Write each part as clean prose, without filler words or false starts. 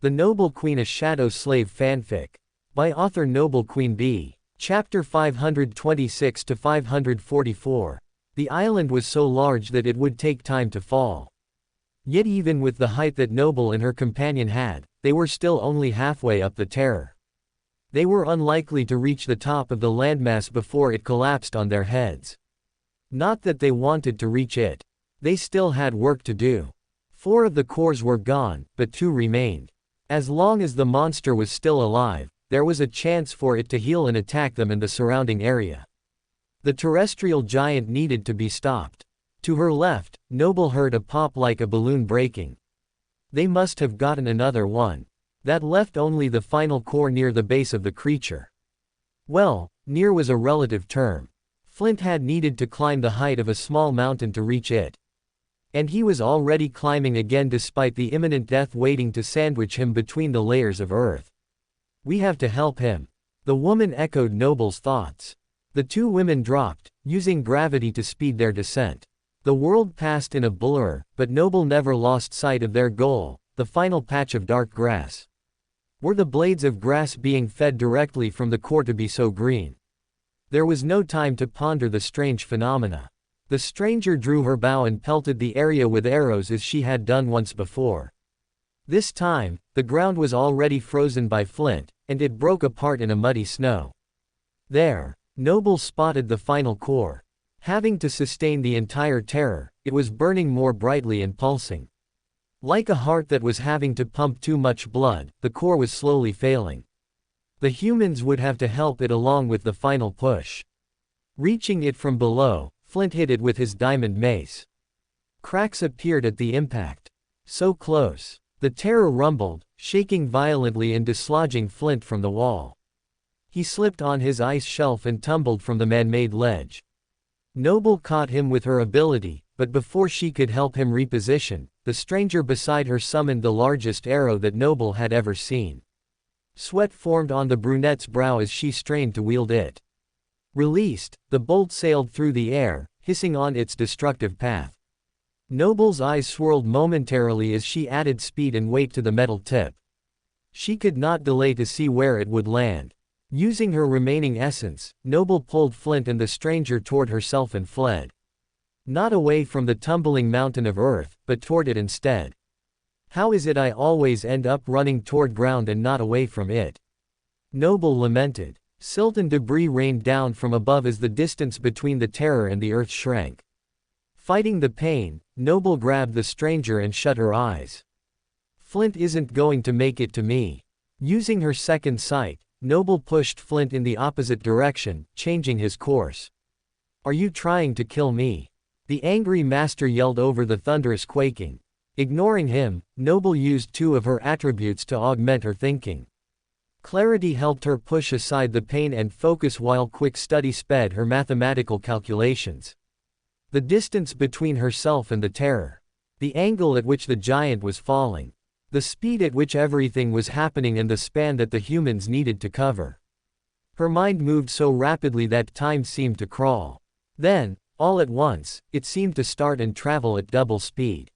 The Noble Queen, a Shadow Slave Fanfic. By author NobleQueenBee. Chapter 526 to 544. The island was so large that it would take time to fall. Yet even with the height that Noble and her companion had, they were still only halfway up the terror. They were unlikely to reach the top of the landmass before it collapsed on their heads. Not that they wanted to reach it. They still had work to do. 4 of the cores were gone, but 2 remained. As long as the monster was still alive, there was a chance for it to heal and attack them in the surrounding area. The terrestrial giant needed to be stopped. To her left, Noble heard a pop like a balloon breaking. They must have gotten another one. That left only the final core near the base of the creature. Well, near was a relative term. Flint had needed to climb the height of a small mountain to reach it. And he was already climbing again despite the imminent death waiting to sandwich him between the layers of earth. We have to help him. The woman echoed Noble's thoughts. The 2 women dropped, using gravity to speed their descent. The world passed in a blur, but Noble never lost sight of their goal, the final patch of dark grass. Were the blades of grass being fed directly from the core to be so green? There was no time to ponder the strange phenomena. The stranger drew her bow and pelted the area with arrows as she had done once before. This time, the ground was already frozen by flint, and it broke apart in a muddy snow. There, Noble spotted the final core. Having to sustain the entire terror, it was burning more brightly and pulsing. Like a heart that was having to pump too much blood, the core was slowly failing. The humans would have to help it along with the final push. Reaching it from below, Flint hit it with his diamond mace. Cracks appeared at the impact. So close. The terror rumbled, shaking violently and dislodging Flint from the wall. He slipped on his ice shelf and tumbled from the man-made ledge. Noble caught him with her ability, but before she could help him reposition, the stranger beside her summoned the largest arrow that Noble had ever seen. Sweat formed on the brunette's brow as she strained to wield it. Released, the bolt sailed through the air, hissing on its destructive path. Noble's eyes swirled momentarily as she added speed and weight to the metal tip. She could not delay to see where it would land. Using her remaining essence, Noble pulled Flint and the stranger toward herself and fled. Not away from the tumbling mountain of earth, but toward it instead. How is it I always end up running toward ground and not away from it? Noble lamented. Silt and debris rained down from above as the distance between the terror and the earth shrank. Fighting the pain, Noble grabbed the stranger and shut her eyes. Flint isn't going to make it to me. Using her second sight, Noble pushed Flint in the opposite direction, changing his course. Are you trying to kill me? The angry master yelled over the thunderous quaking. Ignoring him, Noble used 2 of her attributes to augment her thinking. Clarity helped her push aside the pain and focus while quick study sped her mathematical calculations. The distance between herself and the terror. The angle at which the giant was falling. The speed at which everything was happening and the span that the humans needed to cover. Her mind moved so rapidly that time seemed to crawl. Then, all at once, it seemed to start and travel at double speed.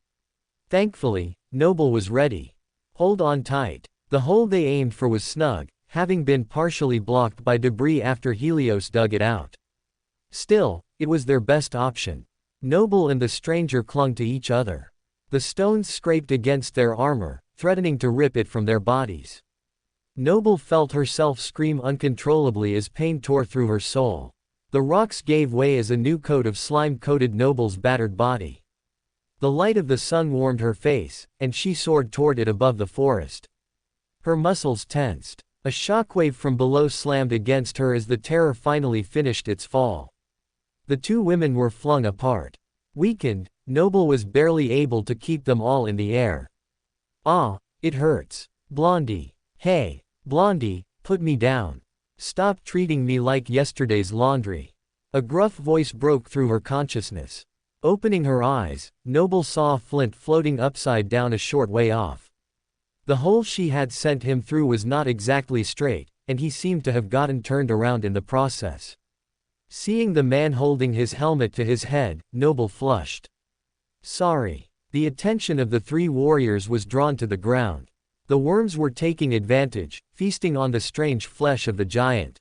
Thankfully, Noble was ready. Hold on tight. The hole they aimed for was snug, having been partially blocked by debris after Helios dug it out. Still, it was their best option. Noble and the stranger clung to each other. The stones scraped against their armor, threatening to rip it from their bodies. Noble felt herself scream uncontrollably as pain tore through her soul. The rocks gave way as a new coat of slime coated Noble's battered body. The light of the sun warmed her face, and she soared toward it above the forest. Her muscles tensed. A shockwave from below slammed against her as the terror finally finished its fall. The 2 women were flung apart. Weakened, Noble was barely able to keep them all in the air. Ah, it hurts. Blondie. Hey, Blondie, put me down. Stop treating me like yesterday's laundry. A gruff voice broke through her consciousness. Opening her eyes, Noble saw Flint floating upside down a short way off. The hole she had sent him through was not exactly straight, and he seemed to have gotten turned around in the process. Seeing the man holding his helmet to his head, Noble flushed. Sorry. The attention of the 3 warriors was drawn to the ground. The worms were taking advantage, feasting on the strange flesh of the giant.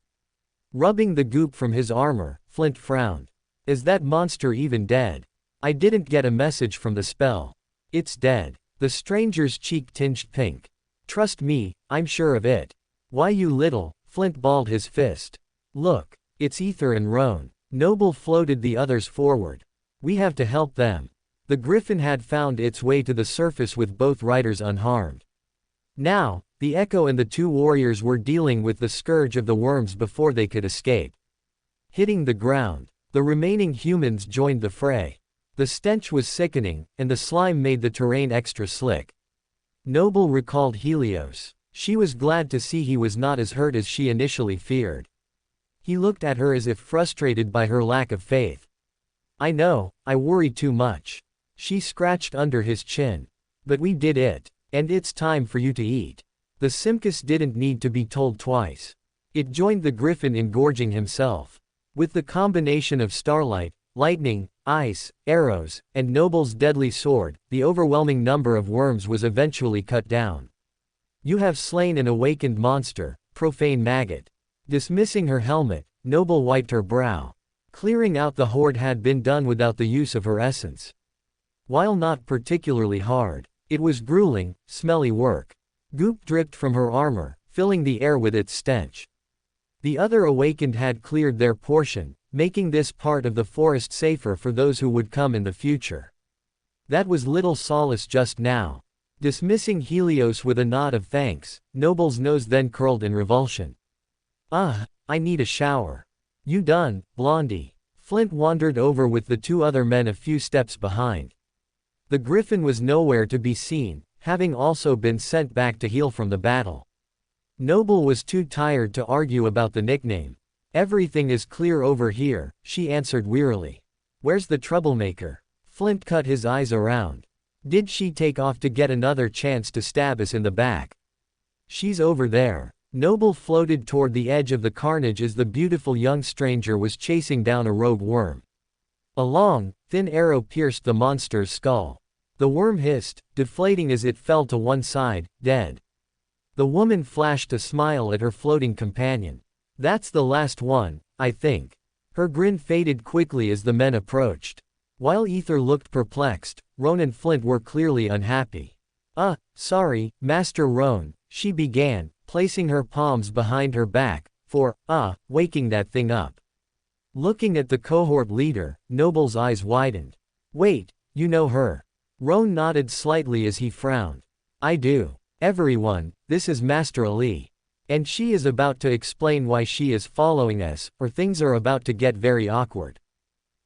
Rubbing the goop from his armor, Flint frowned. Is that monster even dead? I didn't get a message from the spell. It's dead. The stranger's cheek tinged pink. Trust me, I'm sure of it. Why you little, Flint balled his fist. Look, it's Ether and Roan. Noble floated the others forward. We have to help them. The griffin had found its way to the surface with both riders unharmed. Now, the Echo and the two warriors were dealing with the scourge of the worms before they could escape. Hitting the ground, the remaining humans joined the fray. The stench was sickening, and the slime made the terrain extra slick. Noble recalled Helios. She was glad to see he was not as hurt as she initially feared. He looked at her as if frustrated by her lack of faith. I know, I worry too much. She scratched under his chin. But we did it, and it's time for you to eat. The Simcus didn't need to be told twice. It joined the griffin in gorging himself. With the combination of starlight, lightning, ice, arrows, and Noble's deadly sword, the overwhelming number of worms was eventually cut down. You have slain an awakened monster, profane maggot. Dismissing her helmet, Noble wiped her brow. Clearing out the horde had been done without the use of her essence. While not particularly hard, it was grueling, smelly work. Goop dripped from her armor, filling the air with its stench. The other awakened had cleared their portion, making this part of the forest safer for those who would come in the future. That was little solace just now. Dismissing Helios with a nod of thanks, Noble's nose then curled in revulsion. I need a shower. You done, Blondie? Flint wandered over with the two other men a few steps behind. The griffin was nowhere to be seen, having also been sent back to heal from the battle. Noble was too tired to argue about the nickname. Everything is clear over here, she answered wearily. Where's the troublemaker? Flint cut his eyes around. Did she take off to get another chance to stab us in the back? She's over there. Noble floated toward the edge of the carnage as the beautiful young stranger was chasing down a rogue worm. A long, thin arrow pierced the monster's skull. The worm hissed, deflating as it fell to one side, dead. The woman flashed a smile at her floating companion. That's the last one, I think. Her grin faded quickly as the men approached. While Ether looked perplexed, Roan and Flint were clearly unhappy. Sorry, Master Roan, she began, placing her palms behind her back, for waking that thing up. Looking at the cohort leader, Noble's eyes widened. Wait, you know her? Roan nodded slightly as he frowned. I do. Everyone, this is Master Ali. And she is about to explain why she is following us, or things are about to get very awkward.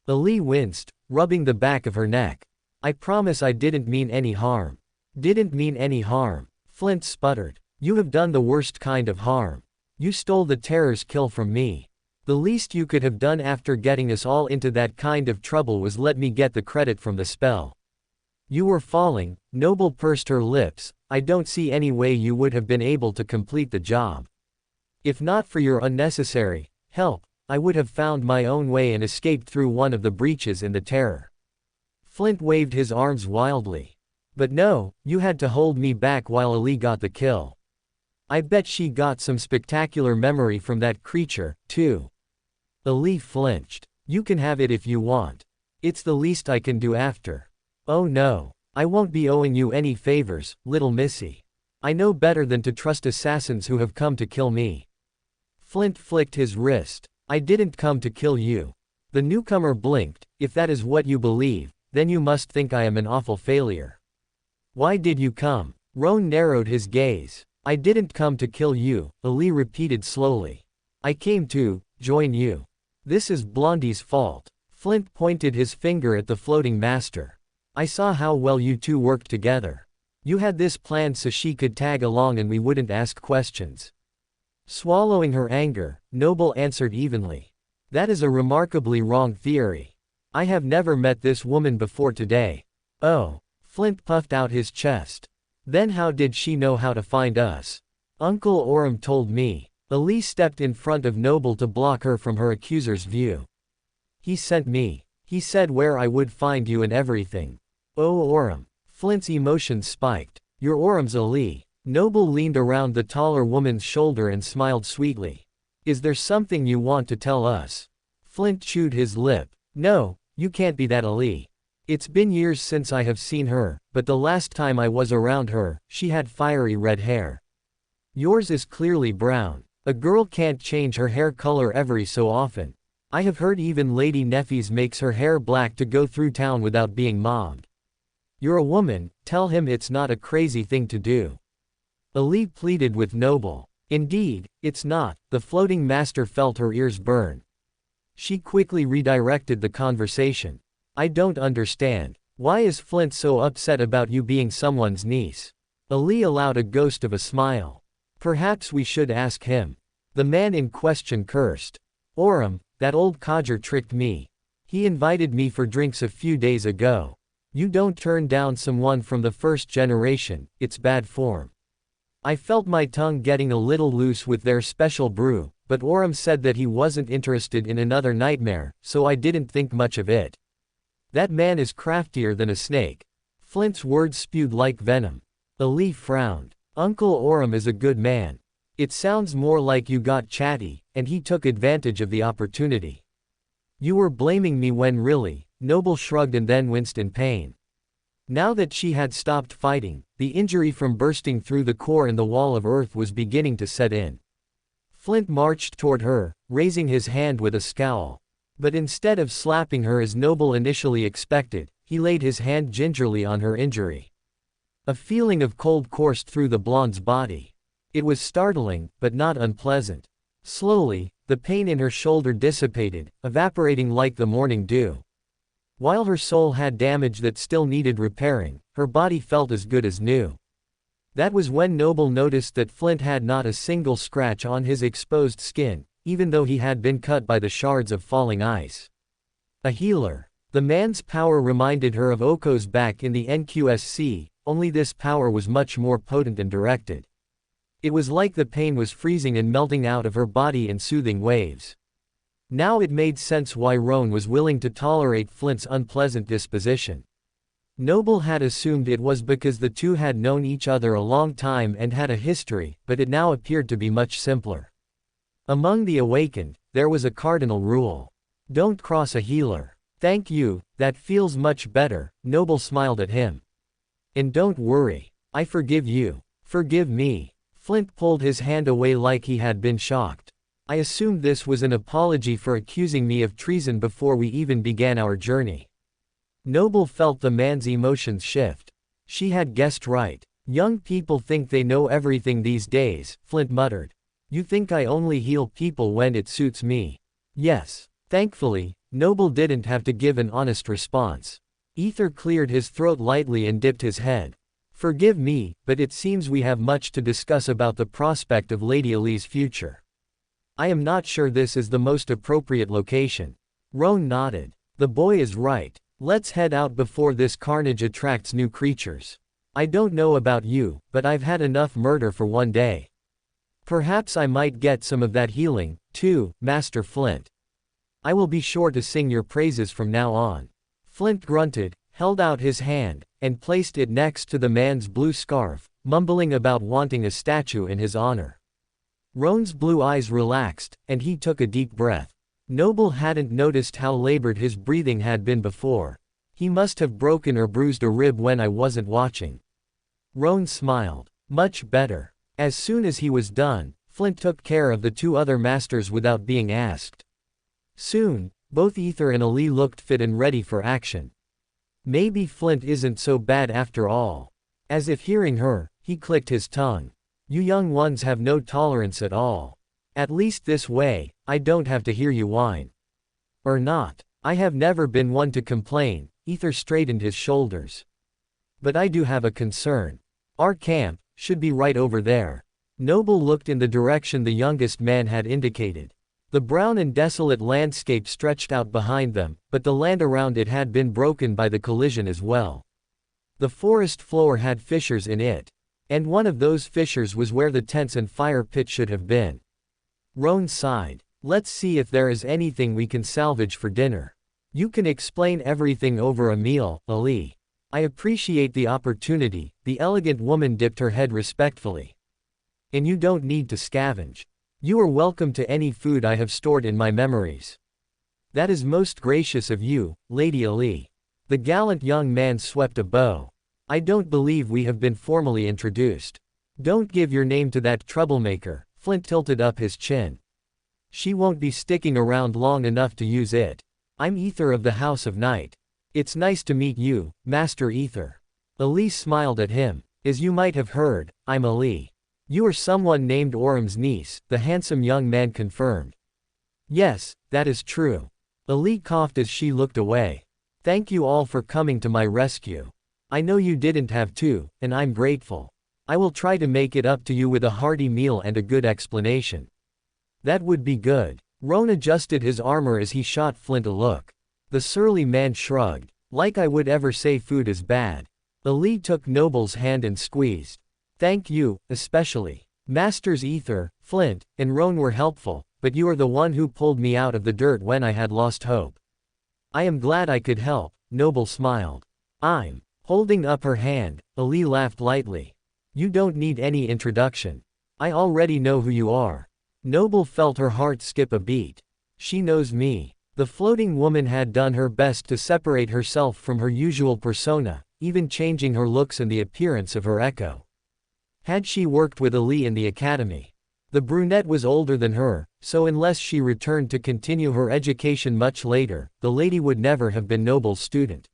Ali winced, rubbing the back of her neck. I promise I didn't mean any harm. Didn't mean any harm. Flint sputtered. You have done the worst kind of harm. You stole the terror's kill from me. The least you could have done after getting us all into that kind of trouble was let me get the credit from the spell. You were falling, Noble pursed her lips. I don't see any way you would have been able to complete the job. If not for your unnecessary help, I would have found my own way and escaped through one of the breaches in the terror. Flint waved his arms wildly. But no, you had to hold me back while Ali got the kill. I bet she got some spectacular memory from that creature, too. Ali flinched. You can have it if you want. It's the least I can do after. Oh no. I won't be owing you any favors, little missy. I know better than to trust assassins who have come to kill me. Flint flicked his wrist. I didn't come to kill you. The newcomer blinked. If that is what you believe, then you must think I am an awful failure. Why did you come? Roan narrowed his gaze. I didn't come to kill you, Ali repeated slowly. I came to join you. This is Blondie's fault. Flint pointed his finger at the floating master. I saw how well you two worked together. You had this planned so she could tag along and we wouldn't ask questions. Swallowing her anger, Noble answered evenly. That is a remarkably wrong theory. I have never met this woman before today. Oh. Flint puffed out his chest. Then how did she know how to find us? Uncle Orem told me. Ali stepped in front of Noble to block her from her accuser's view. He sent me. He said where I would find you and everything. Oh Orem. Flint's emotions spiked. Your Orem's Ali. Noble leaned around the taller woman's shoulder and smiled sweetly. Is there something you want to tell us? Flint chewed his lip. No, you can't be that Ali. It's been years since I have seen her, but the last time I was around her, she had fiery red hair. Yours is clearly brown. A girl can't change her hair color every so often. I have heard even Lady Neffes makes her hair black to go through town without being mobbed. You're a woman, tell him it's not a crazy thing to do. Ali pleaded with Noble. Indeed, it's not, the floating master felt her ears burn. She quickly redirected the conversation. I don't understand. Why is Flint so upset about you being someone's niece? Ali allowed a ghost of a smile. Perhaps we should ask him. The man in question cursed. Orem, that old codger tricked me. He invited me for drinks a few days ago. You don't turn down someone from the first generation, it's bad form. I felt my tongue getting a little loose with their special brew, but Orem said that he wasn't interested in another nightmare, so I didn't think much of it. That man is craftier than a snake. Flint's words spewed like venom. Ali frowned. Uncle Orem is a good man. It sounds more like you got chatty, and he took advantage of the opportunity. You were blaming me when really, Noble shrugged and then winced in pain. Now that she had stopped fighting, the injury from bursting through the core in the wall of earth was beginning to set in. Flint marched toward her, raising his hand with a scowl. But instead of slapping her as Noble initially expected, he laid his hand gingerly on her injury. A feeling of cold coursed through the blonde's body. It was startling, but not unpleasant. Slowly, the pain in her shoulder dissipated, evaporating like the morning dew. While her soul had damage that still needed repairing, her body felt as good as new. That was when Noble noticed that Flint had not a single scratch on his exposed skin, even though he had been cut by the shards of falling ice. A healer. The man's power reminded her of Oko's back in the NQSC, only this power was much more potent and directed. It was like the pain was freezing and melting out of her body in soothing waves. Now it made sense why Roan was willing to tolerate Flint's unpleasant disposition. Noble had assumed it was because the two had known each other a long time and had a history, but it now appeared to be much simpler. Among the awakened, there was a cardinal rule. Don't cross a healer. Thank you, that feels much better, Noble smiled at him. And don't worry. I forgive you. Forgive me. Flint pulled his hand away like he had been shocked. I assumed this was an apology for accusing me of treason before we even began our journey. Noble felt the man's emotions shift. She had guessed right. Young people think they know everything these days, Flint muttered. You think I only heal people when it suits me? Yes. Thankfully, Noble didn't have to give an honest response. Ether cleared his throat lightly and dipped his head. Forgive me, but it seems we have much to discuss about the prospect of Lady Ali's future. I am not sure this is the most appropriate location. Roan nodded. The boy is right. Let's head out before this carnage attracts new creatures. I don't know about you, but I've had enough murder for one day. Perhaps I might get some of that healing, too, Master Flint. I will be sure to sing your praises from now on. Flint grunted, held out his hand, and placed it next to the man's blue scarf, mumbling about wanting a statue in his honor. Roan's blue eyes relaxed, and he took a deep breath. Noble hadn't noticed how labored his breathing had been before. He must have broken or bruised a rib when I wasn't watching. Roan smiled. Much better. As soon as he was done, Flint took care of the two other masters without being asked. Soon, both Ether and Ali looked fit and ready for action. Maybe Flint isn't so bad after all. As if hearing her, he clicked his tongue. You young ones have no tolerance at all. At least this way, I don't have to hear you whine. Or not. I have never been one to complain, Ether straightened his shoulders. But I do have a concern. Our camp should be right over there. Noble looked in the direction the youngest man had indicated. The brown and desolate landscape stretched out behind them, but the land around it had been broken by the collision as well. The forest floor had fissures in it. And one of those fissures was where the tents and fire pit should have been. Roan sighed. Let's see if there is anything we can salvage for dinner. You can explain everything over a meal, Ali. I appreciate the opportunity, the elegant woman dipped her head respectfully. And you don't need to scavenge. You are welcome to any food I have stored in my memories. That is most gracious of you, Lady Ali. The gallant young man swept a bow. I don't believe we have been formally introduced. Don't give your name to that troublemaker, Flint tilted up his chin. She won't be sticking around long enough to use it. I'm Ether of the House of Night. It's nice to meet you, Master Ether. Ali smiled at him. As you might have heard, I'm Ali. You are someone named Orum's niece, the handsome young man confirmed. Yes, that is true. Ali coughed as she looked away. Thank you all for coming to my rescue. I know you didn't have to, and I'm grateful. I will try to make it up to you with a hearty meal and a good explanation. That would be good. Roan adjusted his armor as he shot Flint a look. The surly man shrugged. Like I would ever say food is bad. Ali took Noble's hand and squeezed. Thank you, especially. Masters Ether, Flint, and Roan were helpful, but you are the one who pulled me out of the dirt when I had lost hope. I am glad I could help, Noble smiled. I'm holding up her hand, Ali laughed lightly. You don't need any introduction. I already know who you are. Noble felt her heart skip a beat. She knows me. The floating woman had done her best to separate herself from her usual persona, even changing her looks and the appearance of her echo. Had she worked with Ali in the academy? The brunette was older than her, so unless she returned to continue her education much later, the lady would never have been Noble's student.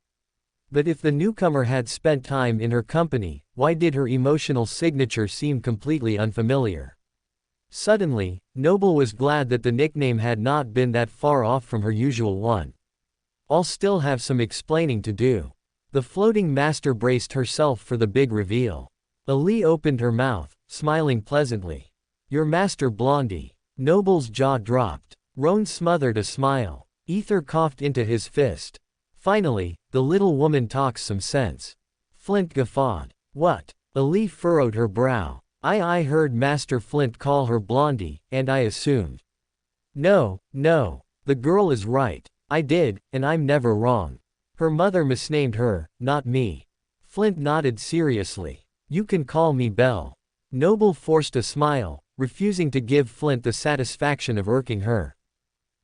But if the newcomer had spent time in her company, why did her emotional signature seem completely unfamiliar? Suddenly, Noble was glad that the nickname had not been that far off from her usual one. I'll still have some explaining to do. The floating master braced herself for the big reveal. Ali opened her mouth, smiling pleasantly. Your master Blondie. Noble's jaw dropped. Roan smothered a smile. Ether coughed into his fist. Finally, the little woman talks some sense. Flint guffawed. What? Ali furrowed her brow. I heard Master Flint call her Blondie, and I assumed. No, the girl is right. I did, and I'm never wrong. Her mother misnamed her, not me. Flint nodded seriously. You can call me Belle. Noble forced a smile, refusing to give Flint the satisfaction of irking her.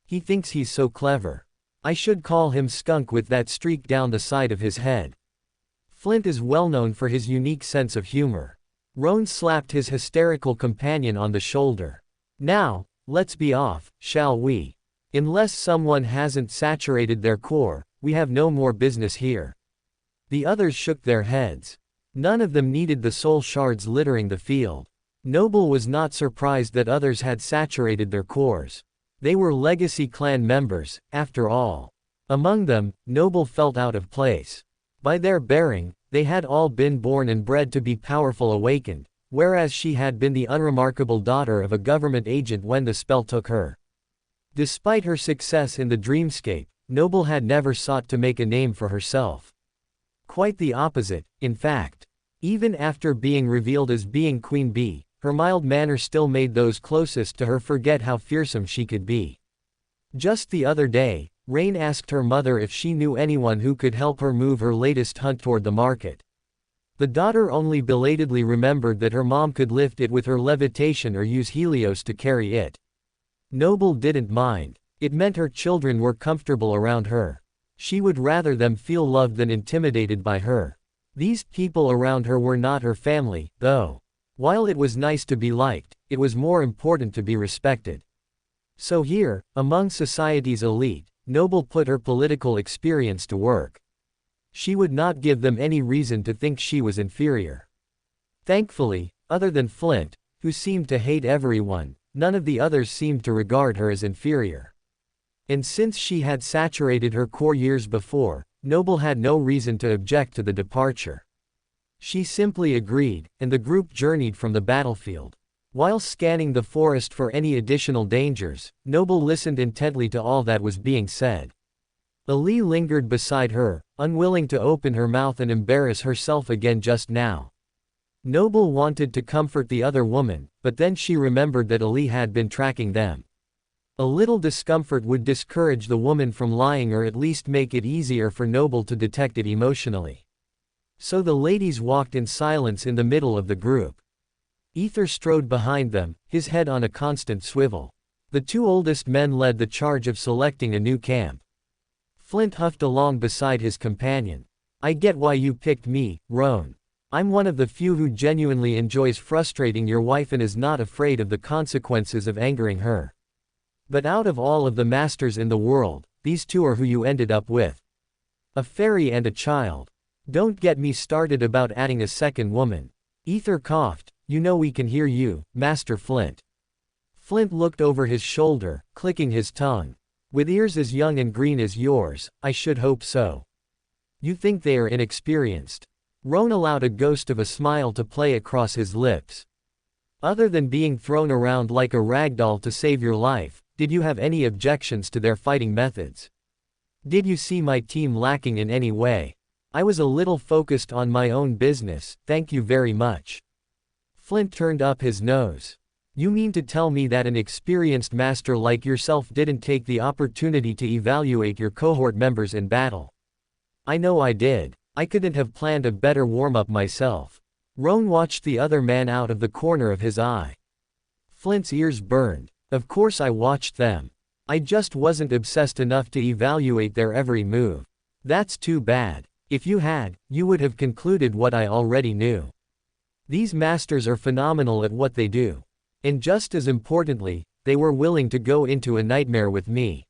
He thinks he's so clever. I should call him Skunk with that streak down the side of his head. Flint is well known for his unique sense of humor. Roan slapped his hysterical companion on the shoulder. Now, let's be off, shall we? Unless someone hasn't saturated their core, we have no more business here. The others shook their heads. None of them needed the soul shards littering the field. Noble was not surprised that others had saturated their cores. They were Legacy clan members, after all. Among them, Noble felt out of place. By their bearing, they had all been born and bred to be powerful awakened, whereas she had been the unremarkable daughter of a government agent when the spell took her. Despite her success in the Dreamscape, Noble had never sought to make a name for herself. Quite the opposite, in fact. Even after being revealed as being Queen Bee, her mild manner still made those closest to her forget how fearsome she could be. Just the other day, Rain asked her mother if she knew anyone who could help her move her latest hunt toward the market. The daughter only belatedly remembered that her mom could lift it with her levitation or use Helios to carry it. Noble didn't mind. It meant her children were comfortable around her. She would rather them feel loved than intimidated by her. These people around her were not her family, though. While it was nice to be liked, it was more important to be respected. So here, among society's elite, Noble put her political experience to work. She would not give them any reason to think she was inferior. Thankfully, other than Flint, who seemed to hate everyone, none of the others seemed to regard her as inferior. And since she had saturated her core years before, Noble had no reason to object to the departure. She simply agreed, and the group journeyed from the battlefield. While scanning the forest for any additional dangers, Noble listened intently to all that was being said. Ali lingered beside her, unwilling to open her mouth and embarrass herself again just now. Noble wanted to comfort the other woman, but then she remembered that Ali had been tracking them. A little discomfort would discourage the woman from lying or at least make it easier for Noble to detect it emotionally. So the ladies walked in silence in the middle of the group. Ether strode behind them, his head on a constant swivel. The two oldest men led the charge of selecting a new camp. Flint huffed along beside his companion. I get why you picked me, Roan. I'm one of the few who genuinely enjoys frustrating your wife and is not afraid of the consequences of angering her. But out of all of the masters in the world, these two are who you ended up with. A fairy and a child. Don't get me started about adding a second woman. Ether coughed. You know we can hear you, Master Flint. Flint looked over his shoulder, clicking his tongue. With ears as young and green as yours, I should hope so. You think they are inexperienced? Roan allowed a ghost of a smile to play across his lips. Other than being thrown around like a ragdoll to save your life, did you have any objections to their fighting methods? Did you see my team lacking in any way? I was a little focused on my own business, thank you very much. Flint turned up his nose. You mean to tell me that an experienced master like yourself didn't take the opportunity to evaluate your cohort members in battle? I know I did. I couldn't have planned a better warm-up myself. Roan watched the other man out of the corner of his eye. Flint's ears burned. Of course I watched them. I just wasn't obsessed enough to evaluate their every move. That's too bad. If you had, you would have concluded what I already knew. These masters are phenomenal at what they do. And just as importantly, they were willing to go into a nightmare with me.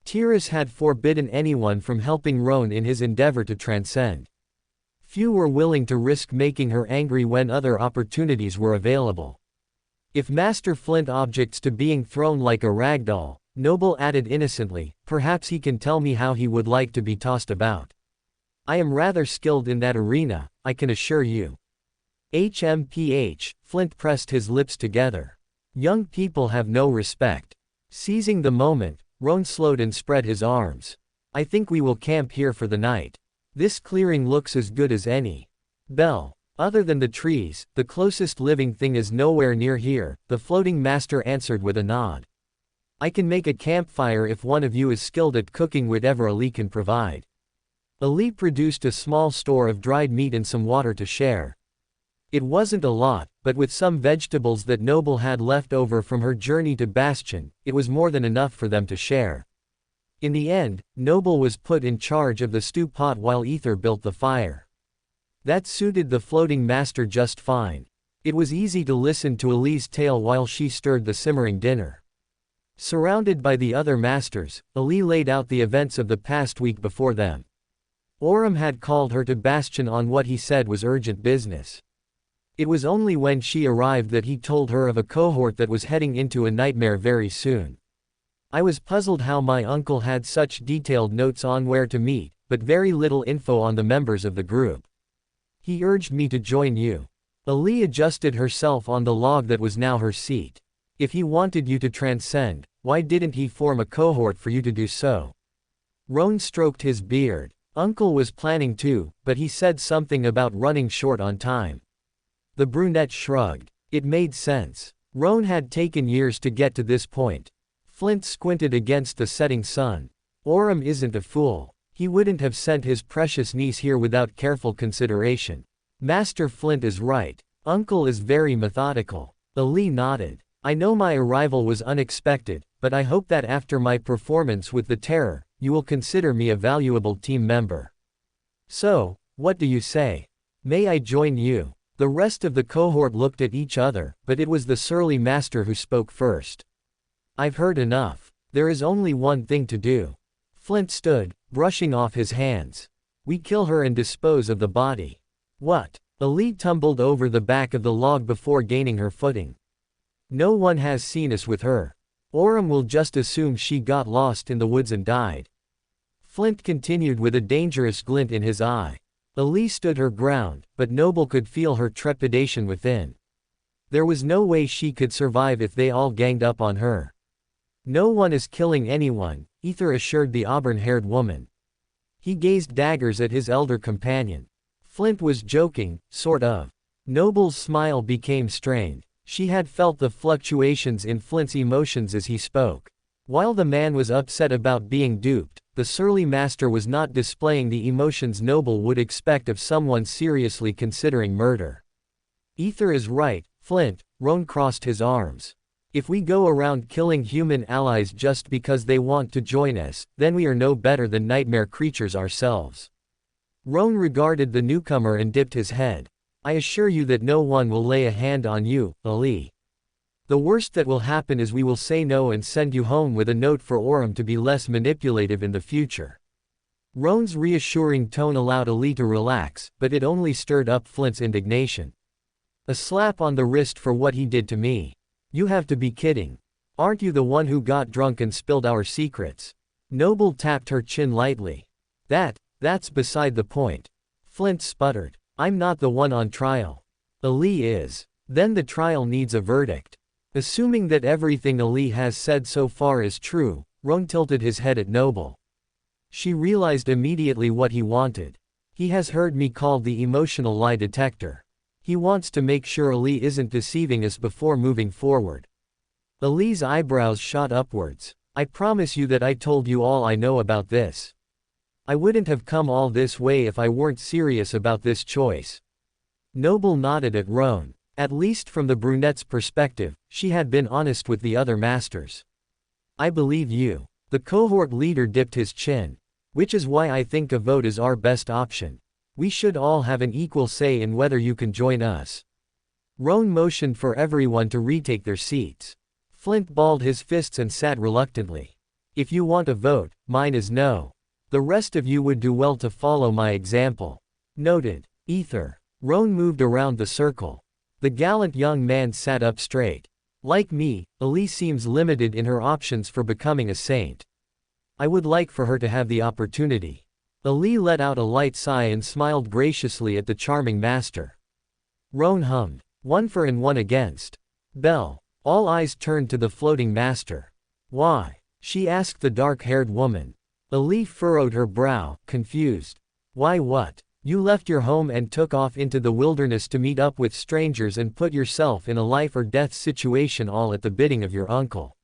Tiras had forbidden anyone from helping Roan in his endeavor to transcend. Few were willing to risk making her angry when other opportunities were available. If Master Flint objects to being thrown like a ragdoll, Noble added innocently, perhaps he can tell me how he would like to be tossed about. I am rather skilled in that arena, I can assure you. HMPH, Flint pressed his lips together. Young people have no respect. Seizing the moment, Roan slowed and spread his arms. I think we will camp here for the night. This clearing looks as good as any. Bell. Other than the trees, the closest living thing is nowhere near here, the floating master answered with a nod. I can make a campfire if one of you is skilled at cooking whatever Ali can provide. Ali produced a small store of dried meat and some water to share. It wasn't a lot, but with some vegetables that Noble had left over from her journey to Bastion, it was more than enough for them to share. In the end, Noble was put in charge of the stew pot while Ether built the fire. That suited the floating master just fine. It was easy to listen to Ali's tale while she stirred the simmering dinner. Surrounded by the other masters, Ali laid out the events of the past week before them. Aurum had called her to Bastion on what he said was urgent business. It was only when she arrived that he told her of a cohort that was heading into a nightmare very soon. I was puzzled how my uncle had such detailed notes on where to meet, but very little info on the members of the group. He urged me to join you. Ali adjusted herself on the log that was now her seat. If he wanted you to transcend, why didn't he form a cohort for you to do so? Roan stroked his beard. Uncle was planning to, but he said something about running short on time. The brunette shrugged. It made sense. Roan had taken years to get to this point. Flint squinted against the setting sun. Aurum isn't a fool. He wouldn't have sent his precious niece here without careful consideration. Master Flint is right. Uncle is very methodical. Ali nodded. I know my arrival was unexpected, but I hope that after my performance with the Terror, you will consider me a valuable team member. So, what do you say? May I join you? The rest of the cohort looked at each other, but it was the surly master who spoke first. I've heard enough. There is only one thing to do. Flint stood, brushing off his hands. We kill her and dispose of the body. What? Ali tumbled over the back of the log before gaining her footing. No one has seen us with her. Aurum will just assume she got lost in the woods and died. Flint continued with a dangerous glint in his eye. Ali stood her ground, but Noble could feel her trepidation within. There was no way she could survive if they all ganged up on her. No one is killing anyone, Ether assured the auburn-haired woman. He gazed daggers at his elder companion. Flint was joking, sort of. Noble's smile became strained. She had felt the fluctuations in Flint's emotions as he spoke. While the man was upset about being duped, the surly master was not displaying the emotions Noble would expect of someone seriously considering murder. Ether is right, Flint, Roan crossed his arms. If we go around killing human allies just because they want to join us, then we are no better than nightmare creatures ourselves. Roan regarded the newcomer and dipped his head. I assure you that no one will lay a hand on you, Ali. The worst that will happen is we will say no and send you home with a note for Orem to be less manipulative in the future. Roan's reassuring tone allowed Ali to relax, but it only stirred up Flint's indignation. A slap on the wrist for what he did to me. You have to be kidding. Aren't you the one who got drunk and spilled our secrets? Noble tapped her chin lightly. That's beside the point. Flint sputtered. I'm not the one on trial. Ali is. Then the trial needs a verdict. Assuming that everything Ali has said so far is true, Roan tilted his head at Noble. She realized immediately what he wanted. He has heard me called the emotional lie detector. He wants to make sure Ali isn't deceiving us before moving forward. Ali's eyebrows shot upwards. I promise you that I told you all I know about this. I wouldn't have come all this way if I weren't serious about this choice. Noble nodded at Roan. At least from the brunette's perspective, she had been honest with the other masters. I believe you. The cohort leader dipped his chin. Which is why I think a vote is our best option. We should all have an equal say in whether you can join us. Roan motioned for everyone to retake their seats. Flint balled his fists and sat reluctantly. If you want a vote, mine is no. The rest of you would do well to follow my example. Noted. Ether. Roan moved around the circle. The gallant young man sat up straight. Like me, Ali seems limited in her options for becoming a saint. I would like for her to have the opportunity. Ali let out a light sigh and smiled graciously at the charming master. Roan hummed. One for and one against. Bell. All eyes turned to the floating master. Why? She asked the dark-haired woman. Ali furrowed her brow, confused. Why what? You left your home and took off into the wilderness to meet up with strangers and put yourself in a life-or-death situation all at the bidding of your uncle.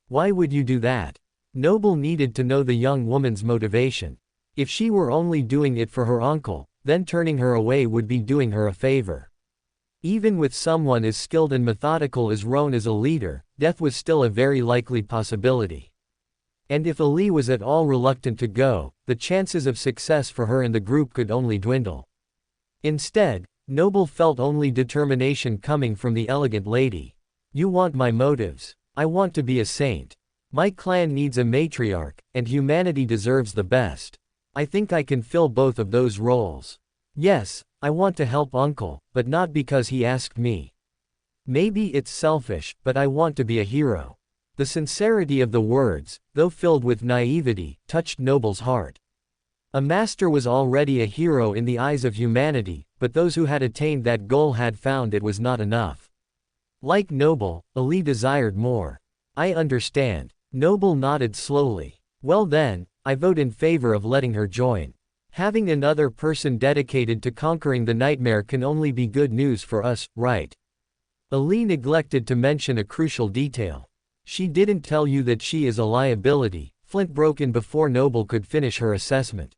Why would you do that? Noble needed to know the young woman's motivation. If she were only doing it for her uncle, then turning her away would be doing her a favor. Even with someone as skilled and methodical as Roan as a leader, death was still a very likely possibility. And if Ali was at all reluctant to go, the chances of success for her and the group could only dwindle. Instead, Noble felt only determination coming from the elegant lady. You want my motives. I want to be a saint. My clan needs a matriarch, and humanity deserves the best. I think I can fill both of those roles. Yes, I want to help Uncle, but not because he asked me. Maybe it's selfish, but I want to be a hero. The sincerity of the words, though filled with naivety, touched Noble's heart. A master was already a hero in the eyes of humanity, but those who had attained that goal had found it was not enough. Like Noble, Ali desired more. I understand. Noble nodded slowly. Well then, I vote in favor of letting her join. Having another person dedicated to conquering the nightmare can only be good news for us, right? Ali neglected to mention a crucial detail. She didn't tell you that she is a liability. Flint broke in before Noble could finish her assessment.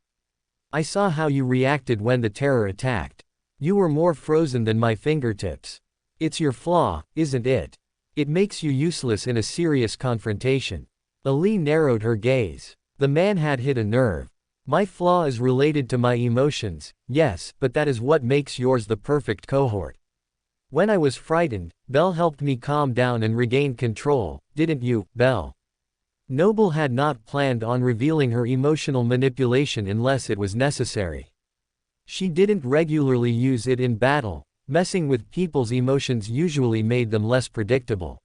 I saw how you reacted when the terror attacked. You were more frozen than my fingertips. It's your flaw, isn't it? It makes you useless in a serious confrontation. Ali narrowed her gaze. The man had hit a nerve. My flaw is related to my emotions, yes, but that is what makes yours the perfect cohort. When I was frightened, Belle helped me calm down and regain control, didn't you, Belle? Noble had not planned on revealing her emotional manipulation unless it was necessary. She didn't regularly use it in battle. Messing with people's emotions usually made them less predictable.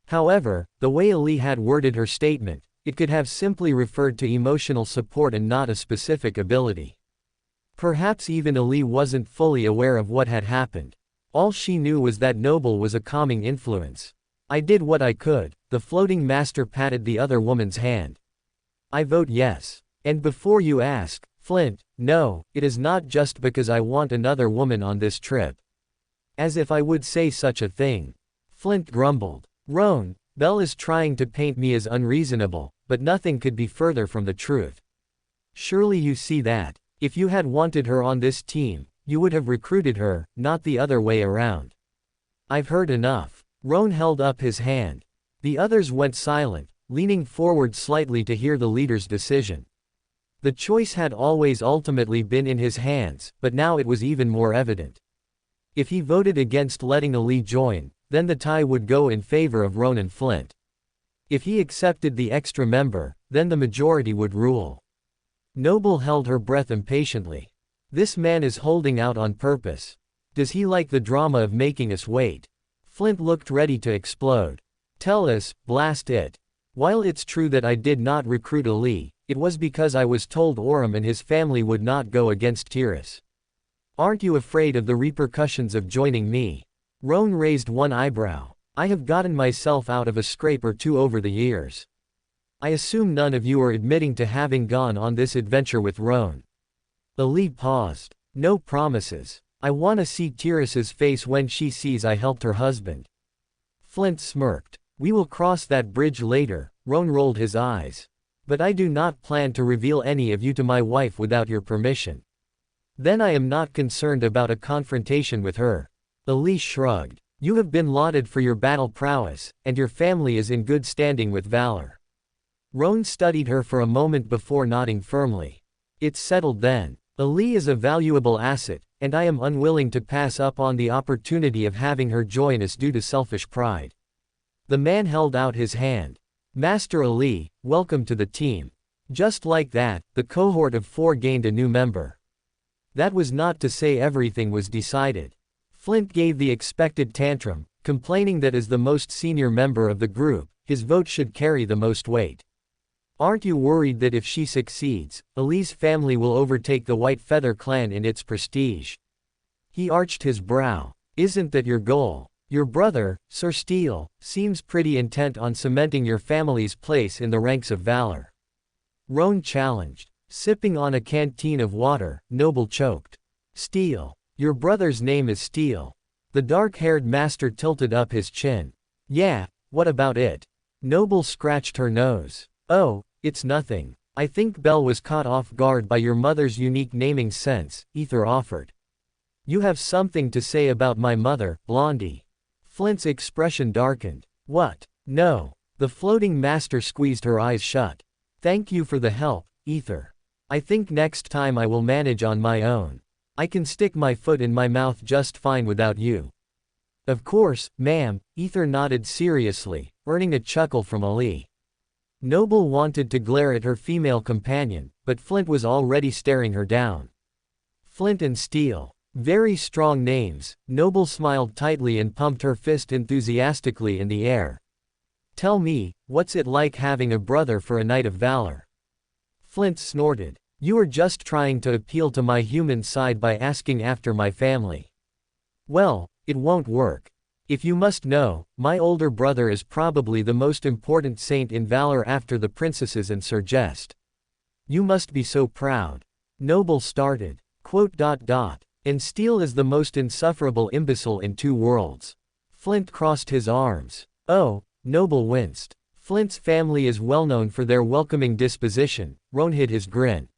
However, the way Ali had worded her statement, it could have simply referred to emotional support and not a specific ability. Perhaps even Ali wasn't fully aware of what had happened. All she knew was that Noble was a calming influence. I did what I could. The floating master patted the other woman's hand. I vote yes. And before you ask, Flint, no, it is not just because I want another woman on this trip. As if I would say such a thing. Flint grumbled. Roan, Belle is trying to paint me as unreasonable, but nothing could be further from the truth. Surely you see that. If you had wanted her on this team, you would have recruited her, not the other way around. I've heard enough. Roan held up his hand. The others went silent, leaning forward slightly to hear the leader's decision. The choice had always ultimately been in his hands, but now it was even more evident. If he voted against letting Ali join, then the tie would go in favor of Roan and Flint. If he accepted the extra member, then the majority would rule. Noble held her breath impatiently. This man is holding out on purpose. Does he like the drama of making us wait? Flint looked ready to explode. Tell us, blast it. While it's true that I did not recruit Ali, it was because I was told Orem and his family would not go against Tiras. Aren't you afraid of the repercussions of joining me? Roan raised one eyebrow. I have gotten myself out of a scrape or two over the years. I assume none of you are admitting to having gone on this adventure with Roan. Ali paused. No promises. I want to see Tiras's face when she sees I helped her husband. Flint smirked. We will cross that bridge later. Roan rolled his eyes. But I do not plan to reveal any of you to my wife without your permission. Then I am not concerned about a confrontation with her. Ali shrugged. You have been lauded for your battle prowess, and your family is in good standing with valor. Roan studied her for a moment before nodding firmly. It's settled then. Ali is a valuable asset, and I am unwilling to pass up on the opportunity of having her join us due to selfish pride. The man held out his hand. Master Ali, welcome to the team. Just like that, the cohort of 4 gained a new member. That was not to say everything was decided. Flint gave the expected tantrum, complaining that as the most senior member of the group, his vote should carry the most weight. Aren't you worried that if she succeeds, Ali's family will overtake the White Feather clan in its prestige? He arched his brow. Isn't that your goal? Your brother, Sir Steele, seems pretty intent on cementing your family's place in the ranks of valor. Roan challenged. Sipping on a canteen of water, Noble choked. Steele. Your brother's name is Steele. The dark-haired master tilted up his chin. Yeah, what about it? Noble scratched her nose. Oh, it's nothing. I think Belle was caught off guard by your mother's unique naming sense, Ether offered. You have something to say about my mother, Blondie. Flint's expression darkened. What? No. The floating master squeezed her eyes shut. Thank you for the help, Ether. I think next time I will manage on my own. I can stick my foot in my mouth just fine without you. Of course, ma'am, Ether nodded seriously, earning a chuckle from Ali. Noble wanted to glare at her female companion, but Flint was already staring her down. Flint and Steele. Very strong names. Noble smiled tightly and pumped her fist enthusiastically in the air. Tell me, what's it like having a brother for a knight of valor? Flint snorted. You are just trying to appeal to my human side by asking after my family. Well, it won't work. If you must know, my older brother is probably the most important saint in valor after the princesses and Sir Jest. You must be so proud. Noble started. ... And Steele is the most insufferable imbecile in 2 worlds. Flint crossed his arms. Oh, Noble winced. Flint's family is well known for their welcoming disposition. Roan hid his grin.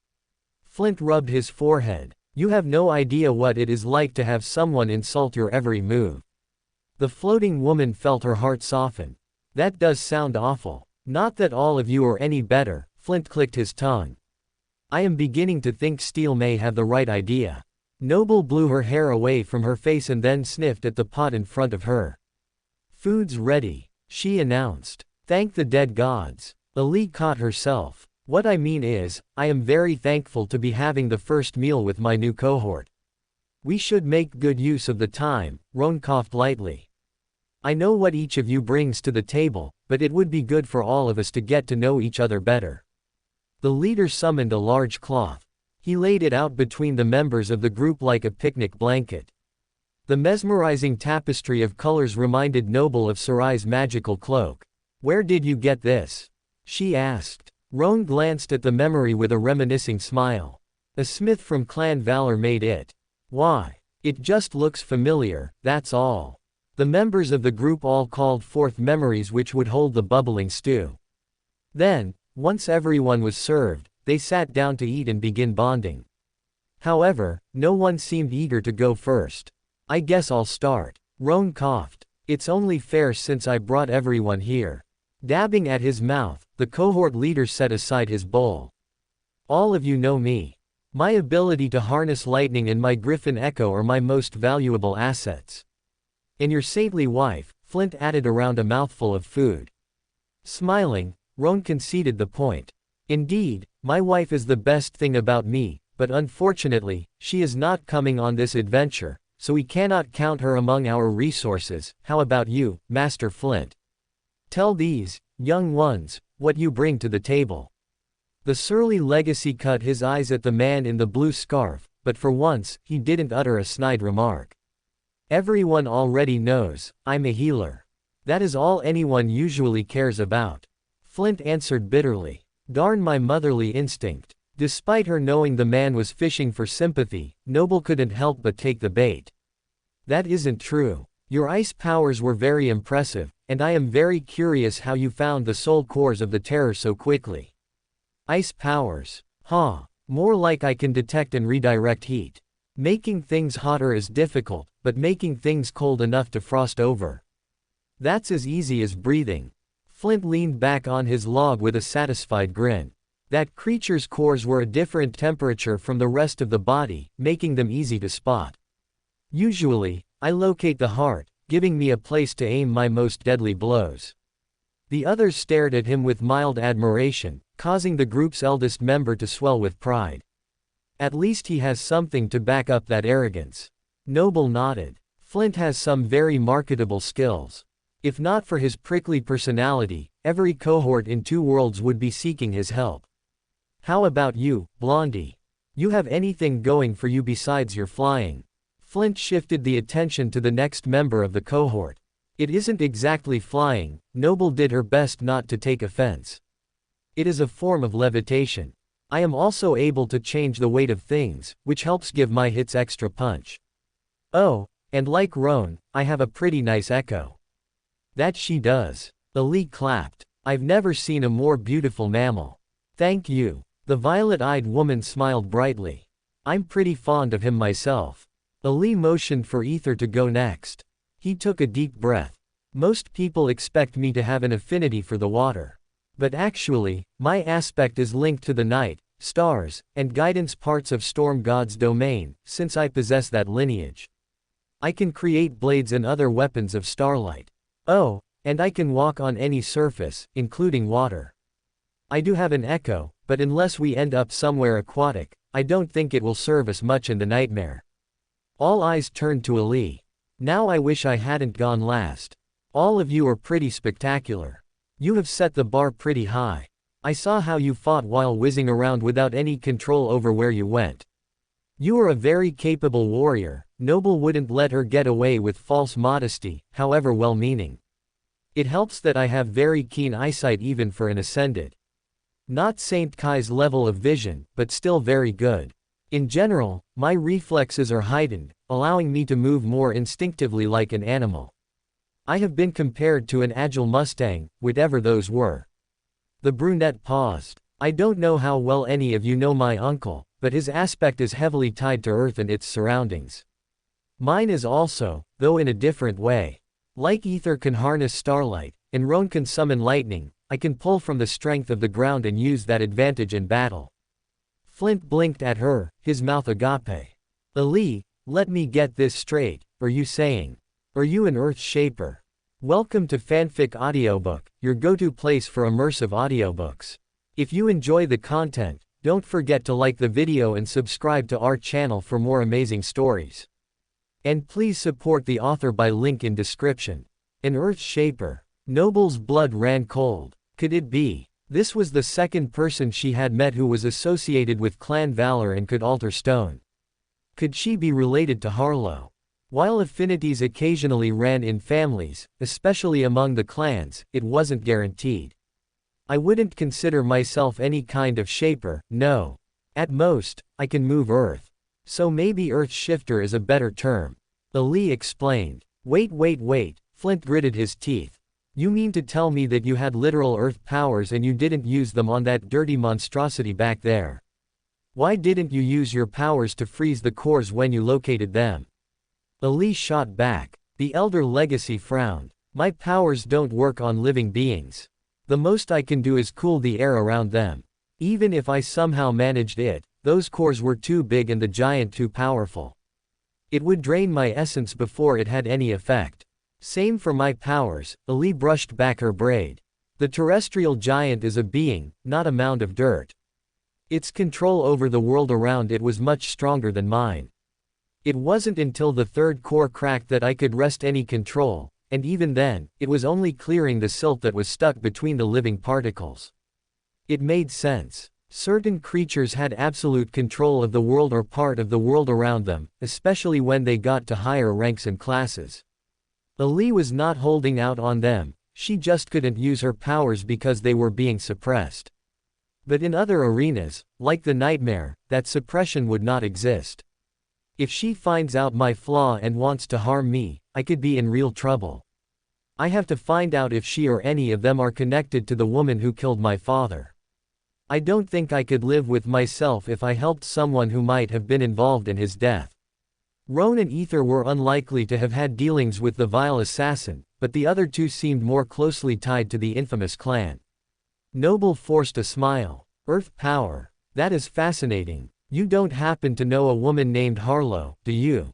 Flint rubbed his forehead. You have no idea what it is like to have someone insult your every move. The floating woman felt her heart soften. That does sound awful. Not that all of you are any better. Flint clicked his tongue. I am beginning to think Steele may have the right idea. Noble blew her hair away from her face and then sniffed at the pot in front of her. Food's ready, she announced. Thank the dead gods. Ali caught herself. What I mean is, I am very thankful to be having the first meal with my new cohort. We should make good use of the time. Roan coughed lightly. I know what each of you brings to the table, but it would be good for all of us to get to know each other better. The leader summoned a large cloth. He laid it out between the members of the group like a picnic blanket. The mesmerizing tapestry of colors reminded Noble of Sarai's magical cloak. Where did you get this? She asked. Roan glanced at the memory with a reminiscing smile. A smith from Clan Valor made it. Why? It just looks familiar, that's all. The members of the group all called forth memories which would hold the bubbling stew. Then, once everyone was served, they sat down to eat and begin bonding. However, no one seemed eager to go first. I guess I'll start. Roan coughed. It's only fair since I brought everyone here. Dabbing at his mouth, the cohort leader set aside his bowl. All of you know me. My ability to harness lightning and my griffin echo are my most valuable assets. And your saintly wife, Flint added around a mouthful of food. Smiling, Roan conceded the point. Indeed, my wife is the best thing about me, but unfortunately, she is not coming on this adventure, so we cannot count her among our resources. How about you, Master Flint? Tell these, young ones, what you bring to the table. The surly legacy cut his eyes at the man in the blue scarf, but for once, he didn't utter a snide remark. Everyone already knows, I'm a healer. That is all anyone usually cares about. Flint answered bitterly. Darn my motherly instinct. Despite her knowing the man was fishing for sympathy, Noble couldn't help but take the bait. That isn't true. Your ice powers were very impressive, and I am very curious how you found the soul cores of the terror so quickly. Ice powers. Huh. More like I can detect and redirect heat. Making things hotter is difficult, but making things cold enough to frost over. That's as easy as breathing. Flint leaned back on his log with a satisfied grin. That creature's cores were a different temperature from the rest of the body, making them easy to spot. Usually, I locate the heart, giving me a place to aim my most deadly blows. The others stared at him with mild admiration, causing the group's eldest member to swell with pride. At least he has something to back up that arrogance. Noble nodded. Flint has some very marketable skills. If not for his prickly personality, every cohort in Two Worlds would be seeking his help. How about you, Blondie? You have anything going for you besides your flying? Flint shifted the attention to the next member of the cohort. It isn't exactly flying. Noble did her best not to take offense. It is a form of levitation. I am also able to change the weight of things, which helps give my hits extra punch. Oh, and like Roan, I have a pretty nice echo. That she does. Ali clapped. I've never seen a more beautiful mammal. Thank you. The violet-eyed woman smiled brightly. I'm pretty fond of him myself. Ali motioned for Ether to go next. He took a deep breath. Most people expect me to have an affinity for the water. But actually, my aspect is linked to the night, stars, and guidance parts of Storm God's domain, since I possess that lineage. I can create blades and other weapons of starlight. Oh, and I can walk on any surface, including water. I do have an echo, but unless we end up somewhere aquatic, I don't think it will serve us much in the nightmare. All eyes turned to Ali. Now I wish I hadn't gone last. All of you are pretty spectacular. You have set the bar pretty high. I saw how you fought while whizzing around without any control over where you went. You are a very capable warrior. Noble wouldn't let her get away with false modesty, however well-meaning. It helps that I have very keen eyesight even for an ascended. Not Saint Kai's level of vision, but still very good. In general, my reflexes are heightened, allowing me to move more instinctively like an animal. I have been compared to an agile Mustang, whatever those were. The brunette paused. I don't know how well any of you know my uncle, but his aspect is heavily tied to Earth and its surroundings. Mine is also, though in a different way. Like Ether can harness starlight, and Roan can summon lightning, I can pull from the strength of the ground and use that advantage in battle. Flint blinked at her, his mouth agape. Ali, let me get this straight, are you saying? Are you an Earth Shaper? Welcome to Fanfic Audiobook, your go-to place for immersive audiobooks. If you enjoy the content, don't forget to like the video and subscribe to our channel for more amazing stories. And please support the author by link in description. An Earth Shaper. Noble's blood ran cold. Could it be? This was the second person she had met who was associated with clan valor and could alter stone. Could she be related to Harlow? While affinities occasionally ran in families, especially among the clans, it wasn't guaranteed. I wouldn't consider myself any kind of shaper, no. At most, I can move Earth. So maybe Earth Shifter is a better term. Ali explained. Wait, Flint gritted his teeth. You mean to tell me that you had literal Earth powers and you didn't use them on that dirty monstrosity back there? Why didn't you use your powers to freeze the cores when you located them? Ali shot back. The Elder Legacy frowned. My powers don't work on living beings. The most I can do is cool the air around them. Even if I somehow managed it, those cores were too big and the giant too powerful. It would drain my essence before it had any effect. Same for my powers, Ali brushed back her braid. The terrestrial giant is a being, not a mound of dirt. Its control over the world around it was much stronger than mine. It wasn't until the third core cracked that I could wrest any control, and even then, it was only clearing the silt that was stuck between the living particles. It made sense. Certain creatures had absolute control of the world or part of the world around them, especially when they got to higher ranks and classes. Ali was not holding out on them, she just couldn't use her powers because they were being suppressed. But in other arenas, like the nightmare, that suppression would not exist. If she finds out my flaw and wants to harm me, I could be in real trouble. I have to find out if she or any of them are connected to the woman who killed my father. I don't think I could live with myself if I helped someone who might have been involved in his death. Roan and Ether were unlikely to have had dealings with the vile assassin, but the other two seemed more closely tied to the infamous clan. Noble forced a smile. Earth power. That is fascinating. You don't happen to know a woman named Harlow, do you?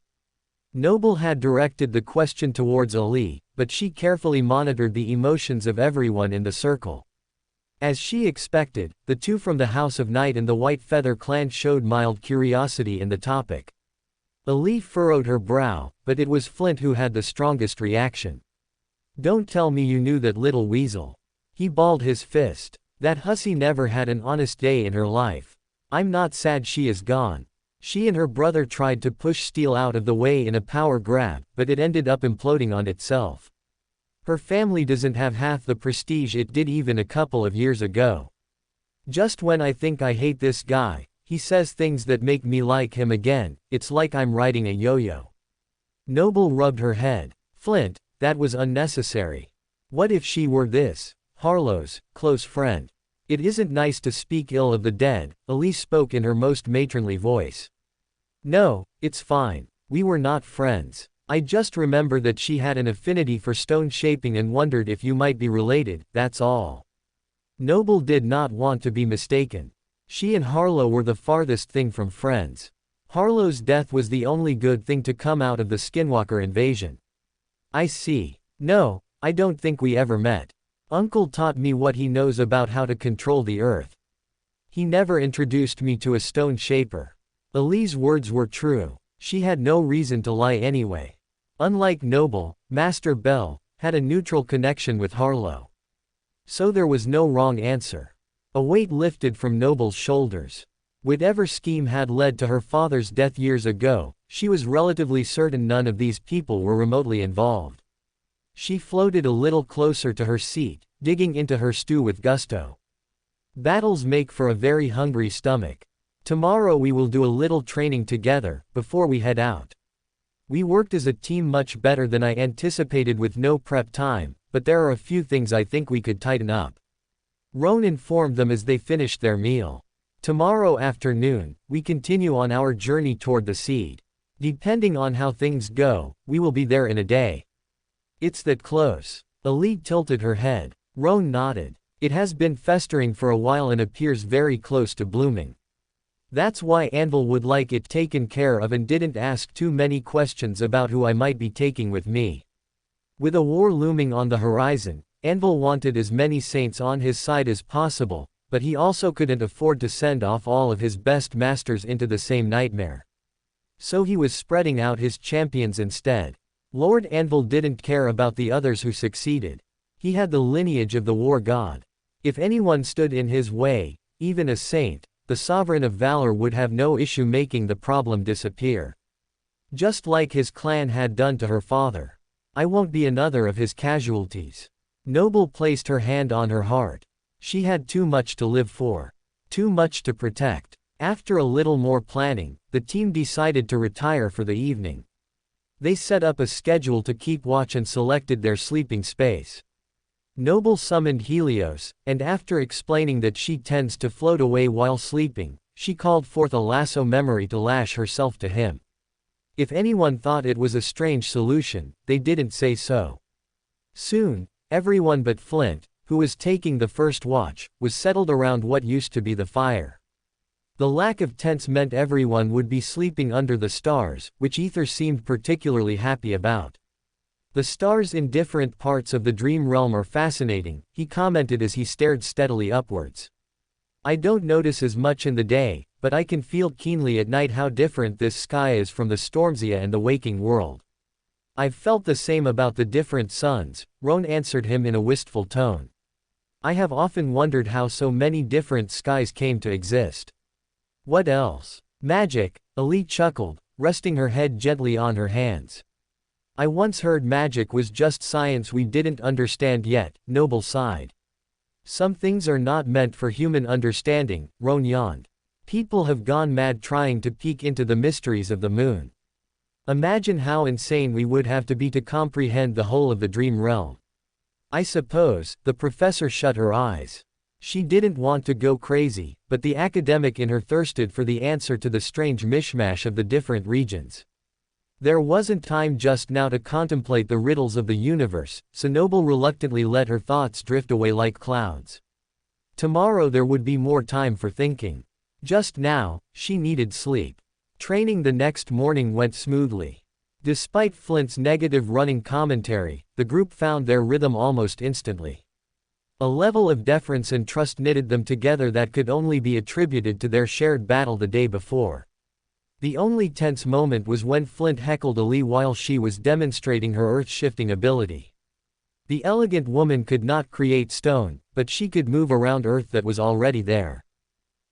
Noble had directed the question towards Ali, but she carefully monitored the emotions of everyone in the circle. As she expected, the two from the House of Night and the White Feather clan showed mild curiosity in the topic. Ali furrowed her brow, but it was Flint who had the strongest reaction. Don't tell me you knew that little weasel. He balled his fist. That hussy never had an honest day in her life. I'm not sad she is gone. She and her brother tried to push Steel out of the way in a power grab, but it ended up imploding on itself. Her family doesn't have half the prestige it did even a couple of years ago. Just when I think I hate this guy, he says things that make me like him again. It's like I'm riding a yo-yo. Noble rubbed her head. Flint, that was unnecessary. What if she were this, Harlow's close friend? It isn't nice to speak ill of the dead, Elise spoke in her most matronly voice. No, it's fine. We were not friends. I just remember that she had an affinity for stone shaping and wondered if you might be related, that's all. Noble did not want to be mistaken. She and Harlow were the farthest thing from friends. Harlow's death was the only good thing to come out of the Skinwalker invasion. I see. No, I don't think we ever met. Uncle taught me what he knows about how to control the earth. He never introduced me to a stone shaper. Ali's words were true. She had no reason to lie anyway. Unlike Noble, Master Bell had a neutral connection with Harlow. So there was no wrong answer. A weight lifted from Noble's shoulders. Whatever scheme had led to her father's death years ago, she was relatively certain none of these people were remotely involved. She floated a little closer to her seat, digging into her stew with gusto. Battles make for a very hungry stomach. Tomorrow we will do a little training together, before we head out. We worked as a team much better than I anticipated with no prep time, but there are a few things I think we could tighten up. Roan informed them as they finished their meal. Tomorrow afternoon, we continue on our journey toward the seed. Depending on how things go, we will be there in a day. It's that close. Ali tilted her head. Roan nodded. It has been festering for a while and appears very close to blooming. That's why Anvil would like it taken care of and didn't ask too many questions about who I might be taking with me. With a war looming on the horizon, Anvil wanted as many saints on his side as possible, but he also couldn't afford to send off all of his best masters into the same nightmare. So he was spreading out his champions instead. Lord Anvil didn't care about the others who succeeded. He had the lineage of the war god. If anyone stood in his way, even a saint, the Sovereign of Valor would have no issue making the problem disappear. Just like his clan had done to her father. I won't be another of his casualties. Noble placed her hand on her heart. She had too much to live for. Too much to protect. After a little more planning, the team decided to retire for the evening. They set up a schedule to keep watch and selected their sleeping space. Noble summoned Helios, and after explaining that she tends to float away while sleeping, she called forth a lasso memory to lash herself to him. If anyone thought it was a strange solution, they didn't say so. Soon, everyone but Flint, who was taking the first watch, was settled around what used to be the fire. The lack of tents meant everyone would be sleeping under the stars, which Ether seemed particularly happy about. The stars in different parts of the dream realm are fascinating, he commented as he stared steadily upwards. I don't notice as much in the day, but I can feel keenly at night how different this sky is from the Stormsia and the waking world. I've felt the same about the different suns, Roan answered him in a wistful tone. I have often wondered how so many different skies came to exist. What else? Magic, Ali chuckled, resting her head gently on her hands. I once heard magic was just science we didn't understand yet, Noble sighed. Some things are not meant for human understanding, Roan yawned. People have gone mad trying to peek into the mysteries of the moon. Imagine how insane we would have to be to comprehend the whole of the dream realm. I suppose, the professor shut her eyes. She didn't want to go crazy, but the academic in her thirsted for the answer to the strange mishmash of the different regions. There wasn't time just now to contemplate the riddles of the universe, so Noble reluctantly let her thoughts drift away like clouds. Tomorrow there would be more time for thinking. Just now, she needed sleep. Training the next morning went smoothly. Despite Flint's negative running commentary, the group found their rhythm almost instantly. A level of deference and trust knitted them together that could only be attributed to their shared battle the day before. The only tense moment was when Flint heckled Ali while she was demonstrating her earth-shifting ability. The elegant woman could not create stone, but she could move around earth that was already there.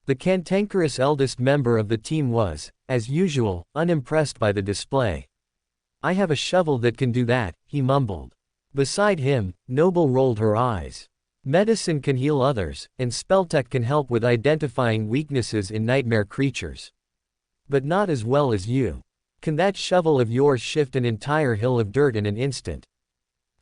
The cantankerous eldest member of the team was, as usual, unimpressed by the display. I have a shovel that can do that, he mumbled. Beside him, Noble rolled her eyes. Medicine can heal others, and spelltech can help with identifying weaknesses in nightmare creatures. But not as well as you. Can that shovel of yours shift an entire hill of dirt in an instant?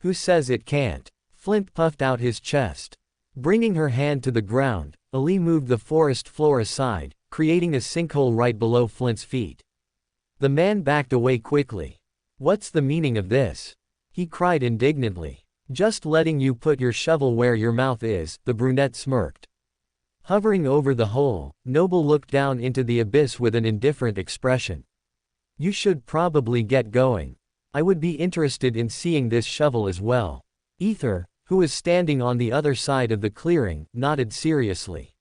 Who says it can't? Flint puffed out his chest. Bringing her hand to the ground, Ali moved the forest floor aside, creating a sinkhole right below Flint's feet. The man backed away quickly. What's the meaning of this? He cried indignantly. Just letting you put your shovel where your mouth is, the brunette smirked. Hovering over the hole, Noble looked down into the abyss with an indifferent expression. You should probably get going. I would be interested in seeing this shovel as well. Ether, who was standing on the other side of the clearing, nodded seriously.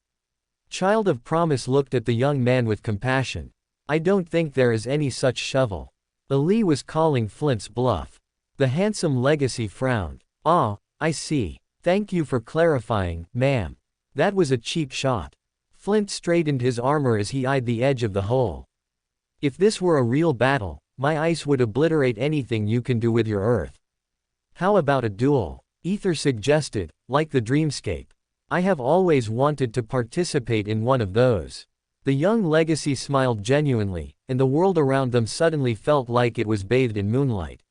Child of Promise looked at the young man with compassion. I don't think there is any such shovel. Ali was calling Flint's bluff. The handsome legacy frowned. Ah, I see. Thank you for clarifying, ma'am. That was a cheap shot. Flint straightened his armor as he eyed the edge of the hole. If this were a real battle, my ice would obliterate anything you can do with your earth. How about a duel? Ether suggested, like the Dreamscape. I have always wanted to participate in one of those. The young legacy smiled genuinely, and the world around them suddenly felt like it was bathed in moonlight.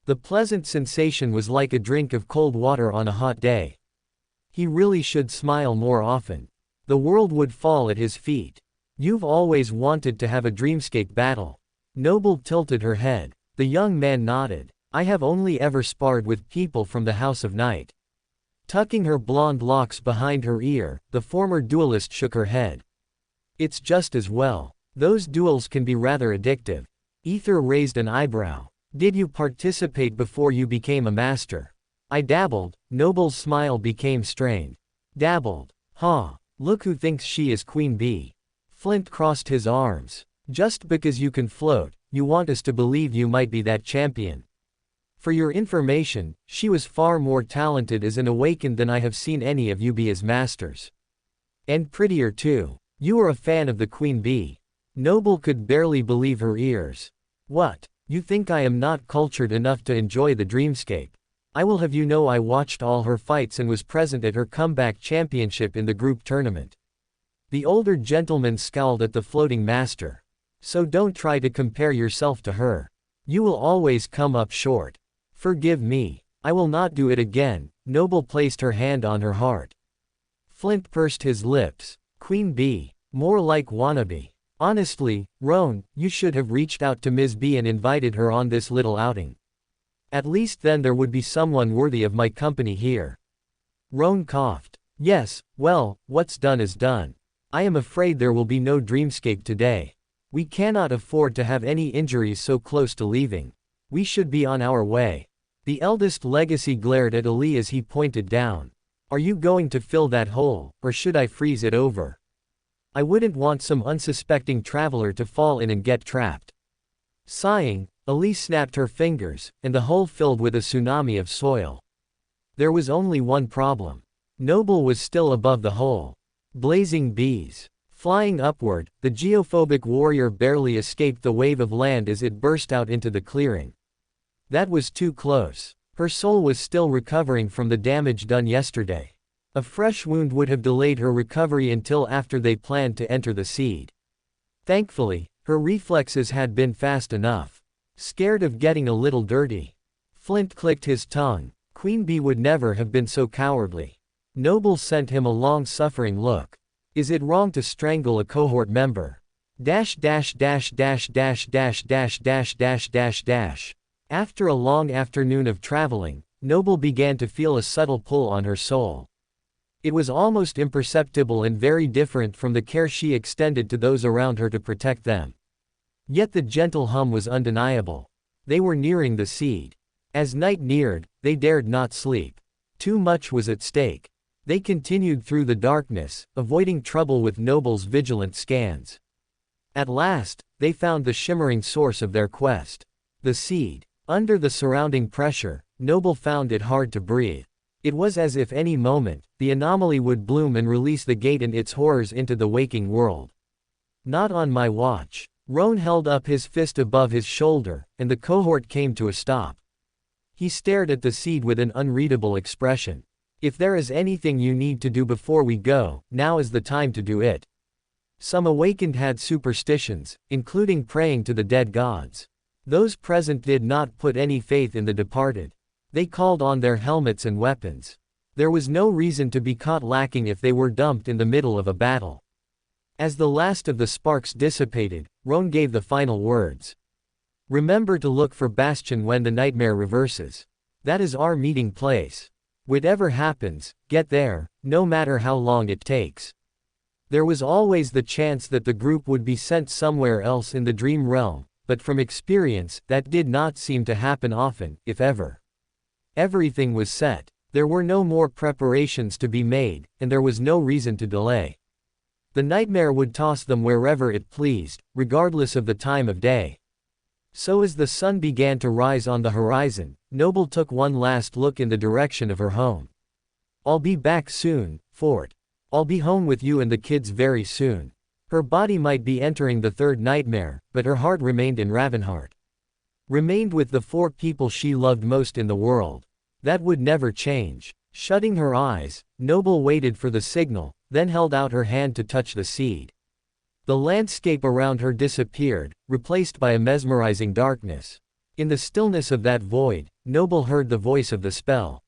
The pleasant sensation was like a drink of cold water on a hot day. He really should smile more often. The world would fall at his feet. You've always wanted to have a Dreamscape battle. Noble tilted her head. The young man nodded. I have only ever sparred with people from the House of Night. Tucking her blonde locks behind her ear, the former duelist shook her head. It's just as well. Those duels can be rather addictive. Ether raised an eyebrow. Did you participate before you became a master? I dabbled. Noble's smile became strained. Dabbled. Huh. Look who thinks she is Queen Bee. Flint crossed his arms. Just because you can float, you want us to believe you might be that champion. For your information, she was far more talented as an awakened than I have seen any of you be as masters. And prettier too. You are a fan of the Queen Bee. Noble could barely believe her ears. What? You think I am not cultured enough to enjoy the Dreamscape? I will have you know I watched all her fights and was present at her comeback championship in the group tournament. The older gentleman scowled at the floating master. So don't try to compare yourself to her. You will always come up short. Forgive me. I will not do it again. Noble placed her hand on her heart. Flint pursed his lips. Queen Bee. More like wannabe. Honestly, Roan, you should have reached out to Ms. B and invited her on this little outing. At least then there would be someone worthy of my company here. Roan coughed. Yes, well, what's done is done. I am afraid there will be no Dreamscape today. We cannot afford to have any injuries so close to leaving. We should be on our way. The eldest legacy glared at Ali as he pointed down. Are you going to fill that hole, or should I freeze it over? I wouldn't want some unsuspecting traveler to fall in and get trapped. Sighing, Ali snapped her fingers, and the hole filled with a tsunami of soil. There was only one problem. Noble was still above the hole. Blazing bees. Flying upward, the geophobic warrior barely escaped the wave of land as it burst out into the clearing. That was too close. Her soul was still recovering from the damage done yesterday. A fresh wound would have delayed her recovery until after they planned to enter the seed. Thankfully, her reflexes had been fast enough. Scared of getting a little dirty. Flint clicked his tongue. Queen Bee would never have been so cowardly. Noble sent him a long-suffering look. Is it wrong to strangle a cohort member? After a long afternoon of traveling, Noble began to feel a subtle pull on her soul. It was almost imperceptible and very different from the care she extended to those around her to protect them. Yet the gentle hum was undeniable. They were nearing the seed. As night neared, they dared not sleep. Too much was at stake. They continued through the darkness, avoiding trouble with Noble's vigilant scans. At last, they found the shimmering source of their quest. The seed. Under the surrounding pressure, Noble found it hard to breathe. It was as if any moment, the anomaly would bloom and release the gate and its horrors into the waking world. Not on my watch. Roan held up his fist above his shoulder, and the cohort came to a stop. He stared at the seed with an unreadable expression. If there is anything you need to do before we go, now is the time to do it. Some awakened had superstitions, including praying to the dead gods. Those present did not put any faith in the departed. They called on their helmets and weapons. There was no reason to be caught lacking if they were dumped in the middle of a battle. As the last of the sparks dissipated, Roan gave the final words. Remember to look for Bastion when the nightmare reverses. That is our meeting place. Whatever happens, get there, no matter how long it takes. There was always the chance that the group would be sent somewhere else in the dream realm, but from experience, that did not seem to happen often, if ever. Everything was set. There were no more preparations to be made, and there was no reason to delay. The nightmare would toss them wherever it pleased, regardless of the time of day. So as the sun began to rise on the horizon, Noble took one last look in the direction of her home. I'll be back soon, Fort. I'll be home with you and the kids very soon. Her body might be entering the third nightmare, but her heart remained in Ravenheart. Remained with the 4 people she loved most in the world. That would never change. Shutting her eyes, Noble waited for the signal, then held out her hand to touch the seed. The landscape around her disappeared, replaced by a mesmerizing darkness. In the stillness of that void, Noble heard the voice of the spell.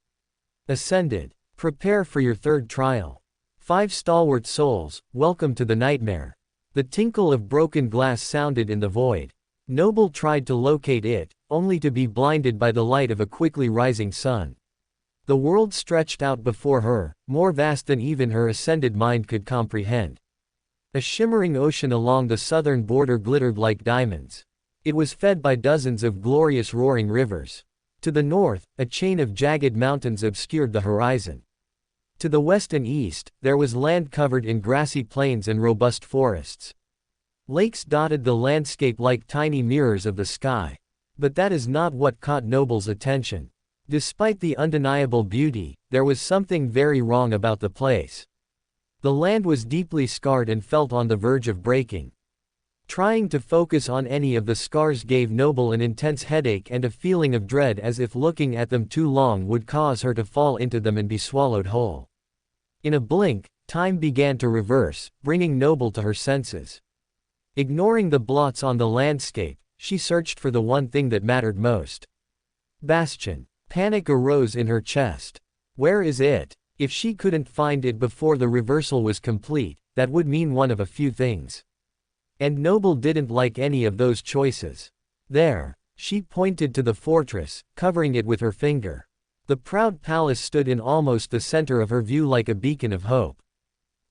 Ascended. Prepare for your third trial. 5 stalwart souls, welcome to the nightmare. The tinkle of broken glass sounded in the void. Noble tried to locate it, only to be blinded by the light of a quickly rising sun. The world stretched out before her, more vast than even her ascended mind could comprehend. A shimmering ocean along the southern border glittered like diamonds. It was fed by dozens of glorious roaring rivers. To the north, a chain of jagged mountains obscured the horizon. To the west and east, there was land covered in grassy plains and robust forests. Lakes dotted the landscape like tiny mirrors of the sky. But that is not what caught Noble's attention. Despite the undeniable beauty, there was something very wrong about the place. The land was deeply scarred and felt on the verge of breaking. Trying to focus on any of the scars gave Noble an intense headache and a feeling of dread, as if looking at them too long would cause her to fall into them and be swallowed whole. In a blink, time began to reverse, bringing Noble to her senses. Ignoring the blots on the landscape, she searched for the one thing that mattered most. Bastion. Panic arose in her chest. Where is it? If she couldn't find it before the reversal was complete, that would mean one of a few things. And Noble didn't like any of those choices. There. She pointed to the fortress, covering it with her finger. The proud palace stood in almost the center of her view like a beacon of hope.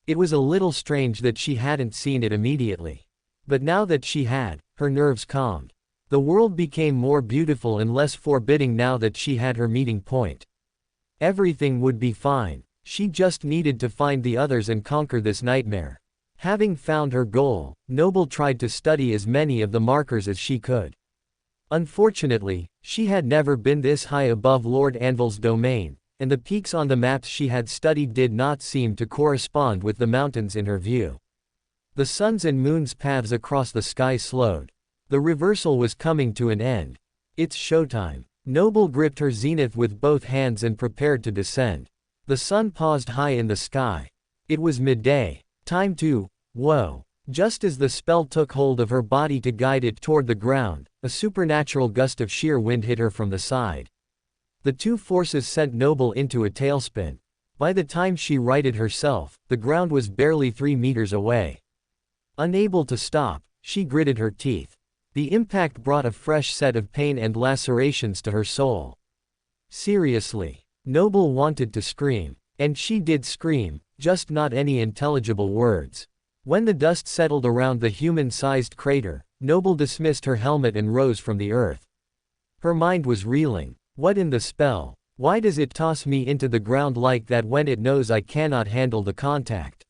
It was a little strange that she hadn't seen it immediately. But now that she had, her nerves calmed. The world became more beautiful and less forbidding now that she had her meeting point. Everything would be fine. She just needed to find the others and conquer this nightmare. Having found her goal, Noble tried to study as many of the markers as she could. Unfortunately, she had never been this high above Lord Anvil's domain, and the peaks on the maps she had studied did not seem to correspond with the mountains in her view. The sun's and moon's paths across the sky slowed. The reversal was coming to an end. It's showtime. Noble gripped her zenith with both hands and prepared to descend. The sun paused high in the sky. It was midday. Time to, whoa. Just as the spell took hold of her body to guide it toward the ground, a supernatural gust of sheer wind hit her from the side. The two forces sent Noble into a tailspin. By the time she righted herself, the ground was barely 3 meters away. Unable to stop, she gritted her teeth. The impact brought a fresh set of pain and lacerations to her soul. Seriously. Noble wanted to scream. And she did scream, just not any intelligible words. When the dust settled around the human-sized crater, Noble dismissed her helmet and rose from the earth. Her mind was reeling. What in the spell? Why does it toss me into the ground like that when it knows I cannot handle the contact?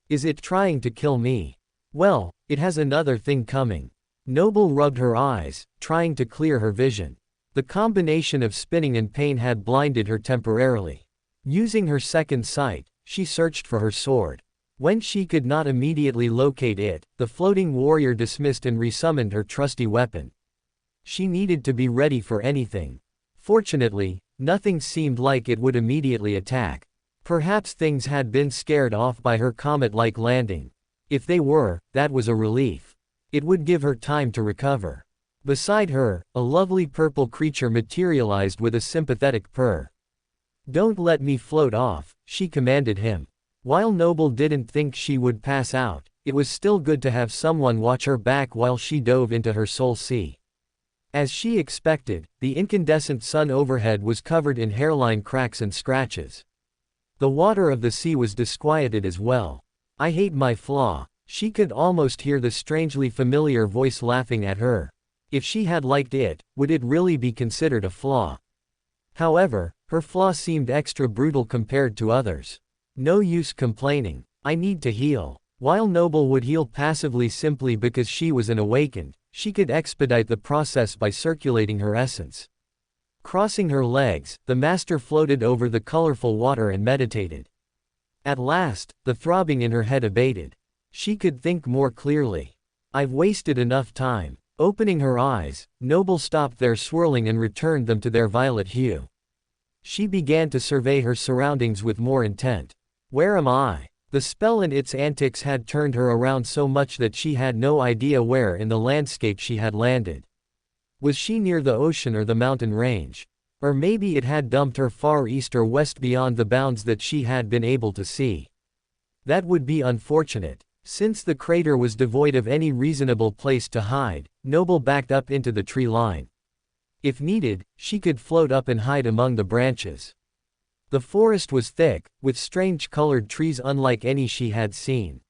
Is it trying to kill me? Well, it has another thing coming. Noble rubbed her eyes, trying to clear her vision. The combination of spinning and pain had blinded her temporarily. Using her second sight, she searched for her sword. When she could not immediately locate it, the floating warrior dismissed and resummoned her trusty weapon. She needed to be ready for anything. Fortunately, nothing seemed like it would immediately attack. Perhaps things had been scared off by her comet-like landing. If they were, that was a relief. It would give her time to recover. Beside her, a lovely purple creature materialized with a sympathetic purr. "Don't let me float off," she commanded him. While Noble didn't think she would pass out, it was still good to have someone watch her back while she dove into her soul sea. As she expected, the incandescent sun overhead was covered in hairline cracks and scratches. The water of the sea was disquieted as well. "I hate my flaw." She could almost hear the strangely familiar voice laughing at her. If she had liked it, would it really be considered a flaw? However, her flaw seemed extra brutal compared to others. No use complaining. "I need to heal." While Noble would heal passively simply because she was an awakened, she could expedite the process by circulating her essence. Crossing her legs, the master floated over the colorful water and meditated. At last, the throbbing in her head abated. She could think more clearly. "I've wasted enough time." Opening her eyes, Noble stopped their swirling and returned them to their violet hue. She began to survey her surroundings with more intent. "Where am I?" The spell and its antics had turned her around so much that she had no idea where in the landscape she had landed. Was she near the ocean or the mountain range? Or maybe it had dumped her far east or west beyond the bounds that she had been able to see. That would be unfortunate. Since the crater was devoid of any reasonable place to hide, Noble backed up into the tree line. If needed, she could float up and hide among the branches. The forest was thick, with strange colored trees unlike any she had seen.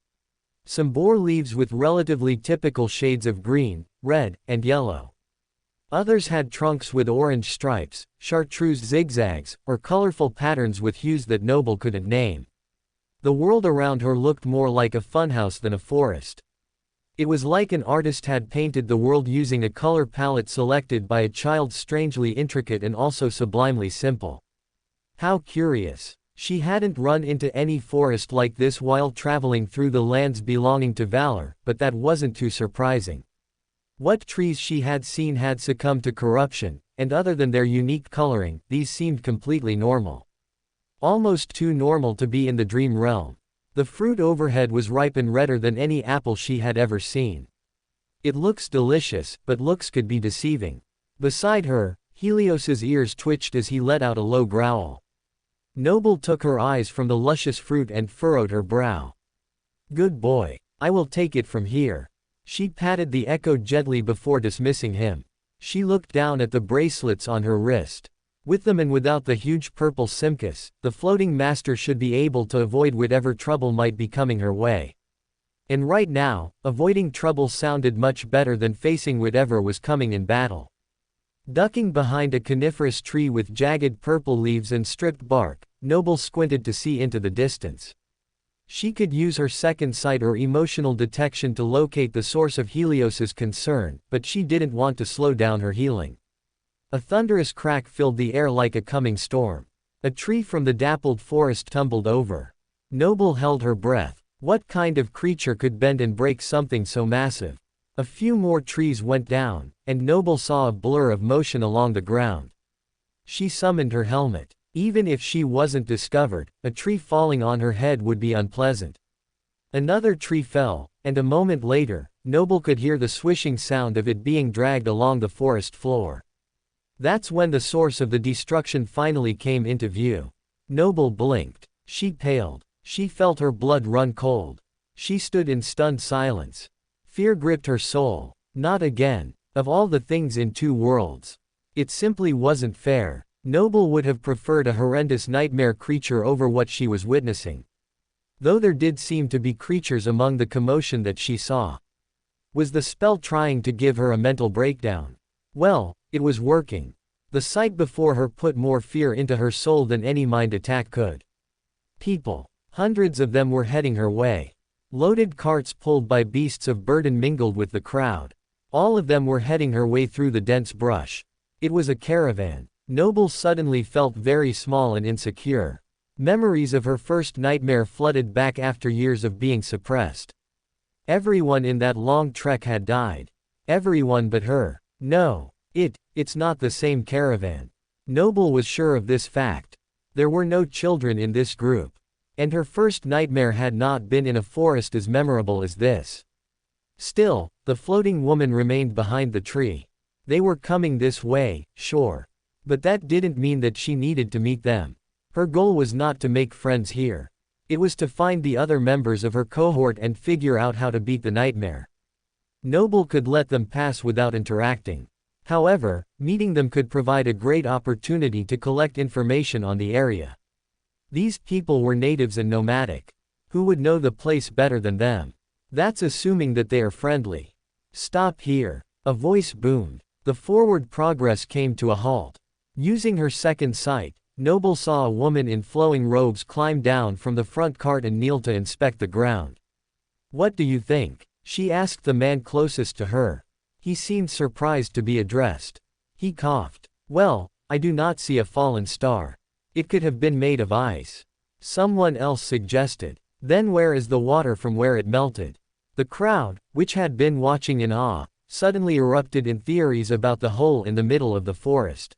Some bore leaves with relatively typical shades of green, red, and yellow. Others had trunks with orange stripes, chartreuse zigzags, or colorful patterns with hues that Noble couldn't name. The world around her looked more like a funhouse than a forest. It was like an artist had painted the world using a color palette selected by a child, strangely intricate and also sublimely simple. How curious. She hadn't run into any forest like this while traveling through the lands belonging to Valor, but that wasn't too surprising. What trees she had seen had succumbed to corruption, and other than their unique coloring, these seemed completely normal. Almost too normal to be in the dream realm. The fruit overhead was ripe and redder than any apple she had ever seen. It looks delicious, but looks could be deceiving. Beside her, Helios's ears twitched as he let out a low growl. Noble took her eyes from the luscious fruit and furrowed her brow. Good boy. I will take it from here. She patted the echo gently before dismissing him. She looked down at the bracelets on her wrist. With them and without the huge purple simcus, the floating master should be able to avoid whatever trouble might be coming her way. And right now, avoiding trouble sounded much better than facing whatever was coming in battle. Ducking behind a coniferous tree with jagged purple leaves and stripped bark, Noble squinted to see into the distance. She could use her second sight or emotional detection to locate the source of Helios's concern, but she didn't want to slow down her healing. A thunderous crack filled the air like a coming storm. A tree from the dappled forest tumbled over. Noble held her breath. What kind of creature could bend and break something so massive? A few more trees went down, and Noble saw a blur of motion along the ground. She summoned her helmet. Even if she wasn't discovered, a tree falling on her head would be unpleasant. Another tree fell, and a moment later, Noble could hear the swishing sound of it being dragged along the forest floor. That's when the source of the destruction finally came into view. Noble blinked. She paled. She felt her blood run cold. She stood in stunned silence. Fear gripped her soul. Not again. Of all the things in two worlds. It simply wasn't fair. Noble would have preferred a horrendous nightmare creature over what she was witnessing. Though there did seem to be creatures among the commotion that she saw. Was the spell trying to give her a mental breakdown? Well, it was working. The sight before her put more fear into her soul than any mind attack could. People. Hundreds of them were heading her way. Loaded carts pulled by beasts of burden mingled with the crowd. All of them were heading her way through the dense brush. It was a caravan. Noble suddenly felt very small and insecure. Memories of her first nightmare flooded back after years of being suppressed. Everyone in that long trek had died. Everyone but her. No. It's not the same caravan. Noble was sure of this fact. There were no children in this group. And her first nightmare had not been in a forest as memorable as this. Still, the floating woman remained behind the tree. They were coming this way, sure. But that didn't mean that she needed to meet them. Her goal was not to make friends here. It was to find the other members of her cohort and figure out how to beat the nightmare. Noble could let them pass without interacting. However, meeting them could provide a great opportunity to collect information on the area. These people were natives and nomadic. Who would know the place better than them? That's assuming that they are friendly. Stop here. A voice boomed. The forward progress came to a halt. Using her second sight, Noble saw a woman in flowing robes climb down from the front cart and kneel to inspect the ground. What do you think? She asked the man closest to her. He seemed surprised to be addressed. He coughed. Well, I do not see a fallen star. It could have been made of ice. Someone else suggested. Then where is the water from where it melted? The crowd, which had been watching in awe, suddenly erupted in theories about the hole in the middle of the forest.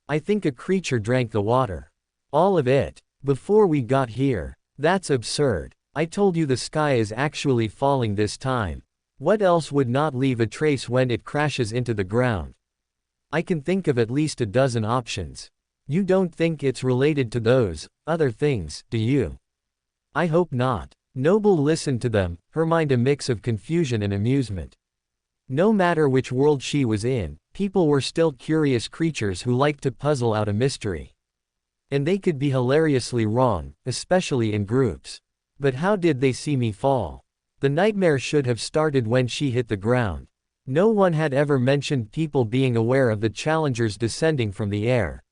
I think a creature drank the water. All of it. Before we got here. That's absurd. I told you the sky is actually falling this time. What else would not leave a trace when it crashes into the ground? I can think of at least a dozen options. You don't think it's related to those other things, do you? I hope not. Noble listened to them, her mind a mix of confusion and amusement. No matter which world she was in, people were still curious creatures who liked to puzzle out a mystery. And they could be hilariously wrong, especially in groups. But how did they see me fall? The nightmare should have started when she hit the ground. No one had ever mentioned people being aware of the challengers descending from the air.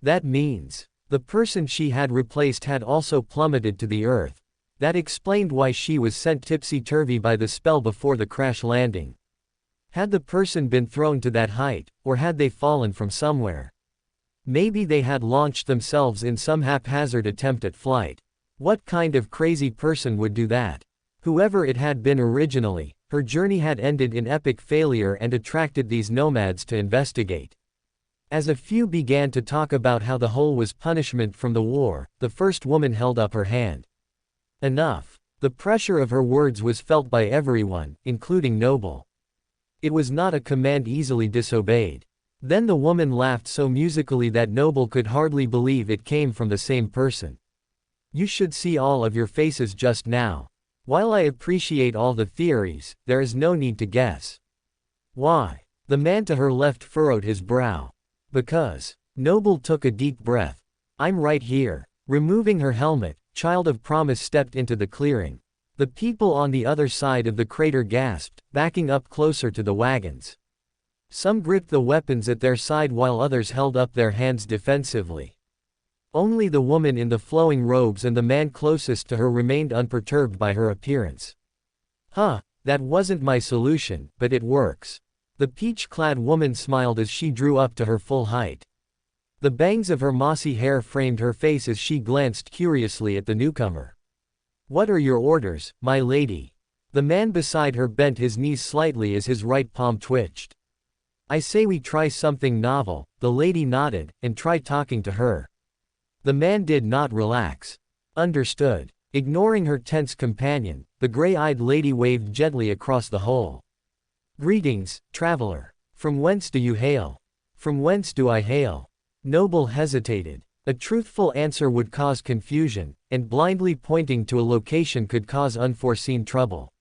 That means, the person she had replaced had also plummeted to the earth. That explained why she was sent tipsy-turvy by the spell before the crash landing. Had the person been thrown to that height, or had they fallen from somewhere? Maybe they had launched themselves in some haphazard attempt at flight. What kind of crazy person would do that? Whoever it had been originally, her journey had ended in epic failure and attracted these nomads to investigate. As a few began to talk about how the hole was punishment from the war, the first woman held up her hand. Enough. The pressure of her words was felt by everyone, including Noble. It was not a command easily disobeyed. Then the woman laughed so musically that Noble could hardly believe it came from the same person. You should see all of your faces just now. While I appreciate all the theories, there is no need to guess. Why? The man to her left furrowed his brow. Because. Noble took a deep breath. I'm right here. Removing her helmet, Child of Promise stepped into the clearing. The people on the other side of the crater gasped, backing up closer to the wagons. Some gripped the weapons at their side while others held up their hands defensively. Only the woman in the flowing robes and the man closest to her remained unperturbed by her appearance. Huh, that wasn't my solution, but it works. The peach-clad woman smiled as she drew up to her full height. The bangs of her mossy hair framed her face as she glanced curiously at the newcomer. What are your orders, my lady? The man beside her bent his knees slightly as his right palm twitched. I say we try something novel, the lady nodded, and tried talking to her. The man did not relax. Understood. Ignoring her tense companion, the gray-eyed lady waved gently across the hole. Greetings, traveler. From whence do you hail? From whence do I hail? Noble hesitated. A truthful answer would cause confusion, and blindly pointing to a location could cause unforeseen trouble.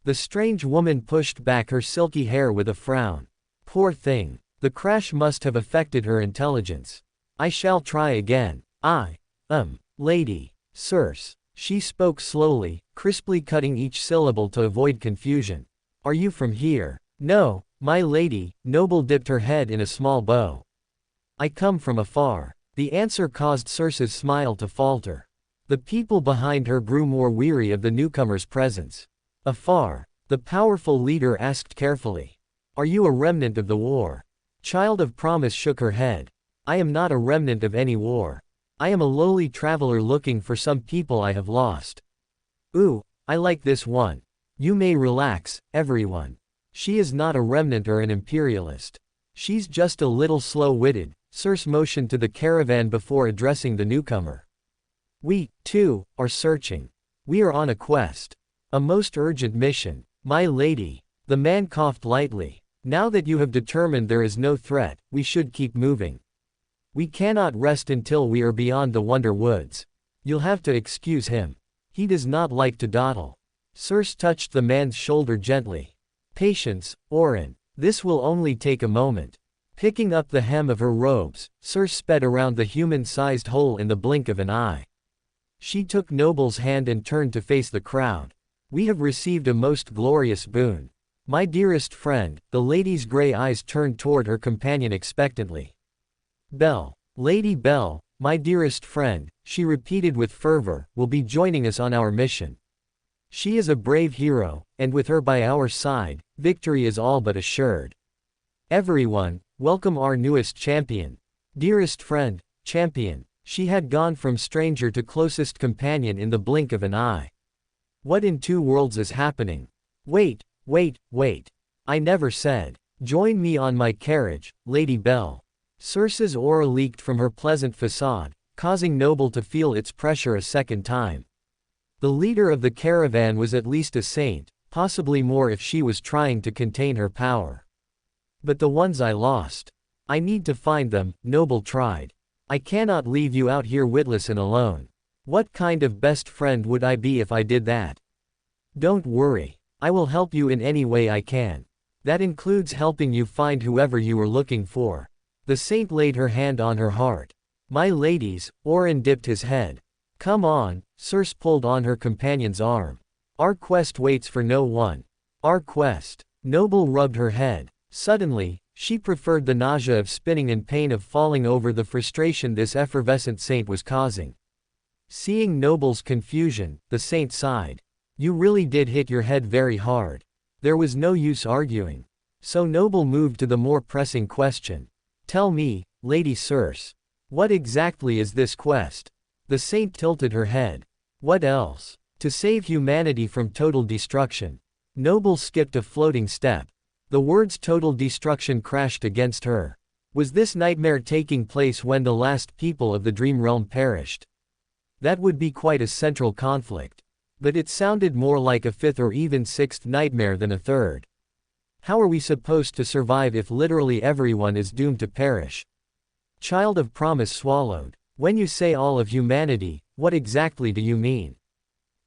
The strange woman pushed back her silky hair with a frown. Poor thing. The crash must have affected her intelligence. I shall try again. Lady. Sirs. She spoke slowly, crisply cutting each syllable to avoid confusion. Are you from here? No, my lady. Noble dipped her head in a small bow. I come from afar. The answer caused Circe's smile to falter. The people behind her grew more weary of the newcomer's presence. Afar. The powerful leader asked carefully. Are you a remnant of the war? Child of Promise shook her head. I am not a remnant of any war. I am a lowly traveler looking for some people I have lost. Ooh, I like this one. You may relax, everyone. She is not a remnant or an imperialist. She's just a little slow-witted. Circe motioned to the caravan before addressing the newcomer. We, too, are searching. We are on a quest. A most urgent mission, my lady. The man coughed lightly. Now that you have determined there is no threat, we should keep moving. We cannot rest until we are beyond the Wonder Woods. You'll have to excuse him. He does not like to dawdle. Circe touched the man's shoulder gently. Patience, Orin. This will only take a moment. Picking up the hem of her robes, Circe sped around the human-sized hole in the blink of an eye. She took Noble's hand and turned to face the crowd. We have received a most glorious boon. My dearest friend. The lady's gray eyes turned toward her companion expectantly. Belle. Lady Belle, my dearest friend, she repeated with fervor, will be joining us on our mission. She is a brave hero, and with her by our side, victory is all but assured. Everyone, welcome our newest champion. Dearest friend, champion. She had gone from stranger to closest companion in the blink of an eye. What in two worlds is happening? Wait. I never said. Join me on my carriage, Lady Belle. Circe's aura leaked from her pleasant facade, causing Noble to feel its pressure a second time. The leader of the caravan was at least a saint, possibly more if she was trying to contain her power. But the ones I lost. I need to find them, Noble tried. I cannot leave you out here witless and alone. What kind of best friend would I be if I did that? Don't worry. I will help you in any way I can. That includes helping you find whoever you were looking for. The saint laid her hand on her heart. My ladies, Orin dipped his head. Come on, Circe pulled on her companion's arm. Our quest waits for no one. Our quest. Noble rubbed her head. Suddenly, she preferred the nausea of spinning and pain of falling over the frustration this effervescent saint was causing. Seeing Noble's confusion, the saint sighed. You really did hit your head very hard. There was no use arguing. So Noble moved to the more pressing question. Tell me, Lady Circe. What exactly is this quest? The saint tilted her head. What else? To save humanity from total destruction. Noble skipped a floating step. The words total destruction crashed against her. Was this nightmare taking place when the last people of the dream realm perished? That would be quite a central conflict. But it sounded more like a fifth or even sixth nightmare than a third. How are we supposed to survive if literally everyone is doomed to perish? Child of Promise swallowed. When you say all of humanity, what exactly do you mean?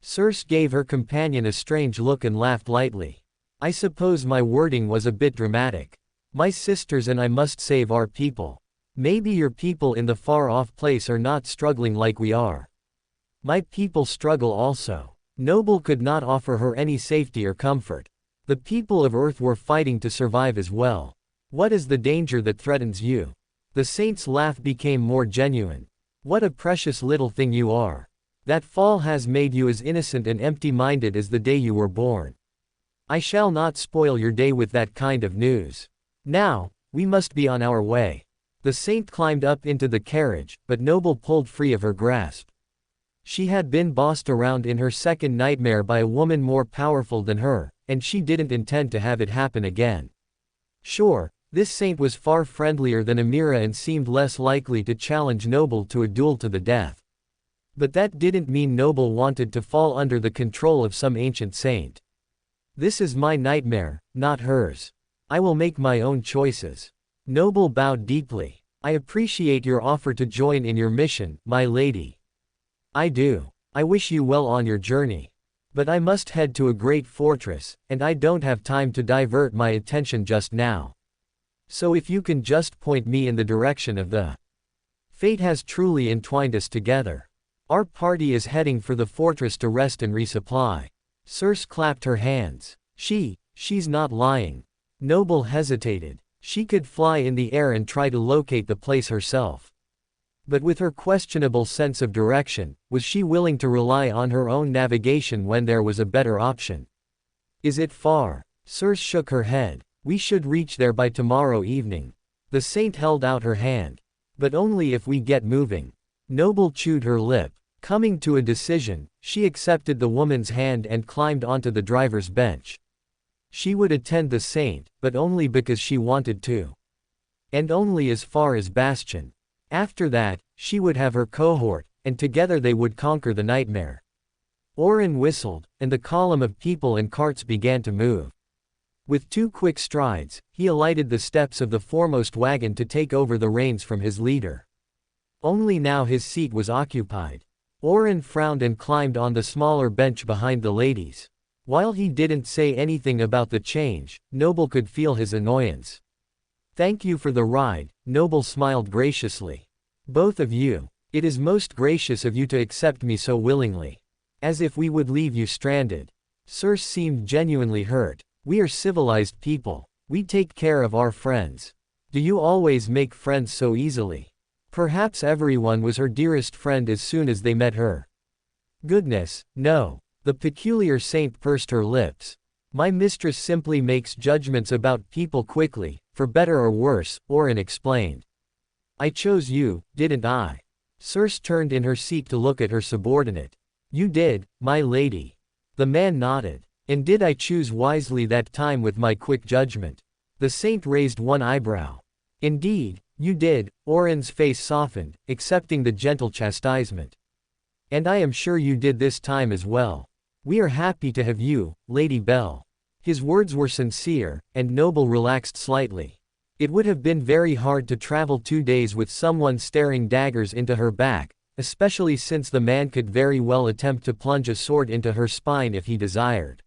Circe gave her companion a strange look and laughed lightly. I suppose my wording was a bit dramatic. My sisters and I must save our people. Maybe your people in the far-off place are not struggling like we are. My people struggle also. Noble could not offer her any safety or comfort. The people of Earth were fighting to survive as well. What is the danger that threatens you? The saint's laugh became more genuine. What a precious little thing you are. That fall has made you as innocent and empty-minded as the day you were born. I shall not spoil your day with that kind of news. Now, we must be on our way. The saint climbed up into the carriage, but Noble pulled free of her grasp. She had been bossed around in her second nightmare by a woman more powerful than her, and she didn't intend to have it happen again. Sure, this saint was far friendlier than Amira and seemed less likely to challenge Noble to a duel to the death. But that didn't mean Noble wanted to fall under the control of some ancient saint. This is my nightmare, not hers. I will make my own choices. Noble bowed deeply. I appreciate your offer to join in your mission, my lady. I do. I wish you well on your journey. But I must head to a great fortress, and I don't have time to divert my attention just now. So if you can just point me in the direction of the fate has truly entwined us together. Our party is heading for the fortress to rest and resupply. Circe clapped her hands. She's not lying. Noble hesitated. She could fly in the air and try to locate the place herself. But with her questionable sense of direction, was she willing to rely on her own navigation when there was a better option? Is it far? Circe shook her head. We should reach there by tomorrow evening. The saint held out her hand. But only if we get moving. Noble chewed her lip. Coming to a decision, she accepted the woman's hand and climbed onto the driver's bench. She would attend the saint, but only because she wanted to. And only as far as Bastion. After that, she would have her cohort, and together they would conquer the nightmare. Oren whistled, and the column of people and carts began to move. With 2 quick strides, he alighted the steps of the foremost wagon to take over the reins from his leader. Only now his seat was occupied. Oren frowned and climbed on the smaller bench behind the ladies. While he didn't say anything about the change, Noble could feel his annoyance. Thank you for the ride, Noble smiled graciously. Both of you. It is most gracious of you to accept me so willingly. As if we would leave you stranded. Circe seemed genuinely hurt. We are civilized people. We take care of our friends. Do you always make friends so easily? Perhaps everyone was her dearest friend as soon as they met her. Goodness, no. The peculiar saint pursed her lips. My mistress simply makes judgments about people quickly, for better or worse, Oren explained. I chose you, didn't I? Circe turned in her seat to look at her subordinate. You did, my lady. The man nodded. And did I choose wisely that time with my quick judgment? The saint raised one eyebrow. Indeed, you did, Oren's face softened, accepting the gentle chastisement. And I am sure you did this time as well. We are happy to have you, Lady Belle. His words were sincere, and Noble relaxed slightly. It would have been very hard to travel 2 days with someone staring daggers into her back, especially since the man could very well attempt to plunge a sword into her spine if he desired.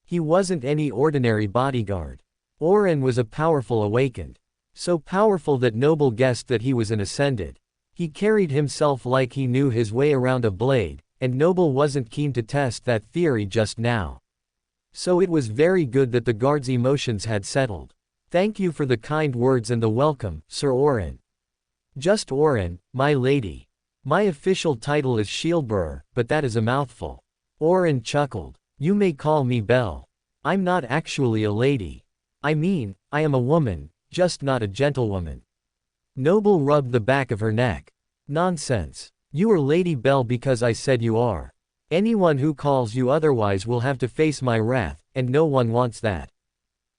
He wasn't any ordinary bodyguard. Oren was a powerful awakened. So powerful that Noble guessed that he was an ascended. He carried himself like he knew his way around a blade, and Noble wasn't keen to test that theory just now. So it was very good that the guard's emotions had settled. Thank you for the kind words and the welcome, Sir Oren. Just Oren, my lady. My official title is Shieldbearer, but that is a mouthful. Oren chuckled. You may call me Belle. I'm not actually a lady. I mean, I am a woman, just not a gentlewoman. Noble rubbed the back of her neck. Nonsense. You are Lady Belle because I said you are. Anyone who calls you otherwise will have to face my wrath, and no one wants that.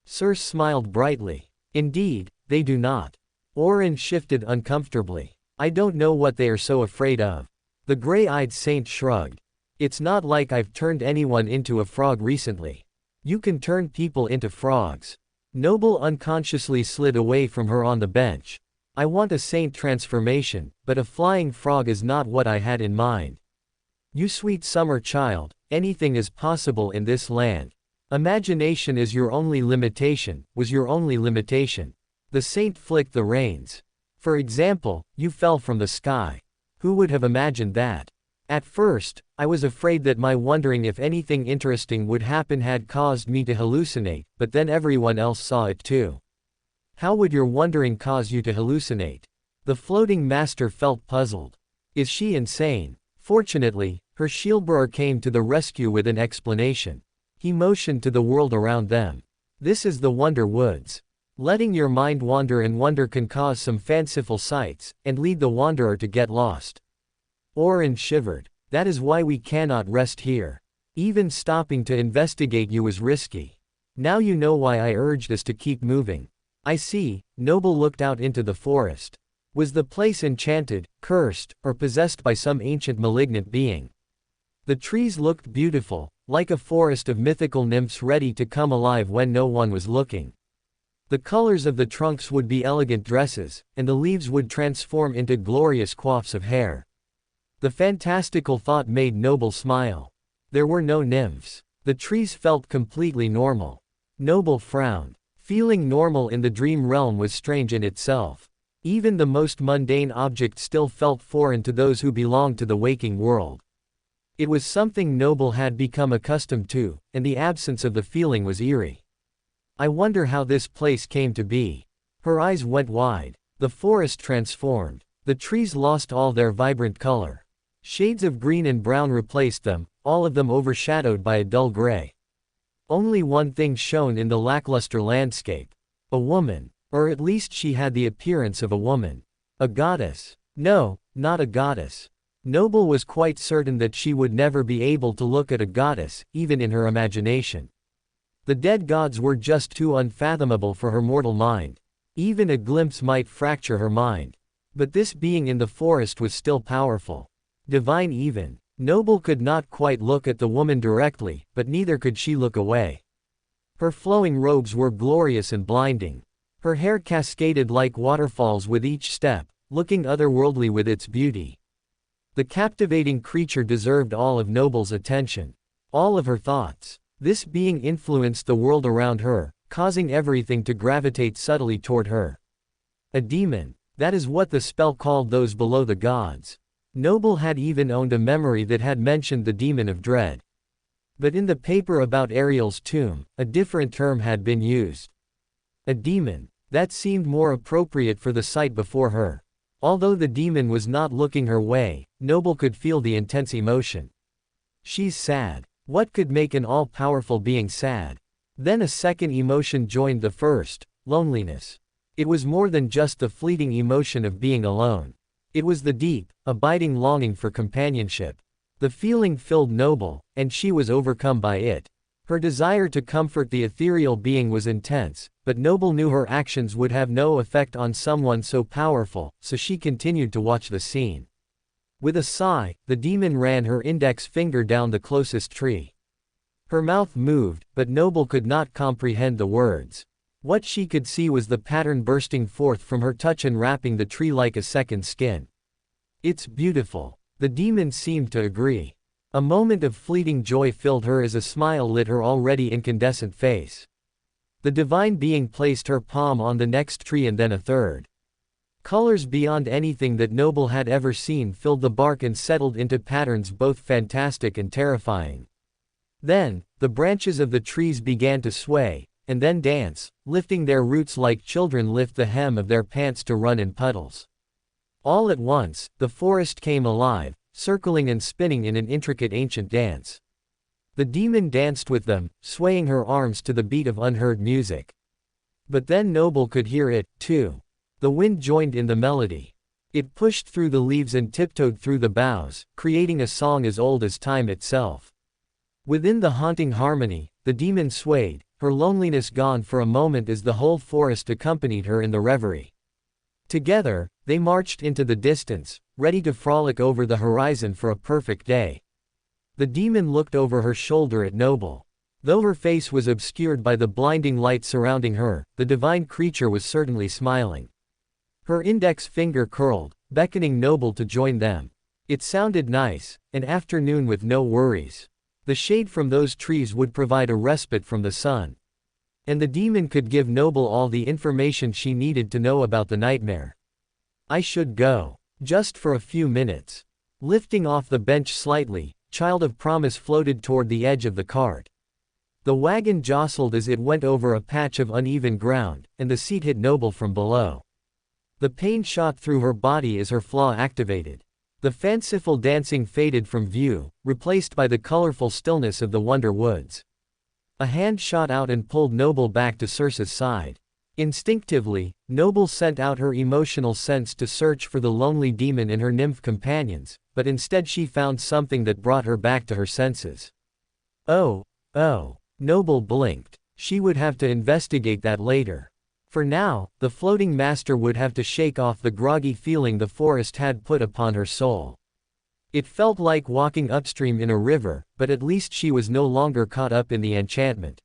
Circe smiled brightly. Indeed, they do not. Oren shifted uncomfortably. I don't know what they are so afraid of. The gray-eyed saint shrugged. It's not like I've turned anyone into a frog recently. You can turn people into frogs. Noble unconsciously slid away from her on the bench. I want a saint transformation, but a flying frog is not what I had in mind. You sweet summer child, anything is possible in this land. Imagination is your only limitation, was your only limitation. The saint flicked the reins. For example, you fell from the sky. Who would have imagined that? At first, I was afraid that my wondering if anything interesting would happen had caused me to hallucinate, but then everyone else saw it too. How would your wondering cause you to hallucinate? The floating master felt puzzled. Is she insane? Fortunately, her shieldbearer came to the rescue with an explanation. He motioned to the world around them. This is the Wonder Woods. Letting your mind wander and wonder can cause some fanciful sights, and lead the wanderer to get lost. Oren shivered. That is why we cannot rest here. Even stopping to investigate you is risky. Now you know why I urged us to keep moving. I see. Noble looked out into the forest. Was the place enchanted, cursed, or possessed by some ancient malignant being? The trees looked beautiful, like a forest of mythical nymphs ready to come alive when no one was looking. The colors of the trunks would be elegant dresses, and the leaves would transform into glorious coifs of hair. The fantastical thought made Noble smile. There were no nymphs. The trees felt completely normal. Noble frowned. Feeling normal in the dream realm was strange in itself. Even the most mundane object still felt foreign to those who belonged to the waking world. It was something Noble had become accustomed to, and the absence of the feeling was eerie. I wonder how this place came to be. Her eyes went wide. The forest transformed. The trees lost all their vibrant color. Shades of green and brown replaced them, all of them overshadowed by a dull gray. Only one thing shone in the lackluster landscape. A woman. Or at least she had the appearance of a woman. A goddess. No, not a goddess. Noble was quite certain that she would never be able to look at a goddess, even in her imagination. The dead gods were just too unfathomable for her mortal mind. Even a glimpse might fracture her mind. But this being in the forest was still powerful. Divine even. Noble could not quite look at the woman directly, but neither could she look away. Her flowing robes were glorious and blinding. Her hair cascaded like waterfalls with each step, looking otherworldly with its beauty. The captivating creature deserved all of Noble's attention. All of her thoughts. This being influenced the world around her, causing everything to gravitate subtly toward her. A demon. That is what the spell called those below the gods. Noble had even owned a memory that had mentioned the demon of dread. But in the paper about Ariel's tomb, a different term had been used. A demon. That seemed more appropriate for the sight before her. Although the demon was not looking her way, Noble could feel the intense emotion. She's sad. What could make an all-powerful being sad? Then a second emotion joined the first, loneliness. It was more than just the fleeting emotion of being alone. It was the deep, abiding longing for companionship. The feeling filled Noble, and she was overcome by it. Her desire to comfort the ethereal being was intense, but Noble knew her actions would have no effect on someone so powerful, so she continued to watch the scene. With a sigh, the demon ran her index finger down the closest tree. Her mouth moved, but Noble could not comprehend the words. What she could see was the pattern bursting forth from her touch and wrapping the tree like a second skin. It's beautiful. The demon seemed to agree. A moment of fleeting joy filled her as a smile lit her already incandescent face. The divine being placed her palm on the next tree and then a third. Colors beyond anything that Noble had ever seen filled the bark and settled into patterns both fantastic and terrifying. Then, the branches of the trees began to sway, and then dance, lifting their roots like children lift the hem of their pants to run in puddles. All at once, the forest came alive, circling and spinning in an intricate ancient dance. The demon danced with them, swaying her arms to the beat of unheard music. But then Noble could hear it, too. The wind joined in the melody. It pushed through the leaves and tiptoed through the boughs, creating a song as old as time itself. Within the haunting harmony, the demon swayed, her loneliness gone for a moment as the whole forest accompanied her in the reverie. Together, they marched into the distance, ready to frolic over the horizon for a perfect day. The demon looked over her shoulder at Noble. Though her face was obscured by the blinding light surrounding her, the divine creature was certainly smiling. Her index finger curled, beckoning Noble to join them. It sounded nice, an afternoon with no worries. The shade from those trees would provide a respite from the sun. And the demon could give Noble all the information she needed to know about the nightmare. I should go. Just for a few minutes. Lifting off the bench slightly, Child of Promise floated toward the edge of the cart. The wagon jostled as it went over a patch of uneven ground, and the seat hit Noble from below. The pain shot through her body as her flaw activated. The fanciful dancing faded from view, replaced by the colorful stillness of the Wonder Woods. A hand shot out and pulled Noble back to Circe's side. Instinctively, Noble sent out her emotional sense to search for the lonely demon in her nymph companions, but instead she found something that brought her back to her senses. Oh. Noble blinked. She would have to investigate that later. For now, the floating master would have to shake off the groggy feeling the forest had put upon her soul. It felt like walking upstream in a river, but at least she was no longer caught up in the enchantment.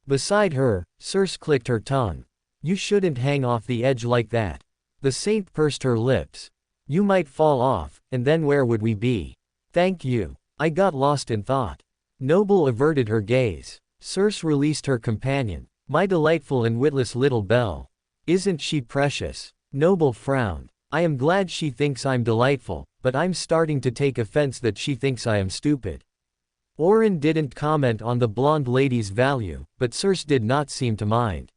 Beside her, Circe clicked her tongue. You shouldn't hang off the edge like that. The saint pursed her lips. You might fall off, and then where would we be? Thank you. I got lost in thought. Noble averted her gaze. Circe released her companion. My delightful and witless little belle. Isn't she precious? Noble frowned. I am glad she thinks I'm delightful, but I'm starting to take offense that she thinks I am stupid. Oren didn't comment on the blonde lady's value, but Circe did not seem to mind.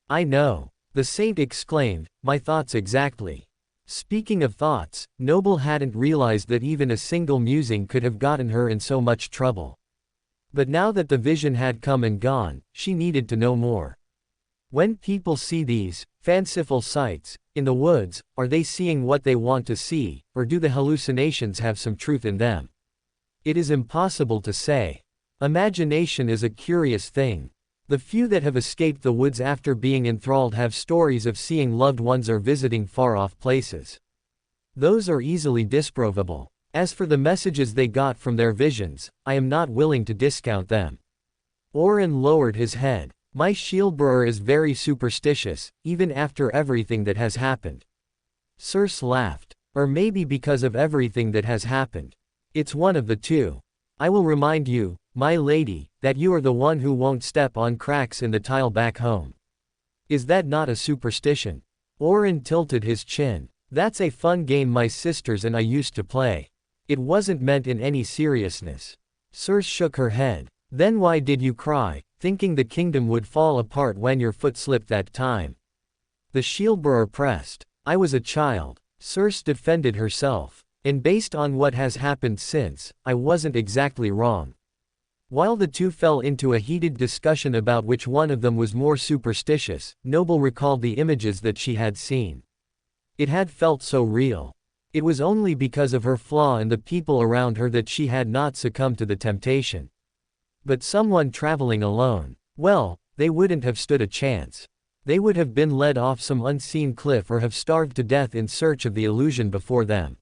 I know. The saint exclaimed, my thoughts exactly. Speaking of thoughts, Noble hadn't realized that even a single musing could have gotten her in so much trouble. But now that the vision had come and gone, she needed to know more. When people see these fanciful sights in the woods, are they seeing what they want to see, or do the hallucinations have some truth in them? It is impossible to say. Imagination is a curious thing. The few that have escaped the woods after being enthralled have stories of seeing loved ones or visiting far-off places. Those are easily disprovable. As for the messages they got from their visions, I am not willing to discount them. Oren lowered his head. My shieldbearer is very superstitious, even after everything that has happened. Circe laughed. Or maybe because of everything that has happened. It's one of the two. I will remind you, my lady, that you are the one who won't step on cracks in the tile back home. Is that not a superstition? Oren tilted his chin. That's a fun game my sisters and I used to play. It wasn't meant in any seriousness. Circe shook her head. Then why did you cry, thinking the kingdom would fall apart when your foot slipped that time? The shieldbearer pressed. I was a child. Circe defended herself. And based on what has happened since, I wasn't exactly wrong. While the two fell into a heated discussion about which one of them was more superstitious, Noble recalled the images that she had seen. It had felt so real. It was only because of her flaw and the people around her that she had not succumbed to the temptation. But someone traveling alone, well, they wouldn't have stood a chance. They would have been led off some unseen cliff or have starved to death in search of the illusion before them.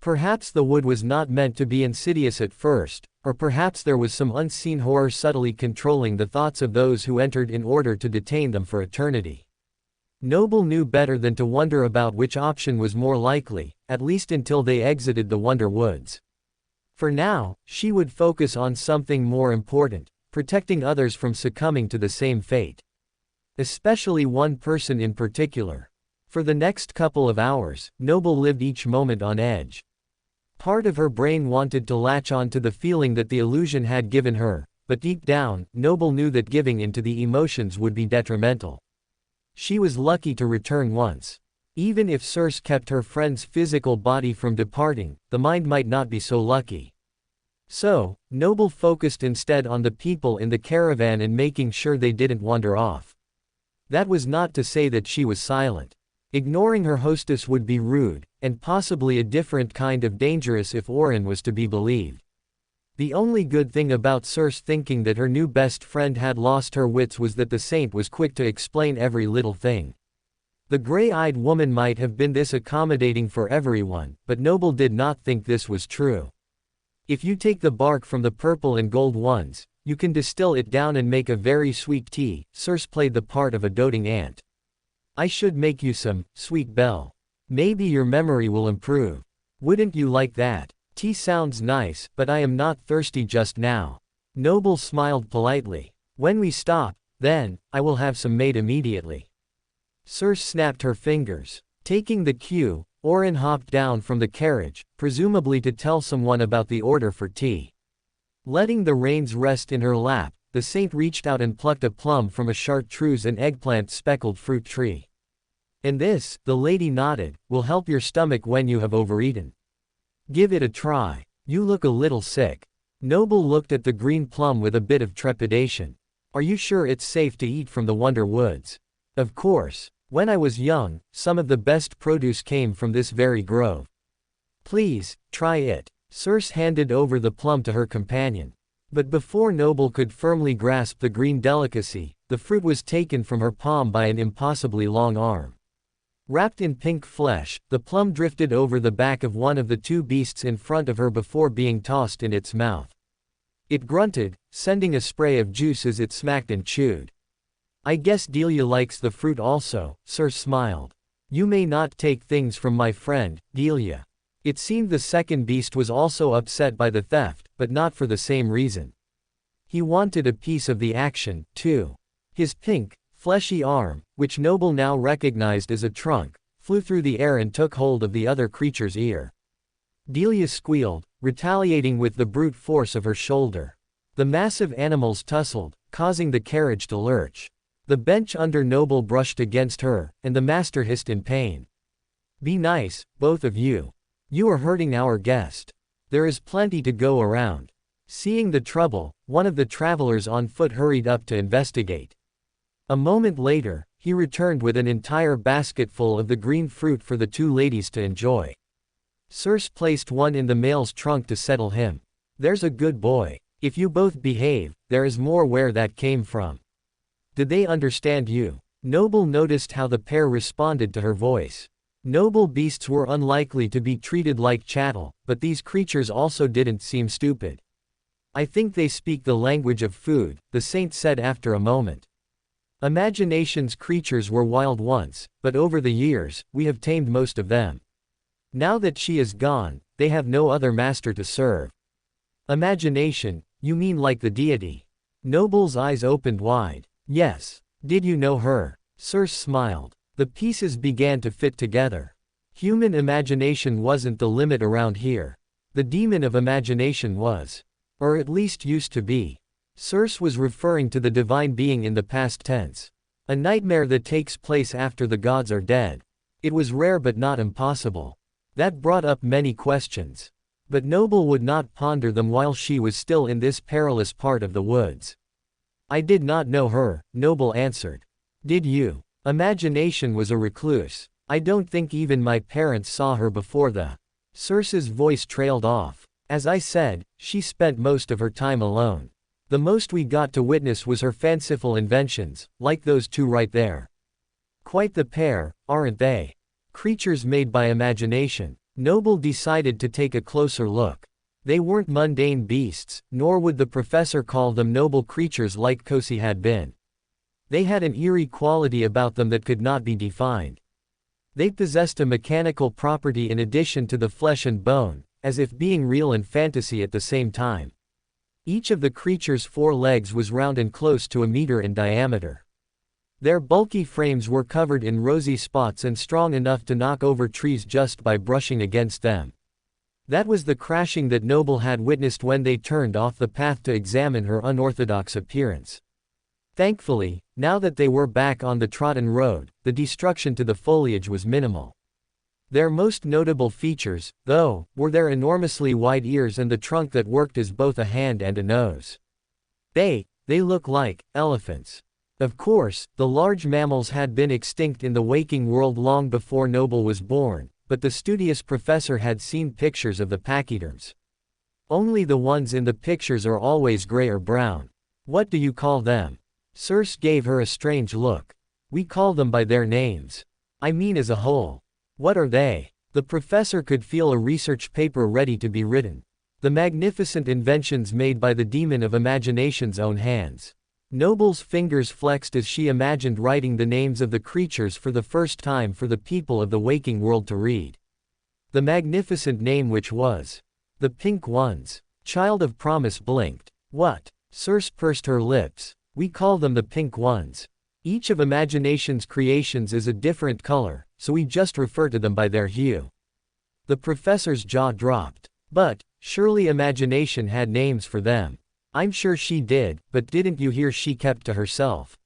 Perhaps the wood was not meant to be insidious at first, or perhaps there was some unseen horror subtly controlling the thoughts of those who entered in order to detain them for eternity. Noble knew better than to wonder about which option was more likely, at least until they exited the Wonder Woods. For now, she would focus on something more important, protecting others from succumbing to the same fate. Especially one person in particular. For the next couple of hours, Noble lived each moment on edge. Part of her brain wanted to latch on to the feeling that the illusion had given her, but deep down, Noble knew that giving into the emotions would be detrimental. She was lucky to return once. Even if Circe kept her friend's physical body from departing, the mind might not be so lucky. So, Noble focused instead on the people in the caravan and making sure they didn't wander off. That was not to say that she was silent. Ignoring her hostess would be rude, and possibly a different kind of dangerous if Oren was to be believed. The only good thing about Circe thinking that her new best friend had lost her wits was that the saint was quick to explain every little thing. The gray-eyed woman might have been this accommodating for everyone, but Noble did not think this was true. If you take the bark from the purple and gold ones, You can distill it down and make a very sweet tea. Circe played the part of a doting aunt. I should make you some, sweet Belle. Maybe your memory will improve. Wouldn't you like that? Tea sounds nice, but I am not thirsty just now. Noble smiled politely. When we stop, then, I will have some made immediately. Circe snapped her fingers. Taking the cue, Orin hopped down from the carriage, presumably to tell someone about the order for tea. Letting the reins rest in her lap, the saint reached out and plucked a plum from a chartreuse and eggplant speckled fruit tree. And this, the lady nodded, will help your stomach when you have overeaten. Give it a try. You look a little sick. Noble looked at the green plum with a bit of trepidation. Are you sure it's safe to eat from the Wonder Woods? Of course. When I was young, some of the best produce came from this very grove. Please, try it. Circe handed over the plum to her companion. But before Noble could firmly grasp the green delicacy, the fruit was taken from her palm by an impossibly long arm. Wrapped in pink flesh, the plum drifted over the back of one of the two beasts in front of her before being tossed in its mouth. It grunted, sending a spray of juice as it smacked and chewed. I guess Delia likes the fruit also, Circe smiled. You may not take things from my friend, Delia. It seemed the second beast was also upset by the theft, but not for the same reason. He wanted a piece of the action, too. His pink, fleshy arm, which Noble now recognized as a trunk, flew through the air and took hold of the other creature's ear. Delia squealed, retaliating with the brute force of her shoulder. The massive animals tussled, causing the carriage to lurch. The bench under Noble brushed against her, and the master hissed in pain. Be nice, both of you. You are hurting our guest. There is plenty to go around. Seeing the trouble, one of the travelers on foot hurried up to investigate. A moment later, he returned with an entire basketful of the green fruit for the two ladies to enjoy. Circe placed one in the male's trunk to settle him. There's a good boy. If you both behave, there is more where that came from. Did they understand you? Noble noticed how the pair responded to her voice. Noble beasts were unlikely to be treated like chattel, but these creatures also didn't seem stupid. I think they speak the language of food, the saint said after a moment. Imagination's creatures were wild once, but over the years, we have tamed most of them. Now that she is gone, they have no other master to serve. Imagination, you mean like the deity? Noble's eyes opened wide. Yes. Did you know her? Circe smiled. The pieces began to fit together. Human imagination wasn't the limit around here. The demon of imagination was. Or at least used to be. Circe was referring to the divine being in the past tense. A nightmare that takes place after the gods are dead. It was rare but not impossible. That brought up many questions. But Noble would not ponder them while she was still in this perilous part of the woods. I did not know her, Noble answered. Did you? Imagination was a recluse. I don't think even my parents saw her before the. Circe's voice trailed off. As I said, she spent most of her time alone. The most we got to witness was her fanciful inventions, like those two right there. Quite the pair, aren't they? Creatures made by imagination. Noble decided to take a closer look. They weren't mundane beasts, nor would the professor call them noble creatures like Kosi had been. They had an eerie quality about them that could not be defined. They possessed a mechanical property in addition to the flesh and bone, as if being real and fantasy at the same time. Each of the creature's 4 legs was round and close to a meter in diameter. Their bulky frames were covered in rosy spots and strong enough to knock over trees just by brushing against them. That was the crashing that Noble had witnessed when they turned off the path to examine her unorthodox appearance. Thankfully, now that they were back on the trodden road, the destruction to the foliage was minimal. Their most notable features, though, were their enormously wide ears and the trunk that worked as both a hand and a nose. They look like elephants. Of course, the large mammals had been extinct in the waking world long before Noble was born, but the studious professor had seen pictures of the pachyderms. Only the ones in the pictures are always gray or brown. What do you call them? Circe gave her a strange look. We call them by their names. I mean as a whole. What are they? The professor could feel a research paper ready to be written. The magnificent inventions made by the demon of imagination's own hands. Noble's fingers flexed as she imagined writing the names of the creatures for the first time for the people of the waking world to read. The magnificent name which was the Pink Ones. Child of Promise blinked. What? Circe pursed her lips. We call them the Pink Ones. Each of imagination's creations is a different color, so we just refer to them by their hue. The professor's jaw dropped. But, surely imagination had names for them. I'm sure she did, but didn't you hear she kept to herself?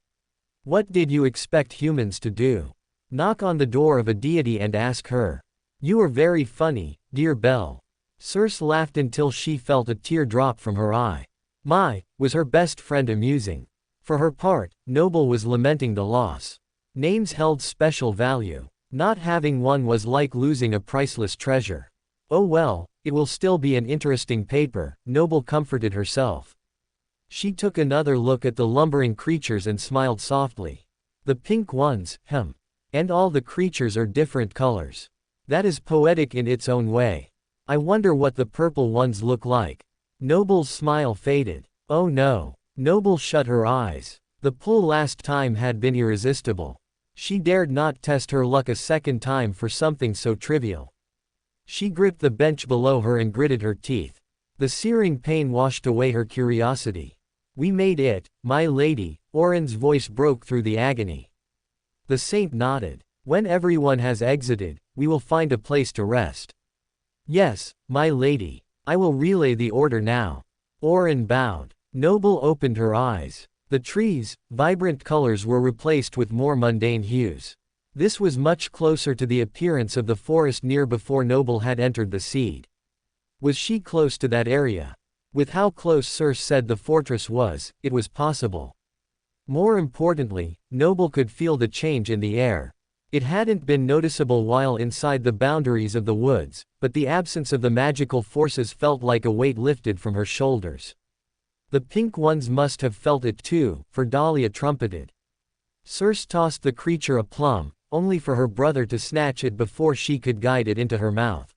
What did you expect humans to do? Knock on the door of a deity and ask her. You are very funny, dear Belle. Circe laughed until she felt a tear drop from her eye. My, was her best friend amusing. For her part, Noble was lamenting the loss. Names held special value. Not having one was like losing a priceless treasure. Oh well, it will still be an interesting paper, Noble comforted herself. She took another look at the lumbering creatures and smiled softly. The Pink Ones, and all the creatures are different colors. That is poetic in its own way. I wonder what the purple ones look like. Noble's smile faded. Oh no. Noble shut her eyes. The pull last time had been irresistible. She dared not test her luck a second time for something so trivial. She gripped the bench below her and gritted her teeth. The searing pain washed away her curiosity. We made it, my lady, Oren's voice broke through the agony. The saint nodded. When everyone has exited, we will find a place to rest. Yes, my lady. I will relay the order now. Oren bowed. Noble opened her eyes. The trees, vibrant colors were replaced with more mundane hues. This was much closer to the appearance of the forest near before Noble had entered the seed. Was she close to that area? With how close Circe said the fortress was, it was possible. More importantly, Noble could feel the change in the air. It hadn't been noticeable while inside the boundaries of the woods, but the absence of the magical forces felt like a weight lifted from her shoulders. The Pink Ones must have felt it too, for Dahlia trumpeted. Circe tossed the creature a plum, only for her brother to snatch it before she could guide it into her mouth.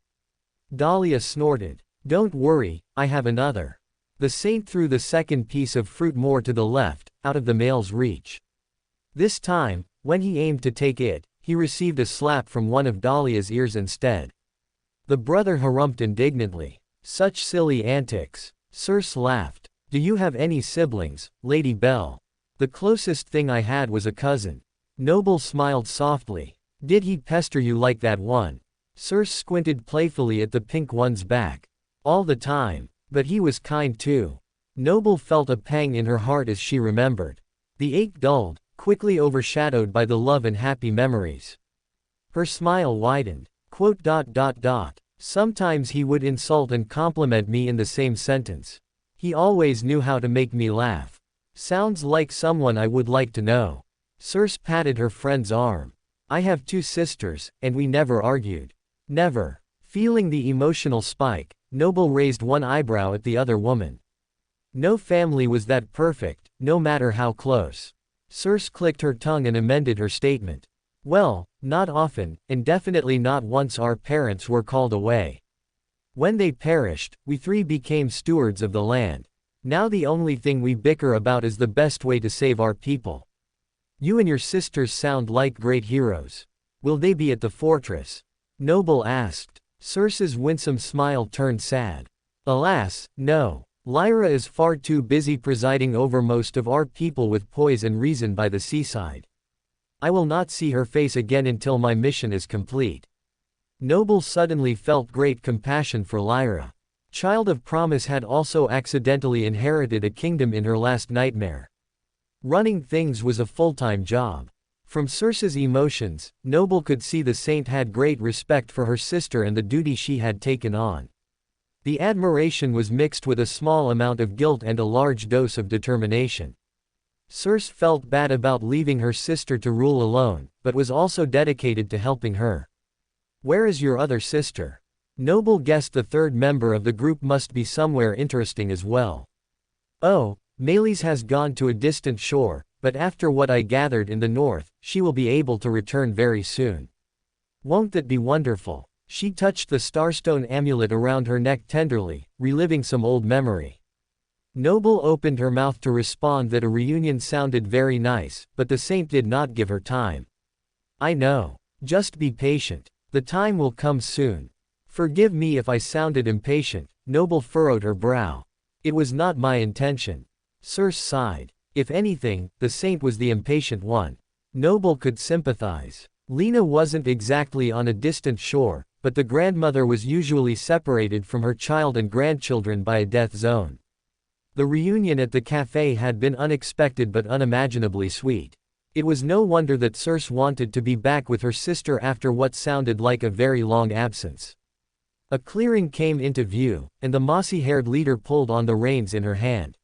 Dahlia snorted. Don't worry, I have another. The saint threw the second piece of fruit more to the left, out of the male's reach. This time, when he aimed to take it, he received a slap from one of Dahlia's ears instead. The brother harumphed indignantly. Such silly antics. Circe laughed. Do you have any siblings, Lady Belle? The closest thing I had was a cousin. Noble smiled softly. Did he pester you like that one? Circe squinted playfully at the Pink One's back. All the time. But he was kind too. Noble felt a pang in her heart as she remembered. The ache dulled, quickly overshadowed by the love and happy memories. Her smile widened. Sometimes he would insult and compliment me in the same sentence. He always knew how to make me laugh. Sounds like someone I would like to know. Circe patted her friend's arm. I have 2 sisters, and we never argued. Never. Feeling the emotional spike, Noble raised one eyebrow at the other woman. No family was that perfect, no matter how close. Circe clicked her tongue and amended her statement. Well, not often, and definitely not once our parents were called away. When they perished, we 3 became stewards of the land. Now the only thing we bicker about is the best way to save our people. You and your sisters sound like great heroes. Will they be at the fortress? Noble asked. Circe's winsome smile turned sad. Alas, no. Lyra is far too busy presiding over most of our people with poise and reason by the seaside. I will not see her face again until my mission is complete. Noble suddenly felt great compassion for Lyra. Child of Promise had also accidentally inherited a kingdom in her last nightmare. Running things was a full-time job. From Circe's emotions, Noble could see the saint had great respect for her sister and the duty she had taken on. The admiration was mixed with a small amount of guilt and a large dose of determination. Circe felt bad about leaving her sister to rule alone, but was also dedicated to helping her. Where is your other sister? Noble guessed the third member of the group must be somewhere interesting as well. Oh, Melis has gone to a distant shore, but after what I gathered in the north, she will be able to return very soon. Won't that be wonderful? She touched the starstone amulet around her neck tenderly, reliving some old memory. Noble opened her mouth to respond that a reunion sounded very nice, but the saint did not give her time. I know. Just be patient. The time will come soon. Forgive me if I sounded impatient. Noble furrowed her brow. It was not my intention. Circe sighed. If anything, the saint was the impatient one. Noble could sympathize. Lena wasn't exactly on a distant shore, but the grandmother was usually separated from her child and grandchildren by a death zone. The reunion at the cafe had been unexpected but unimaginably sweet. It was no wonder that Circe wanted to be back with her sister after what sounded like a very long absence. A clearing came into view, and the mossy-haired leader pulled on the reins in her hand.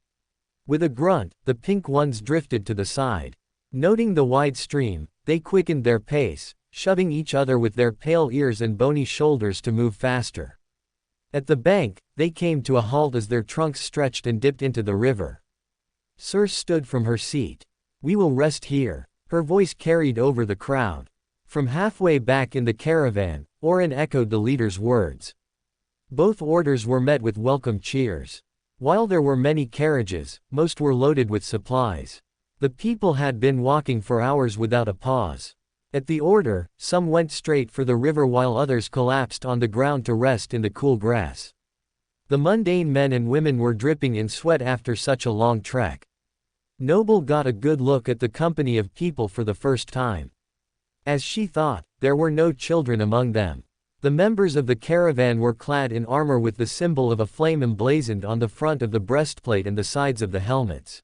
With a grunt, the pink ones drifted to the side. Noting the wide stream, they quickened their pace, shoving each other with their pale ears and bony shoulders to move faster. At the bank, they came to a halt as their trunks stretched and dipped into the river. Circe stood from her seat. We will rest here. Her voice carried over the crowd. From halfway back in the caravan, Author echoed the leader's words. Both orders were met with welcome cheers. While there were many carriages, most were loaded with supplies. The people had been walking for hours without a pause. At the order, some went straight for the river while others collapsed on the ground to rest in the cool grass. The mundane men and women were dripping in sweat after such a long trek. Noble got a good look at the company of people for the first time. As she thought, there were no children among them. The members of the caravan were clad in armor with the symbol of a flame emblazoned on the front of the breastplate and the sides of the helmets.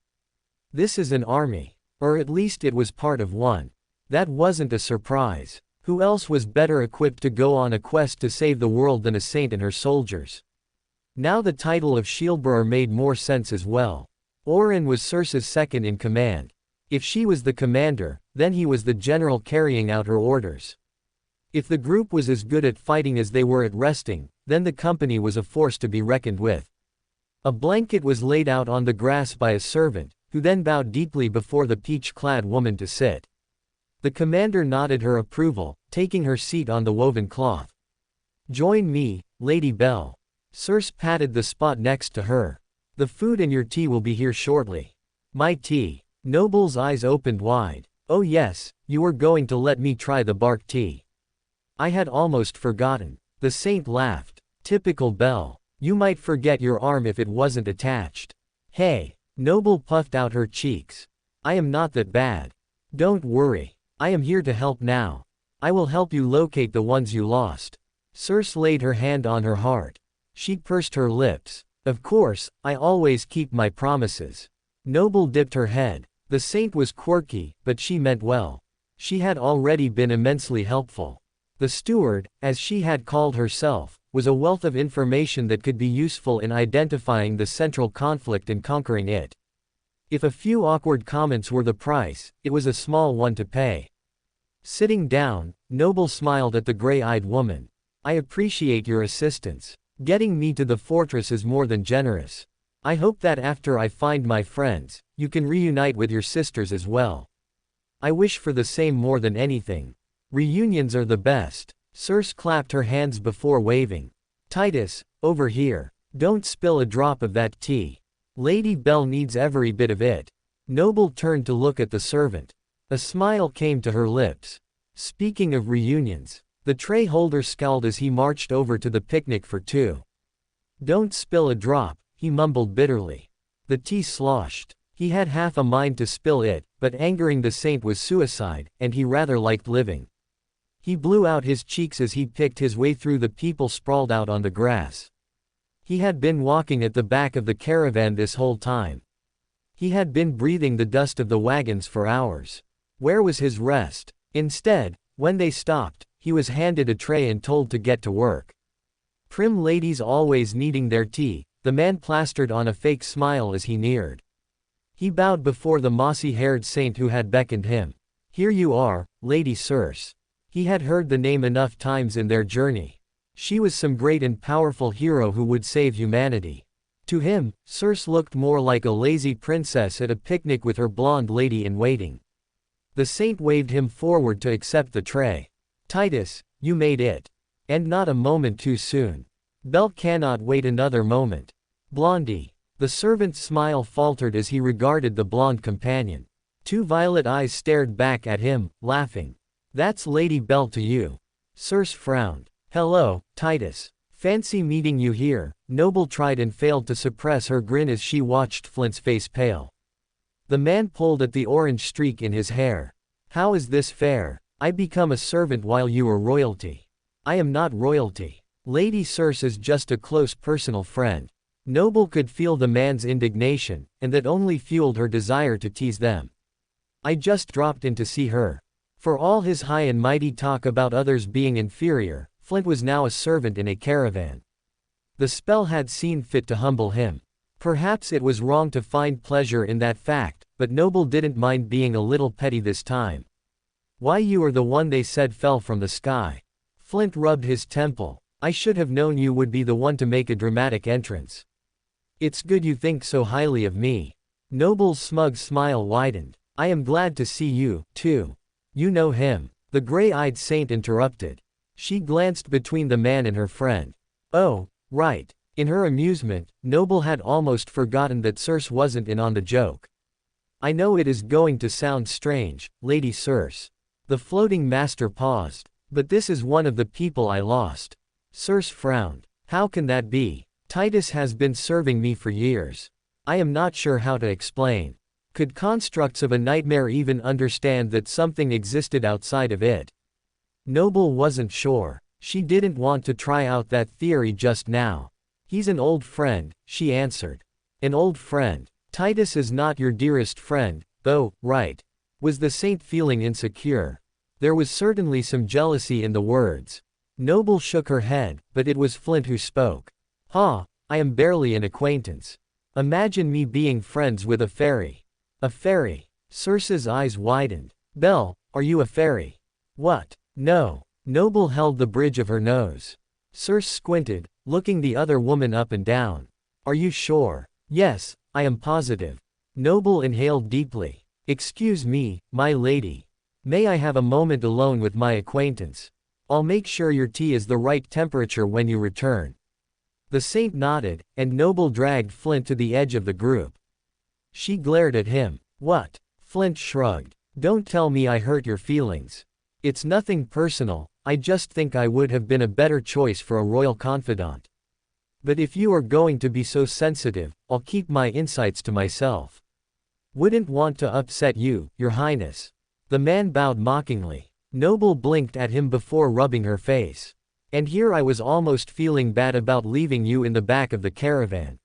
This is an army. Or at least it was part of one. That wasn't a surprise. Who else was better equipped to go on a quest to save the world than a saint and her soldiers? Now the title of shieldbearer made more sense as well. Author was Circe's second in command. If she was the commander, then he was the general carrying out her orders. If the group was as good at fighting as they were at resting, then the company was a force to be reckoned with. A blanket was laid out on the grass by a servant, who then bowed deeply before the peach-clad woman to sit. The commander nodded her approval, taking her seat on the woven cloth. Join me, Lady Belle. Circe patted the spot next to her. The food and your tea will be here shortly. My tea. Noble's eyes opened wide. Oh yes, you were going to let me try the bark tea. I had almost forgotten. The saint laughed. Typical Belle. You might forget your arm if it wasn't attached. Hey. Noble puffed out her cheeks. I am not that bad. Don't worry. I am here to help now. I will help you locate the ones you lost. Circe laid her hand on her heart. She pursed her lips. Of course, I always keep my promises. Noble dipped her head. The saint was quirky, but she meant well. She had already been immensely helpful. The steward, as she had called herself, was a wealth of information that could be useful in identifying the central conflict and conquering it. If a few awkward comments were the price, it was a small one to pay. Sitting down, Noble smiled at the gray-eyed woman. I appreciate your assistance. Getting me to the fortress is more than generous. I hope that after I find my friends, you can reunite with your sisters as well. I wish for the same more than anything. Reunions are the best. Circe clapped her hands before waving. Titus, over here. Don't spill a drop of that tea. Lady Belle needs every bit of it. Noble turned to look at the servant. A smile came to her lips. Speaking of reunions. The tray holder scowled as he marched over to the picnic for two. Don't spill a drop, he mumbled bitterly. The tea sloshed. He had half a mind to spill it, but angering the saint was suicide, and he rather liked living. He blew out his cheeks as he picked his way through the people sprawled out on the grass. He had been walking at the back of the caravan this whole time. He had been breathing the dust of the wagons for hours. Where was his rest? Instead, when they stopped, he was handed a tray and told to get to work. Prim ladies always needing their tea, the man plastered on a fake smile as he neared. He bowed before the mossy-haired saint who had beckoned him. Here you are, Lady Circe. He had heard the name enough times in their journey. She was some great and powerful hero who would save humanity. To him, Circe looked more like a lazy princess at a picnic with her blonde lady-in-waiting. The saint waved him forward to accept the tray. Titus, you made it. And not a moment too soon. Belle cannot wait another moment. Blondie. The servant's smile faltered as he regarded the blonde companion. Two violet eyes stared back at him, laughing. That's Lady Belle to you. Circe frowned. Hello, Titus. Fancy meeting you here. Noble tried and failed to suppress her grin as she watched Flint's face pale. The man pulled at the orange streak in his hair. How is this fair? I become a servant while you are royalty. I am not royalty. Lady Circe is just a close personal friend. Noble could feel the man's indignation, and that only fueled her desire to tease them. I just dropped in to see her. For all his high and mighty talk about others being inferior, Flint was now a servant in a caravan. The spell had seen fit to humble him. Perhaps it was wrong to find pleasure in that fact, but Noble didn't mind being a little petty this time. Why, you are the one they said fell from the sky. Flint rubbed his temple. I should have known you would be the one to make a dramatic entrance. It's good you think so highly of me. Noble's smug smile widened. I am glad to see you, too. You know him. The gray-eyed saint interrupted. She glanced between the man and her friend. Oh, right. In her amusement, Noble had almost forgotten that Circe wasn't in on the joke. I know it is going to sound strange, Lady Circe. The floating master paused. But this is one of the people I lost. Circe frowned. How can that be? Titus has been serving me for years. I am not sure how to explain. Could constructs of a nightmare even understand that something existed outside of it? Noble wasn't sure. She didn't want to try out that theory just now. He's an old friend, she answered. An old friend. Titus is not your dearest friend, though, right? Was the saint feeling insecure? There was certainly some jealousy in the words. Noble shook her head, but it was Flint who spoke. I am barely an acquaintance. Imagine me being friends with a fairy. A fairy. Circe's eyes widened. Belle, are you a fairy? What? No. Noble held the bridge of her nose. Circe squinted, looking the other woman up and down. Are you sure? Yes, I am positive. Noble inhaled deeply. Excuse me, my lady. May I have a moment alone with my acquaintance? I'll make sure your tea is the right temperature when you return. The saint nodded, and Noble dragged Flint to the edge of the group. She glared at him. What? Flint shrugged. Don't tell me I hurt your feelings. It's nothing personal, I just think I would have been a better choice for a royal confidant. But if you are going to be so sensitive, I'll keep my insights to myself. Wouldn't want to upset you, your highness. The man bowed mockingly. Noble blinked at him before rubbing her face. And here I was almost feeling bad about leaving you in the back of the caravan.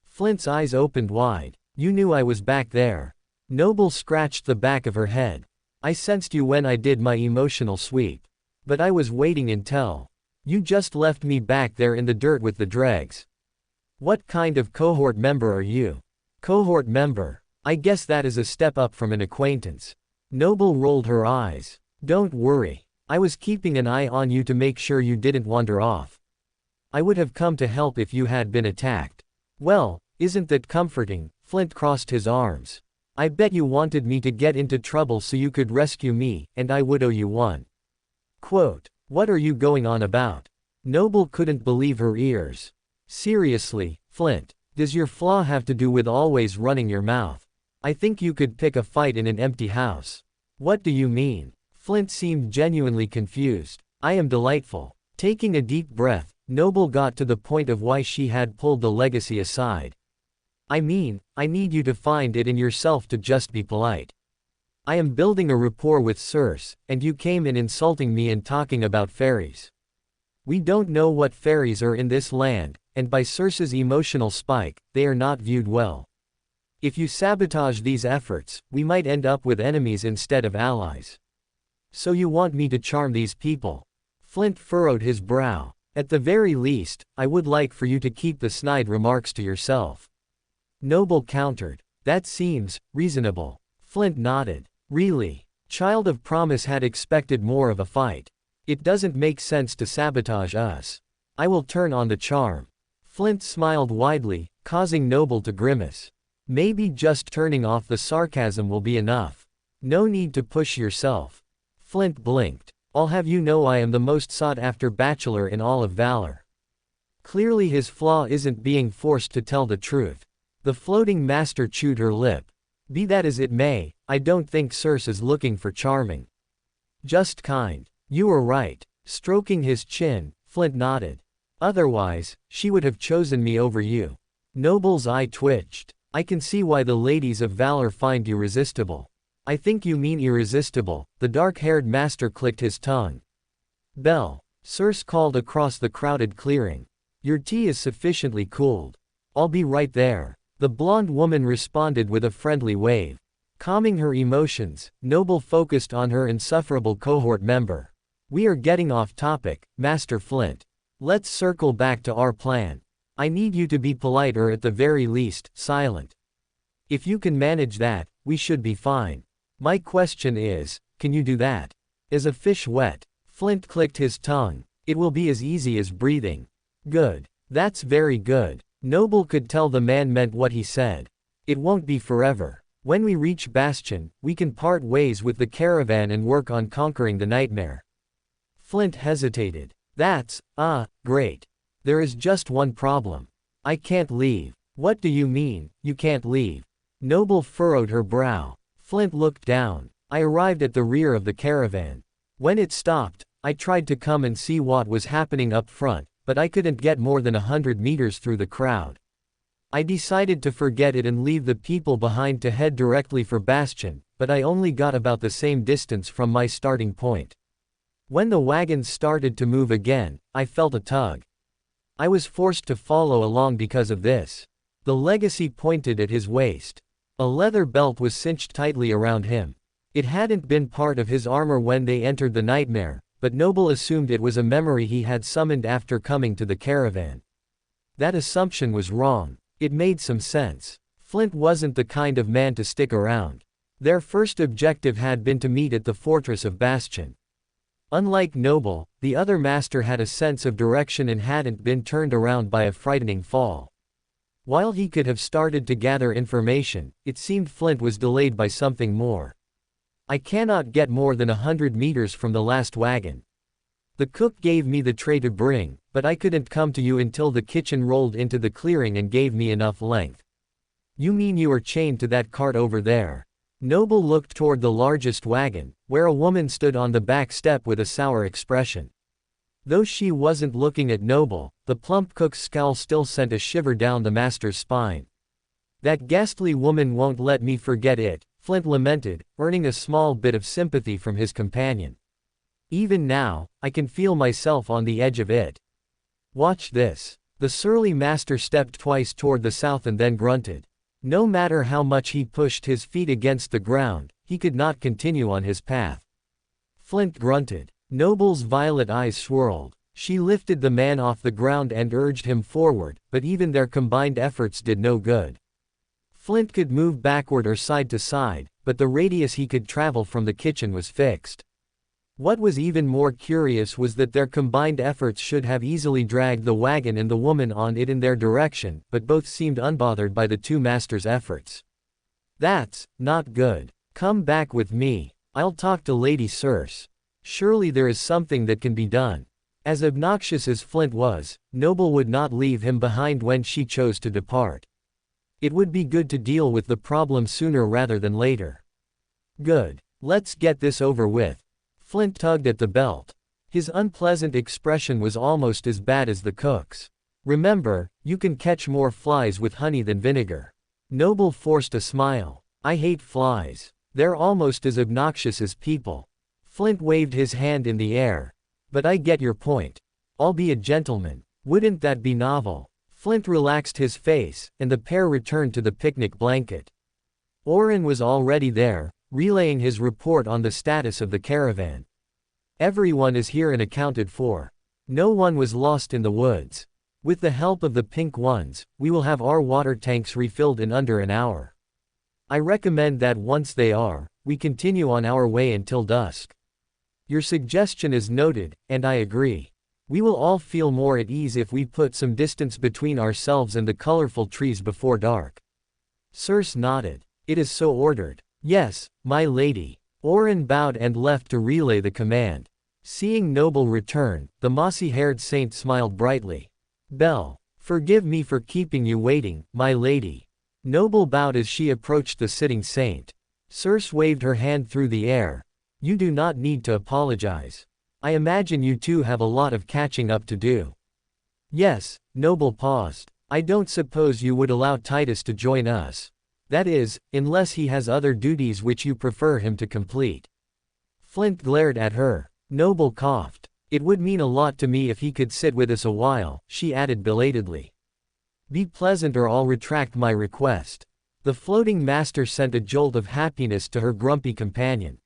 Flint's eyes opened wide. You knew I was back there. Noble scratched the back of her head. I sensed you when I did my emotional sweep. But I was waiting until you just left me back there in the dirt with the dregs. What kind of cohort member are you? Cohort member. I guess that is a step up from an acquaintance. Noble rolled her eyes. Don't worry. I was keeping an eye on you to make sure you didn't wander off. I would have come to help if you had been attacked. Well, isn't that comforting? Flint crossed his arms. I bet you wanted me to get into trouble so you could rescue me, and I would owe you one. Quote, what are you going on about? Noble couldn't believe her ears. Seriously, Flint, does your flaw have to do with always running your mouth? I think you could pick a fight in an empty house. What do you mean? Flint seemed genuinely confused. I am delightful. Taking a deep breath, Noble got to the point of why she had pulled the legacy aside. I mean, I need you to find it in yourself to just be polite. I am building a rapport with Circe, and you came in insulting me and talking about fairies. We don't know what fairies are in this land, and by Circe's emotional spike, they are not viewed well. If you sabotage these efforts, we might end up with enemies instead of allies. So you want me to charm these people? Flint furrowed his brow. At the very least, I would like for you to keep the snide remarks to yourself. Noble countered. That seems reasonable. Flint nodded. Really? Child of Promise had expected more of a fight. It doesn't make sense to sabotage us. I will turn on the charm. Flint smiled widely, causing Noble to grimace. Maybe just turning off the sarcasm will be enough. No need to push yourself. Flint blinked. I'll have you know I am the most sought-after bachelor in all of Valor." Clearly his flaw isn't being forced to tell the truth. The floating master chewed her lip. "Be that as it may, I don't think Circe is looking for charming. Just kind." "You were right." Stroking his chin, Flint nodded. "Otherwise, she would have chosen me over you." Noble's eye twitched. "I can see why the ladies of Valor find you irresistible." "I think you mean irresistible." The dark-haired master clicked his tongue. "Belle," Circe called across the crowded clearing. "Your tea is sufficiently cooled. I'll be right there." The blonde woman responded with a friendly wave. Calming her emotions, Noble focused on her insufferable cohort member. "We are getting off topic, Master Flint. Let's circle back to our plan. I need you to be polite or at the very least, silent. If you can manage that, we should be fine. My question is, can you do that?" "Is a fish wet?" Flint clicked his tongue. "It will be as easy as breathing." "Good. That's very good." Noble could tell the man meant what he said. "It won't be forever. When we reach Bastion, we can part ways with the caravan and work on conquering the nightmare." Flint hesitated. "That's, great. There is just one problem. I can't leave." "What do you mean, you can't leave?" Noble furrowed her brow. Flint looked down. "I arrived at the rear of the caravan. When it stopped, I tried to come and see what was happening up front, but I couldn't get more than 100 meters through the crowd. I decided to forget it and leave the people behind to head directly for Bastion, but I only got about the same distance from my starting point. When the wagons started to move again, I felt a tug. I was forced to follow along because of this." The legacy pointed at his waist. A leather belt was cinched tightly around him. It hadn't been part of his armor when they entered the nightmare, but Noble assumed it was a memory he had summoned after coming to the caravan. That assumption was wrong. It made some sense. Flint wasn't the kind of man to stick around. Their first objective had been to meet at the fortress of Bastion. Unlike Noble, the other master had a sense of direction and hadn't been turned around by a frightening fall. While he could have started to gather information, it seemed Flint was delayed by something more. "I cannot get more than 100 meters from the last wagon. The cook gave me the tray to bring, but I couldn't come to you until the kitchen rolled into the clearing and gave me enough length." "You mean you are chained to that cart over there?" Noble looked toward the largest wagon, where a woman stood on the back step with a sour expression. Though she wasn't looking at Noble, the plump cook's scowl still sent a shiver down the master's spine. "That ghastly woman won't let me forget it," Flint lamented, earning a small bit of sympathy from his companion. "Even now, I can feel myself on the edge of it. Watch this." The surly master stepped twice toward the south and then grunted. No matter how much he pushed his feet against the ground, he could not continue on his path. Flint grunted. Noble's violet eyes swirled. She lifted the man off the ground and urged him forward, but even their combined efforts did no good. Flint could move backward or side to side, but the radius he could travel from the kitchen was fixed. What was even more curious was that their combined efforts should have easily dragged the wagon and the woman on it in their direction, but both seemed unbothered by the two masters' efforts. "That's not good. Come back with me. I'll talk to Lady Circe. Surely there is something that can be done." As obnoxious as Flint was, Noble would not leave him behind when she chose to depart. It would be good to deal with the problem sooner rather than later. "Good. Let's get this over with." Flint tugged at the belt. His unpleasant expression was almost as bad as the cook's. "Remember, you can catch more flies with honey than vinegar." Noble forced a smile. "I hate flies. They're almost as obnoxious as people." Flint waved his hand in the air. "But I get your point. I'll be a gentleman. Wouldn't that be novel?" Flint relaxed his face, and the pair returned to the picnic blanket. Oren was already there, relaying his report on the status of the caravan. "Everyone is here and accounted for. No one was lost in the woods. With the help of the pink ones, we will have our water tanks refilled in under an hour. I recommend that once they are, we continue on our way until dusk." "Your suggestion is noted, and I agree. We will all feel more at ease if we put some distance between ourselves and the colorful trees before dark." Circe nodded. "It is so ordered." "Yes, my lady." Oren bowed and left to relay the command. Seeing Noble return, the mossy-haired saint smiled brightly. Belle, forgive me for keeping you waiting, my lady. Noble bowed as she approached the sitting saint. Circe waved her hand through the air. You do not need to apologize. I imagine you two have a lot of catching up to do. Yes, Noble paused. I don't suppose you would allow Titus to join us. That is, unless he has other duties which you prefer him to complete. Flint glared at her. Noble coughed. It would mean a lot to me if he could sit with us a while, she added belatedly. Be pleasant or I'll retract my request. The floating master sent a jolt of happiness to her grumpy companion.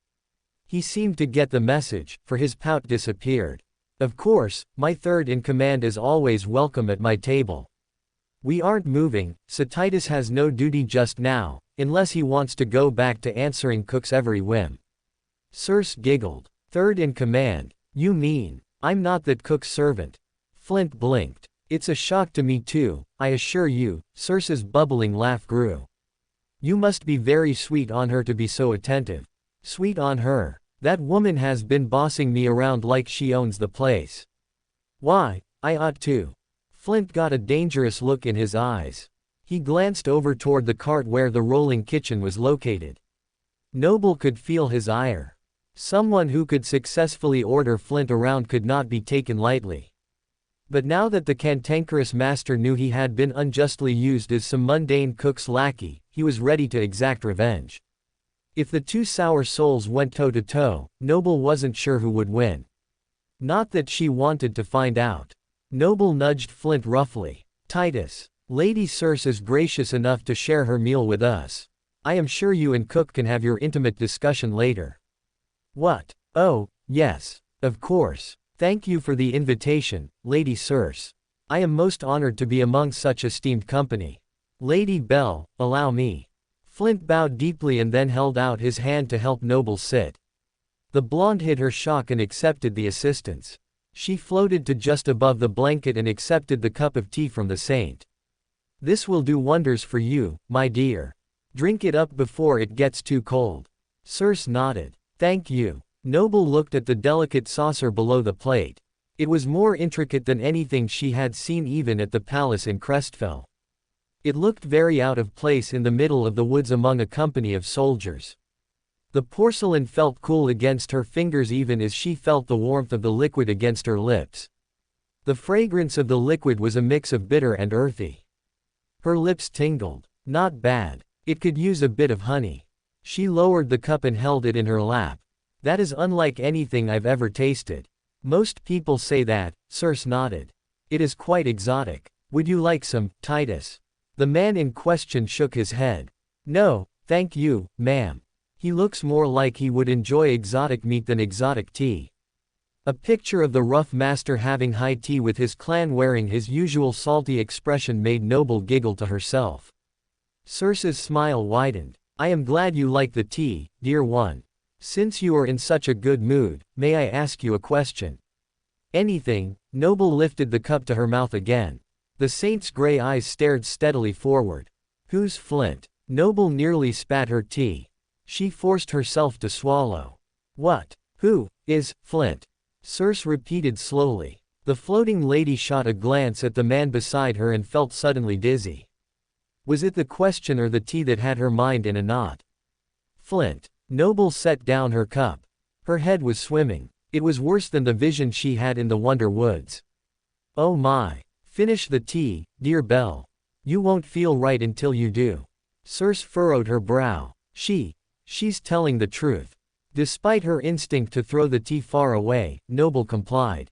He seemed to get the message, for his pout disappeared. Of course, my third in command is always welcome at my table. We aren't moving, so Titus has no duty just now, unless he wants to go back to answering Cook's every whim. Circe giggled. Third in command? You mean, I'm not that Cook's servant? Flint blinked. It's a shock to me too, I assure you. Circe's bubbling laugh grew. You must be very sweet on her to be so attentive. Sweet on her. That woman has been bossing me around like she owns the place. Why, I ought to. Flint got a dangerous look in his eyes. He glanced over toward the cart where the rolling kitchen was located. Noble could feel his ire. Someone who could successfully order Flint around could not be taken lightly. But now that the cantankerous master knew he had been unjustly used as some mundane cook's lackey, he was ready to exact revenge. If the two sour souls went toe-to-toe, Noble wasn't sure who would win. Not that she wanted to find out. Noble nudged Flint roughly. Titus, Lady Circe is gracious enough to share her meal with us. I am sure you and Cook can have your intimate discussion later. What? Oh, yes, of course. Thank you for the invitation, Lady Circe. I am most honored to be among such esteemed company. Lady Belle, allow me. Flint bowed deeply and then held out his hand to help Noble sit. The blonde hid her shock and accepted the assistance. She floated to just above the blanket and accepted the cup of tea from the saint. This will do wonders for you, my dear. Drink it up before it gets too cold. Circe nodded. Thank you. Noble looked at the delicate saucer below the plate. It was more intricate than anything she had seen even at the palace in Crestfell. It looked very out of place in the middle of the woods among a company of soldiers. The porcelain felt cool against her fingers even as she felt the warmth of the liquid against her lips. The fragrance of the liquid was a mix of bitter and earthy. Her lips tingled. Not bad. It could use a bit of honey. She lowered the cup and held it in her lap. That is unlike anything I've ever tasted. Most people say that, Circe nodded. It is quite exotic. Would you like some, Titus? The man in question shook his head. No, thank you, ma'am. He looks more like he would enjoy exotic meat than exotic tea. A picture of the rough master having high tea with his clan wearing his usual salty expression made Noble giggle to herself. Circe's smile widened. I am glad you like the tea, dear one. Since you are in such a good mood, may I ask you a question? Anything. Noble lifted the cup to her mouth again. The saint's gray eyes stared steadily forward. Who's Flint? Noble nearly spat her tea. She forced herself to swallow. What? Who is Flint? Circe repeated slowly. The floating lady shot a glance at the man beside her and felt suddenly dizzy. Was it the question or the tea that had her mind in a knot? Flint. Noble set down her cup. Her head was swimming. It was worse than the vision she had in the Wonder Woods. Oh my. Finish the tea, dear Belle. You won't feel right until you do. Circe furrowed her brow. She's telling the truth. Despite her instinct to throw the tea far away, Noble complied.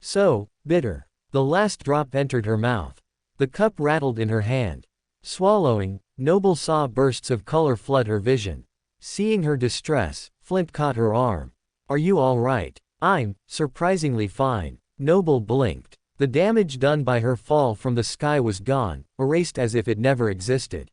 So, bitter. The last drop entered her mouth. The cup rattled in her hand. Swallowing, Noble saw bursts of color flood her vision. Seeing her distress, Flint caught her arm. Are you all right? I'm surprisingly fine. Noble blinked. The damage done by her fall from the sky was gone, erased as if it never existed.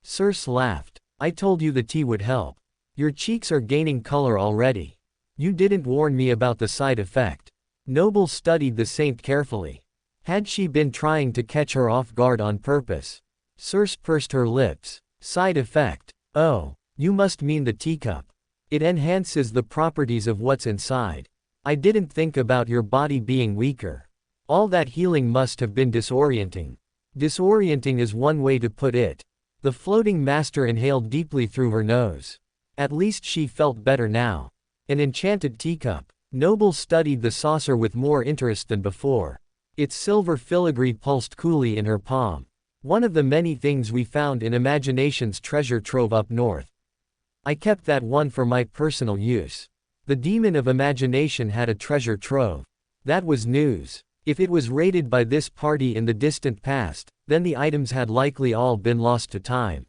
Circe laughed. I told you the tea would help. Your cheeks are gaining color already. You didn't warn me about the side effect. Noble studied the saint carefully. Had she been trying to catch her off guard on purpose? Circe pursed her lips. Side effect. Oh, you must mean the teacup. It enhances the properties of what's inside. I didn't think about your body being weaker. All that healing must have been disorienting. Disorienting is one way to put it. The floating master inhaled deeply through her nose. At least she felt better now. An enchanted teacup. Noble studied the saucer with more interest than before. Its silver filigree pulsed coolly in her palm. One of the many things we found in imagination's treasure trove up north. I kept that one for my personal use. The demon of imagination had a treasure trove. That was news. If it was raided by this party in the distant past, then the items had likely all been lost to time.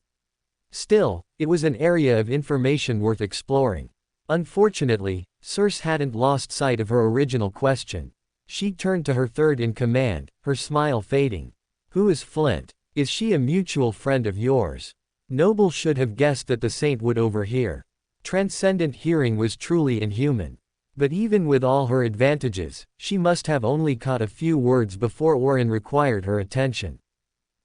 Still, it was an area of information worth exploring. Unfortunately, Circe hadn't lost sight of her original question. She turned to her third in command, her smile fading. Who is Flint? Is she a mutual friend of yours? Noble should have guessed that the saint would overhear. Transcendent hearing was truly inhuman. But even with all her advantages, she must have only caught a few words before Orin required her attention.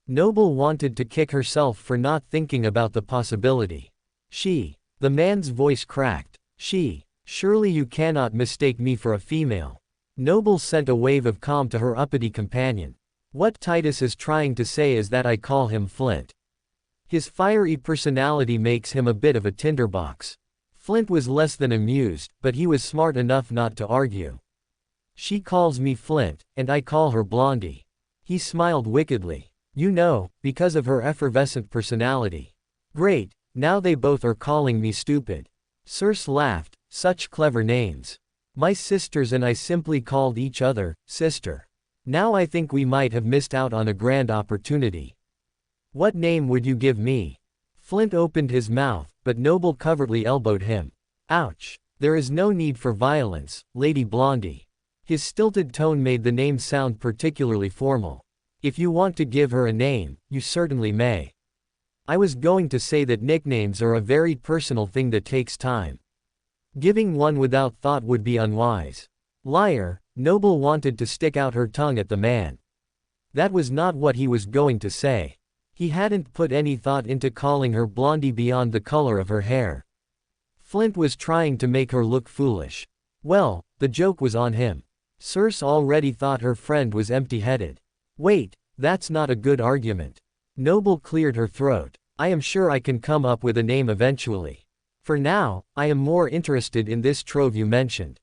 Noble wanted to kick herself for not thinking about the possibility. The man's voice cracked. Surely you cannot mistake me for a female. Noble sent a wave of calm to her uppity companion. What Titus is trying to say is that I call him Flint. His fiery personality makes him a bit of a tinderbox. Flint was less than amused, but he was smart enough not to argue. She calls me Flint, and I call her Blondie. He smiled wickedly. You know, because of her effervescent personality. Great, now they both are calling me stupid. Circe laughed, such clever names. My sisters and I simply called each other, sister. Now I think we might have missed out on a grand opportunity. What name would you give me? Flint opened his mouth, but Noble covertly elbowed him. Ouch. There is no need for violence, Lady Blondie. His stilted tone made the name sound particularly formal. If you want to give her a name, you certainly may. I was going to say that nicknames are a very personal thing that takes time. Giving one without thought would be unwise. Liar. Noble wanted to stick out her tongue at the man. That was not what he was going to say. He hadn't put any thought into calling her Blondie beyond the color of her hair. Flint was trying to make her look foolish. Well, the joke was on him. Circe already thought her friend was empty-headed. Wait, that's not a good argument. Noble cleared her throat. I am sure I can come up with a name eventually. For now, I am more interested in this trove you mentioned.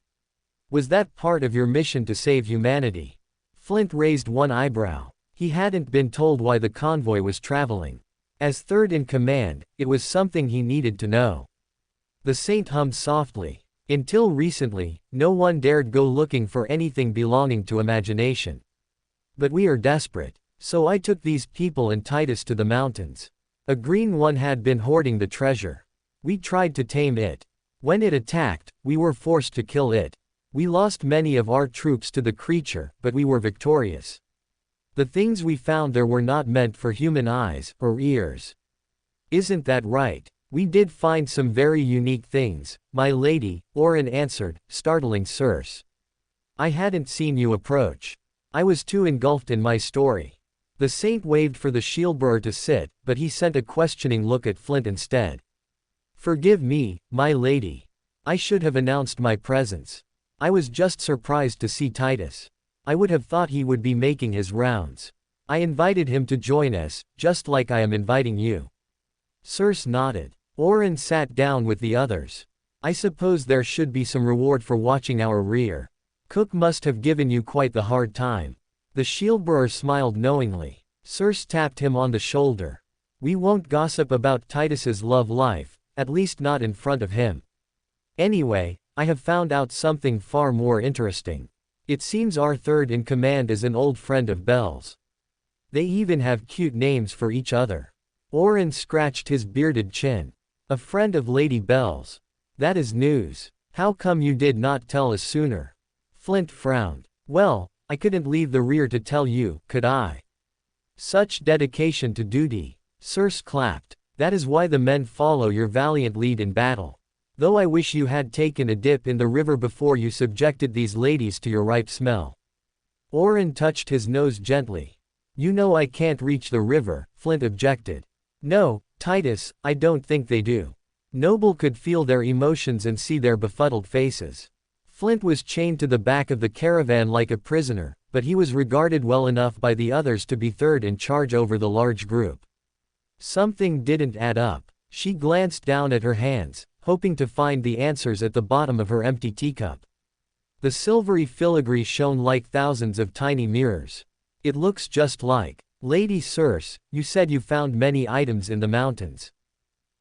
Was that part of your mission to save humanity? Flint raised one eyebrow. He hadn't been told why the convoy was traveling. As third in command, it was something he needed to know. The saint hummed softly. Until recently, no one dared go looking for anything belonging to imagination. But we are desperate. So I took these people and Titus to the mountains. A green one had been hoarding the treasure. We tried to tame it. When it attacked, we were forced to kill it. We lost many of our troops to the creature, but we were victorious. The things we found there were not meant for human eyes or ears. Isn't that right? We did find some very unique things, my lady, Orin answered, startling Circe. I hadn't seen you approach. I was too engulfed in my story. The saint waved for the shieldbearer to sit, but he sent a questioning look at Flint instead. Forgive me, my lady. I should have announced my presence. I was just surprised to see Titus. I would have thought he would be making his rounds. I invited him to join us, just like I am inviting you. Circe nodded. Orin sat down with the others. I suppose there should be some reward for watching our rear. Cook must have given you quite the hard time. The shieldbearer smiled knowingly. Circe tapped him on the shoulder. We won't gossip about Titus's love life, at least not in front of him. Anyway, I have found out something far more interesting. It seems our third in command is an old friend of Belle's. They even have cute names for each other. Orin scratched his bearded chin. A friend of Lady Belle's. That is news. How come you did not tell us sooner? Flint frowned. Well, I couldn't leave the rear to tell you, could I? Such dedication to duty. Circe clapped. That is why the men follow your valiant lead in battle. Though I wish you had taken a dip in the river before you subjected these ladies to your ripe smell. Orin touched his nose gently. You know I can't reach the river, Flint objected. No, Titus, I don't think they do. Noble could feel their emotions and see their befuddled faces. Flint was chained to the back of the caravan like a prisoner, but he was regarded well enough by the others to be third in charge over the large group. Something didn't add up. She glanced down at her hands, hoping to find the answers at the bottom of her empty teacup. The silvery filigree shone like thousands of tiny mirrors. It looks just like. Lady Circe, you said you found many items in the mountains.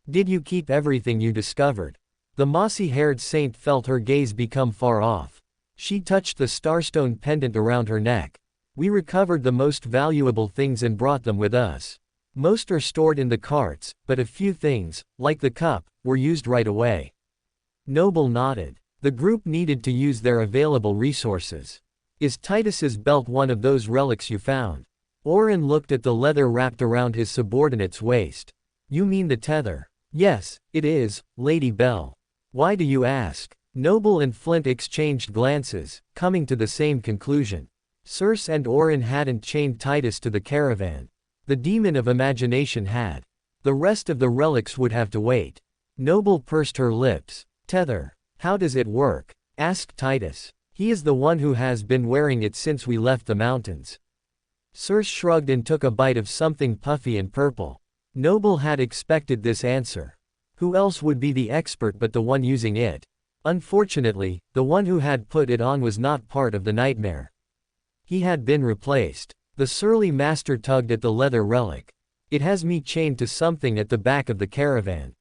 Did you keep everything you discovered? The mossy-haired saint felt her gaze become far off. She touched the starstone pendant around her neck. We recovered the most valuable things and brought them with us. Most are stored in the carts, but a few things, like the cup, were used right away. Noble nodded. The group needed to use their available resources. Is Titus's belt one of those relics you found? Oren looked at the leather wrapped around his subordinate's waist. You mean the tether? Yes, it is, Lady Bell. Why do you ask? Noble and Flint exchanged glances, coming to the same conclusion. Circe and Oren hadn't chained Titus to the caravan. The demon of imagination had. The rest of the relics would have to wait. Noble pursed her lips. Tether. How does it work? Asked Titus. He is the one who has been wearing it since we left the mountains. Circe shrugged and took a bite of something puffy and purple. Noble had expected this answer. Who else would be the expert but the one using it? Unfortunately, the one who had put it on was not part of the nightmare. He had been replaced. The surly master tugged at the leather relic. It has me chained to something at the back of the caravan.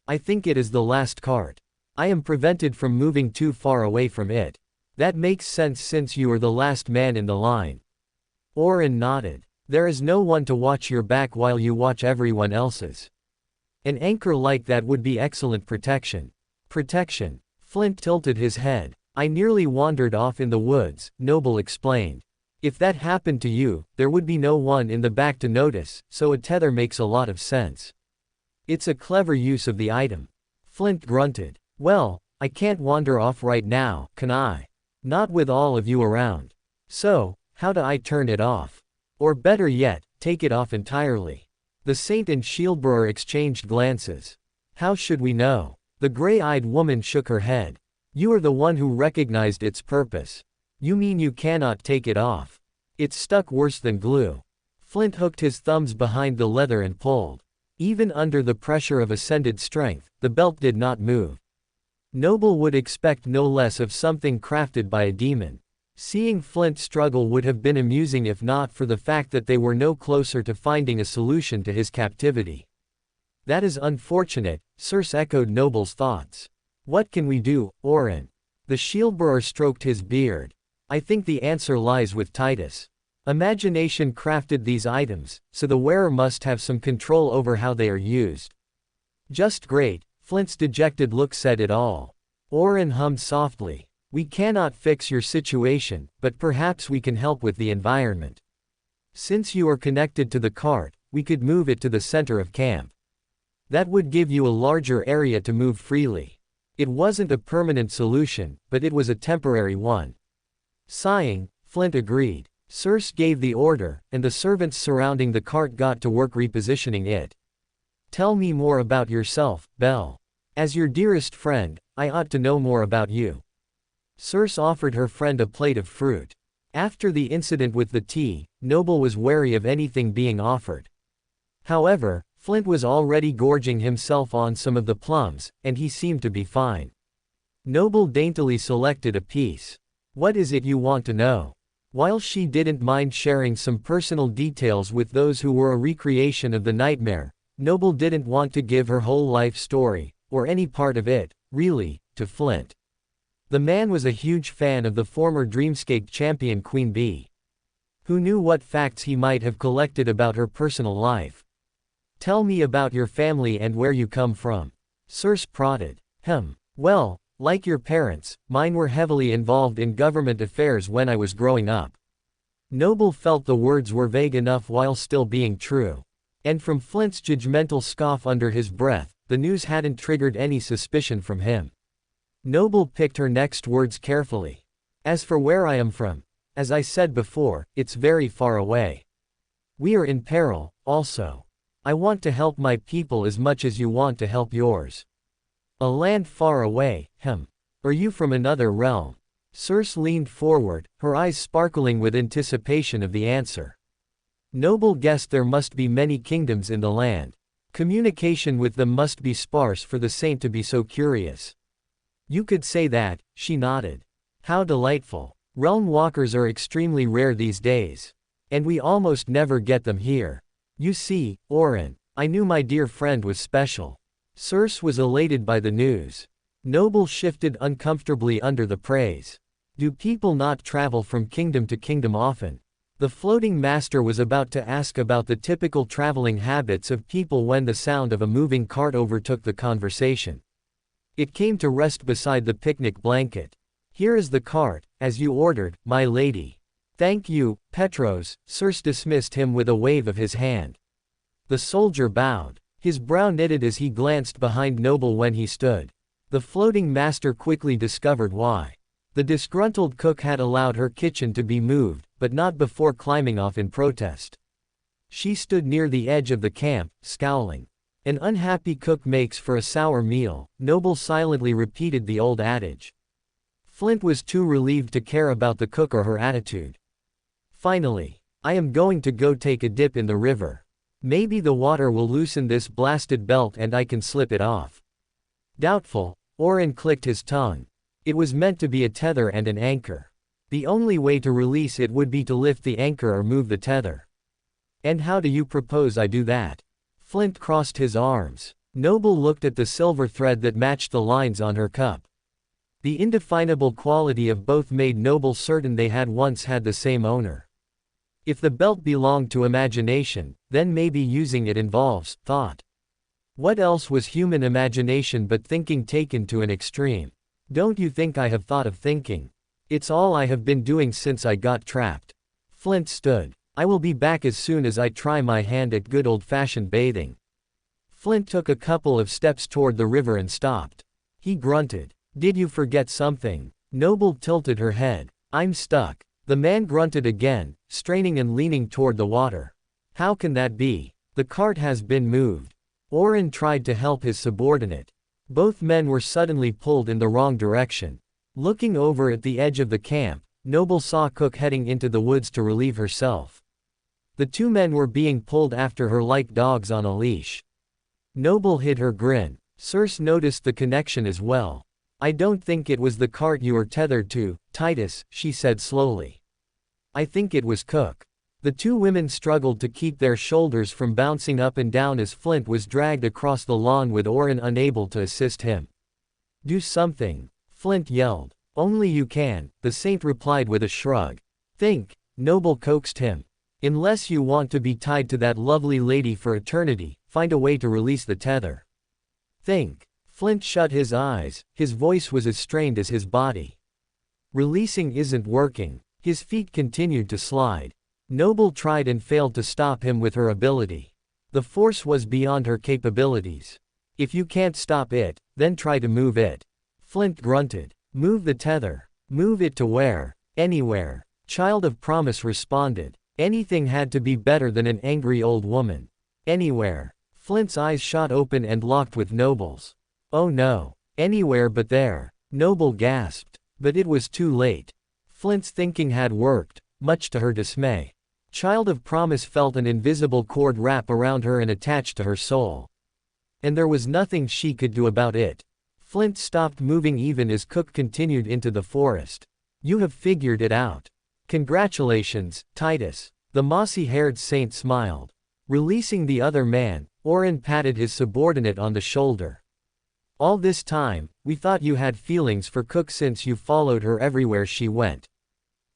I think it is the last cart. I am prevented from moving too far away from it. That makes sense since you are the last man in the line. Oren nodded. There is no one to watch your back while you watch everyone else's. An anchor like that would be excellent protection. Protection. Flint tilted his head. I nearly wandered off in the woods, Noble explained. If that happened to you, there would be no one in the back to notice, so a tether makes a lot of sense. It's a clever use of the item. Flint grunted. Well, I can't wander off right now, can I? Not with all of you around. So, how do I turn it off? Or better yet, take it off entirely? The saint and shieldbearer exchanged glances. How should we know? The gray-eyed woman shook her head. You are the one who recognized its purpose. You mean you cannot take it off? It's stuck worse than glue. Flint hooked his thumbs behind the leather and pulled. Even under the pressure of ascended strength, the belt did not move. Noble would expect no less of something crafted by a demon. Seeing Flint struggle would have been amusing if not for the fact that they were no closer to finding a solution to his captivity. That is unfortunate, Circe echoed Noble's thoughts. What can we do, Oren? The shieldbearer stroked his beard. I think the answer lies with Titus. Imagination crafted these items, so the wearer must have some control over how they are used. Just great, Flint's dejected look said it all. Oren hummed softly. We cannot fix your situation, but perhaps we can help with the environment. Since you are connected to the cart, we could move it to the center of camp. That would give you a larger area to move freely. It wasn't a permanent solution, but it was a temporary one. Sighing, Flint agreed. Circe gave the order, and the servants surrounding the cart got to work repositioning it. Tell me more about yourself, Belle. As your dearest friend, I ought to know more about you. Circe offered her friend a plate of fruit. After the incident with the tea, Noble was wary of anything being offered. However, Flint was already gorging himself on some of the plums, and he seemed to be fine. Noble daintily selected a piece. What is it you want to know? While she didn't mind sharing some personal details with those who were a recreation of the nightmare, Noble didn't want to give her whole life story, or any part of it, really, to Flint. The man was a huge fan of the former Dreamscape champion Queen Bee. Who knew what facts he might have collected about her personal life? Tell me about your family and where you come from. Circe prodded. Well, like your parents, mine were heavily involved in government affairs when I was growing up. Noble felt the words were vague enough while still being true. And from Flint's judgmental scoff under his breath, the news hadn't triggered any suspicion from him. Noble picked her next words carefully. As for where I am from, as I said before, it's very far away. We are in peril, also. I want to help my people as much as you want to help yours. A land far away, Are you from another realm? Circe leaned forward, her eyes sparkling with anticipation of the answer. Noble guessed there must be many kingdoms in the land. Communication with them must be sparse for the saint to be so curious. You could say that, she nodded. How delightful. Realm walkers are extremely rare these days. And we almost never get them here. You see, Oren, I knew my dear friend was special. Circe was elated by the news. Noble shifted uncomfortably under the praise. Do people not travel from kingdom to kingdom often? The floating master was about to ask about the typical traveling habits of people when the sound of a moving cart overtook the conversation. It came to rest beside the picnic blanket. Here is the cart, as you ordered, my lady. Thank you, Petros. Circe dismissed him with a wave of his hand. The soldier bowed. His brow knitted as he glanced behind Noble when he stood. The floating master quickly discovered why. The disgruntled cook had allowed her kitchen to be moved, but not before climbing off in protest. She stood near the edge of the camp, scowling. An unhappy cook makes for a sour meal, Noble silently repeated the old adage. Flint was too relieved to care about the cook or her attitude. Finally, I am going to go take a dip in the river. Maybe the water will loosen this blasted belt and I can slip it off. Doubtful, Oren clicked his tongue. It was meant to be a tether and an anchor. The only way to release it would be to lift the anchor or move the tether. And how do you propose I do that? Flint crossed his arms. Noble looked at the silver thread that matched the lines on her cup. The indefinable quality of both made Noble certain they had once had the same owner. If the belt belonged to imagination, then maybe using it involves thought. What else was human imagination but thinking taken to an extreme? Don't you think I have thought of thinking? It's all I have been doing since I got trapped. Flint stood. I will be back as soon as I try my hand at good old-fashioned bathing. Flint took a couple of steps toward the river and stopped. He grunted. Did you forget something? Noble tilted her head. I'm stuck. The man grunted again, straining and leaning toward the water. How can that be? The cart has been moved. Oren tried to help his subordinate. Both men were suddenly pulled in the wrong direction. Looking over at the edge of the camp, Noble saw Cook heading into the woods to relieve herself. The two men were being pulled after her like dogs on a leash. Noble hid her grin. Circe noticed the connection as well. I don't think it was the cart you were tethered to, Titus, she said slowly. I think it was Cook. The two women struggled to keep their shoulders from bouncing up and down as Flint was dragged across the lawn with Oren unable to assist him. Do something, Flint yelled. Only you can, the saint replied with a shrug. Think, Noble coaxed him. Unless you want to be tied to that lovely lady for eternity, find a way to release the tether. Think. Flint shut his eyes, his voice was as strained as his body. Releasing isn't working. His feet continued to slide. Noble tried and failed to stop him with her ability. The force was beyond her capabilities. If you can't stop it, then try to move it. Flint grunted. Move the tether. Move it to where? Anywhere. Child of Promise responded. Anything had to be better than an angry old woman. Anywhere. Flint's eyes shot open and locked with Noble's. Oh no. Anywhere but there. Noble gasped. But it was too late. Flint's thinking had worked, much to her dismay. Child of Promise felt an invisible cord wrap around her and attach to her soul. And there was nothing she could do about it. Flint stopped moving even as Cook continued into the forest. You have figured it out. Congratulations, Titus. The mossy-haired saint smiled. Releasing the other man, Oren patted his subordinate on the shoulder. All this time, we thought you had feelings for Cook since you followed her everywhere she went.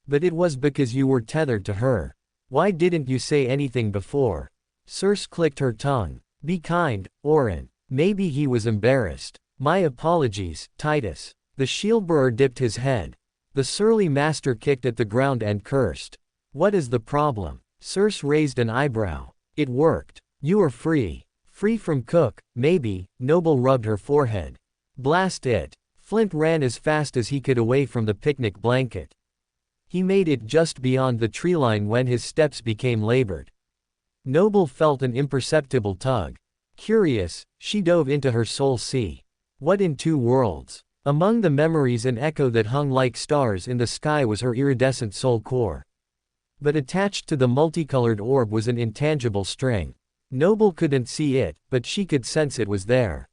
But it was because you were tethered to her. Why didn't you say anything before? Circe clicked her tongue. Be kind, Oren. Maybe he was embarrassed. My apologies, Titus. The shieldbearer dipped his head. The surly master kicked at the ground and cursed. What is the problem? Circe raised an eyebrow. It worked. You are free. Free from Cook, maybe. Noble rubbed her forehead. Blast it. Flint ran as fast as he could away from the picnic blanket. He made it just beyond the tree line when his steps became labored. Noble felt an imperceptible tug. Curious, she dove into her soul sea. What in two worlds? Among the memories and echo that hung like stars in the sky was her iridescent soul core. But attached to the multicolored orb was an intangible string. Noble couldn't see it, but she could sense it was there.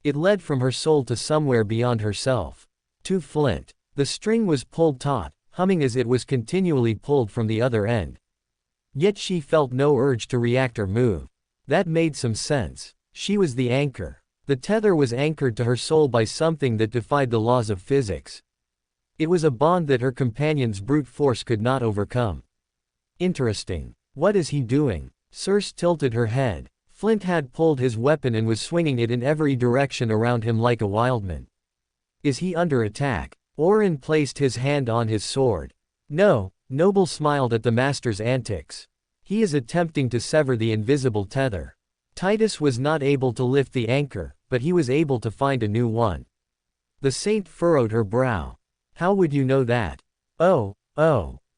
It led from her soul to somewhere beyond herself. To Flint. The string was pulled taut, humming as it was continually pulled from the other end. Yet she felt no urge to react or move. That made some sense. She was the anchor. The tether was anchored to her soul by something that defied the laws of physics. It was a bond that her companion's brute force could not overcome. Interesting. What is he doing? Circe tilted her head. Flint had pulled his weapon and was swinging it in every direction around him like a wildman. Is he under attack? Oren placed his hand on his sword. No, Noble smiled at the master's antics. He is attempting to sever the invisible tether. Titus was not able to lift the anchor, but he was able to find a new one. The saint furrowed her brow. How would you know that? Oh,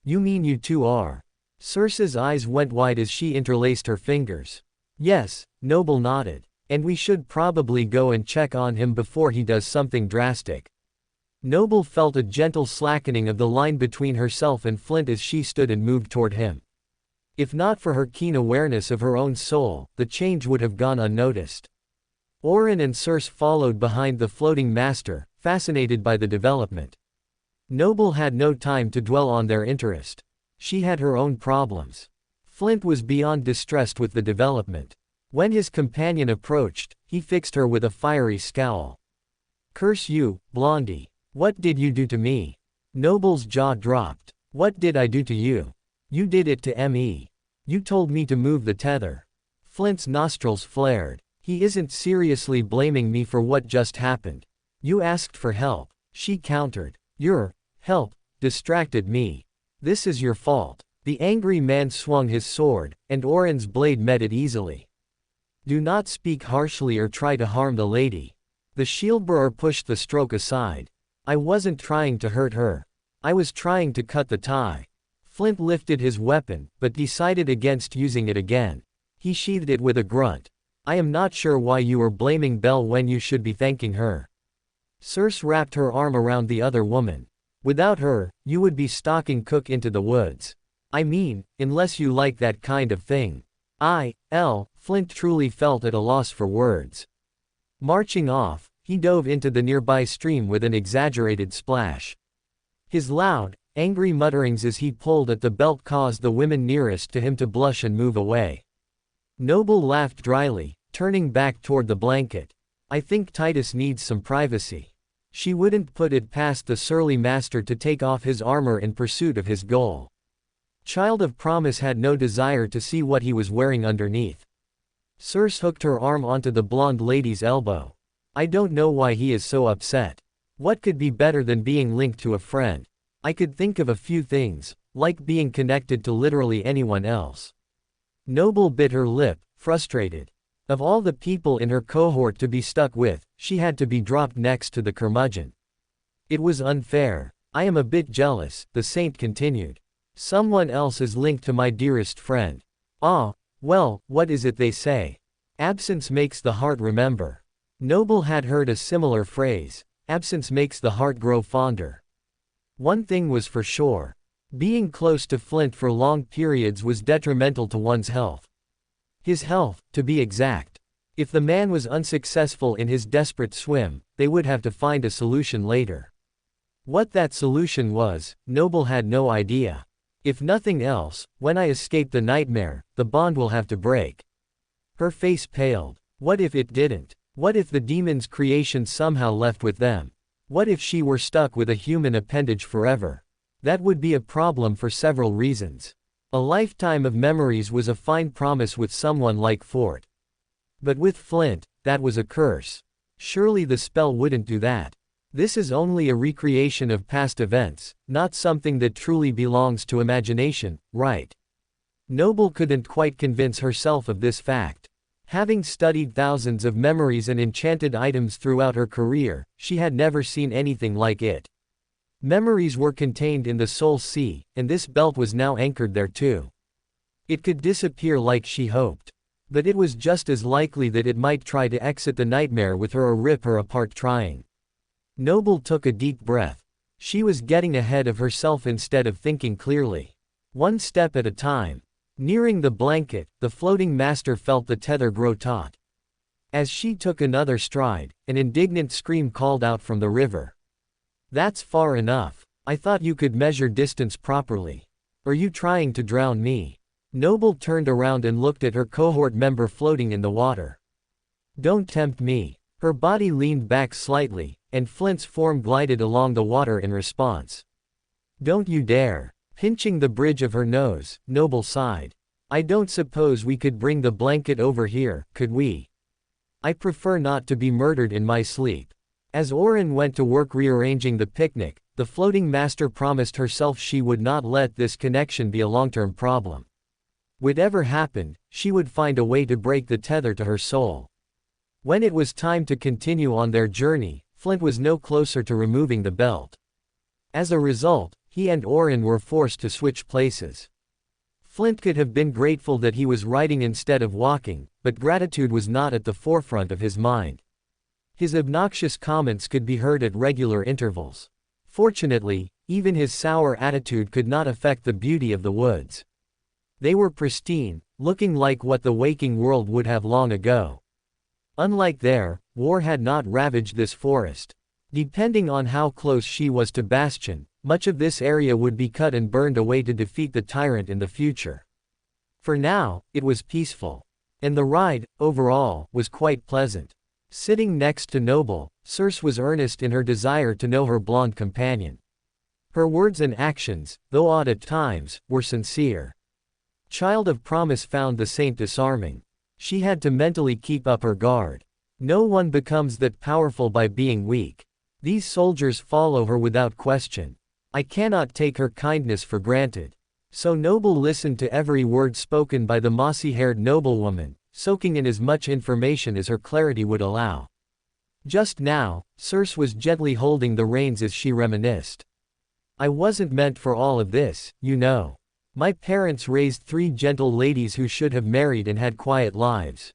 you mean you two are. Circe's eyes went wide as she interlaced her fingers. Yes, Noble nodded. And we should probably go and check on him before he does something drastic. Noble felt a gentle slackening of the line between herself and Flint as she stood and moved toward him. If not for her keen awareness of her own soul, the change would have gone unnoticed. Oren and Circe followed behind the floating master, fascinated by the development. Noble had no time to dwell on their interest. She had her own problems. Flint was beyond distressed with the development. When his companion approached, he fixed her with a fiery scowl. Curse you, Blondie. What did you do to me? Noble's jaw dropped. What did I do to you? You did it to me. You told me to move the tether. Flint's nostrils flared. He isn't seriously blaming me for what just happened. You asked for help. She countered. Your help distracted me. This is your fault. The angry man swung his sword, and Oren's blade met it easily. Do not speak harshly or try to harm the lady. The shieldbearer pushed the stroke aside. I wasn't trying to hurt her. I was trying to cut the tie. Flint lifted his weapon, but decided against using it again. He sheathed it with a grunt. I am not sure why you are blaming Belle when you should be thanking her. Circe wrapped her arm around the other woman. Without her, you would be stalking Cook into the woods. I mean, unless you like that kind of thing. Flint truly felt at a loss for words. Marching off, he dove into the nearby stream with an exaggerated splash. His loud, angry mutterings as he pulled at the belt caused the women nearest to him to blush and move away. Noble laughed dryly, turning back toward the blanket. I think Titus needs some privacy. She wouldn't put it past the surly master to take off his armor in pursuit of his goal. Child of Promise had no desire to see what he was wearing underneath. Circe hooked her arm onto the blonde lady's elbow. I don't know why he is so upset. What could be better than being linked to a friend? I could think of a few things, like being connected to literally anyone else. Noble bit her lip, frustrated. Of all the people in her cohort to be stuck with, she had to be dropped next to the curmudgeon. It was unfair. I am a bit jealous, the saint continued. Someone else is linked to my dearest friend. Well, what is it they say? Absence makes the heart remember. Noble had heard a similar phrase. Absence makes the heart grow fonder. One thing was for sure. Being close to Flint for long periods was detrimental to one's health. His health, to be exact. If the man was unsuccessful in his desperate swim, they would have to find a solution later. What that solution was, Noble had no idea. If nothing else, when I escape the nightmare, the bond will have to break. Her face paled. What if it didn't? What if the demon's creation somehow left with them? What if she were stuck with a human appendage forever? That would be a problem for several reasons. A lifetime of memories was a fine promise with someone like Fort. But with Flint, that was a curse. Surely the spell wouldn't do that. This is only a recreation of past events, not something that truly belongs to imagination, right? Noble couldn't quite convince herself of this fact. Having studied thousands of memories and enchanted items throughout her career, she had never seen anything like it. Memories were contained in the Soul Sea, and this belt was now anchored there too. It could disappear like she hoped. But it was just as likely that it might try to exit the nightmare with her or rip her apart trying. Noble took a deep breath. She was getting ahead of herself instead of thinking clearly. One step at a time. Nearing the blanket, the floating master felt the tether grow taut. As she took another stride, an indignant scream called out from the river. "That's far enough. I thought you could measure distance properly. Are you trying to drown me?" Noble turned around and looked at her cohort member floating in the water. "Don't tempt me." Her body leaned back slightly, and Flint's form glided along the water in response. "Don't you dare." Pinching the bridge of her nose, Noble sighed. "I don't suppose we could bring the blanket over here, could we? I prefer not to be murdered in my sleep." As Oren went to work rearranging the picnic, the floating master promised herself she would not let this connection be a long-term problem. Whatever happened, she would find a way to break the tether to her soul. When it was time to continue on their journey, Flint was no closer to removing the belt. As a result, he and Oren were forced to switch places. Flint could have been grateful that he was riding instead of walking, but gratitude was not at the forefront of his mind. His obnoxious comments could be heard at regular intervals. Fortunately, even his sour attitude could not affect the beauty of the woods. They were pristine, looking like what the waking world would have long ago. Unlike there, war had not ravaged this forest. Depending on how close she was to Bastion, much of this area would be cut and burned away to defeat the tyrant in the future. For now, it was peaceful. And the ride, overall, was quite pleasant. Sitting next to Noble, Circe was earnest in her desire to know her blonde companion. Her words and actions, though odd at times, were sincere. Child of Promise found the saint disarming. She had to mentally keep up her guard. No one becomes that powerful by being weak. These soldiers follow her without question. I cannot take her kindness for granted. So Noble listened to every word spoken by the mossy-haired noblewoman, soaking in as much information as her clarity would allow. Just now, Circe was gently holding the reins as she reminisced. "I wasn't meant for all of this, you know. My parents raised 3 gentle ladies who should have married and had quiet lives.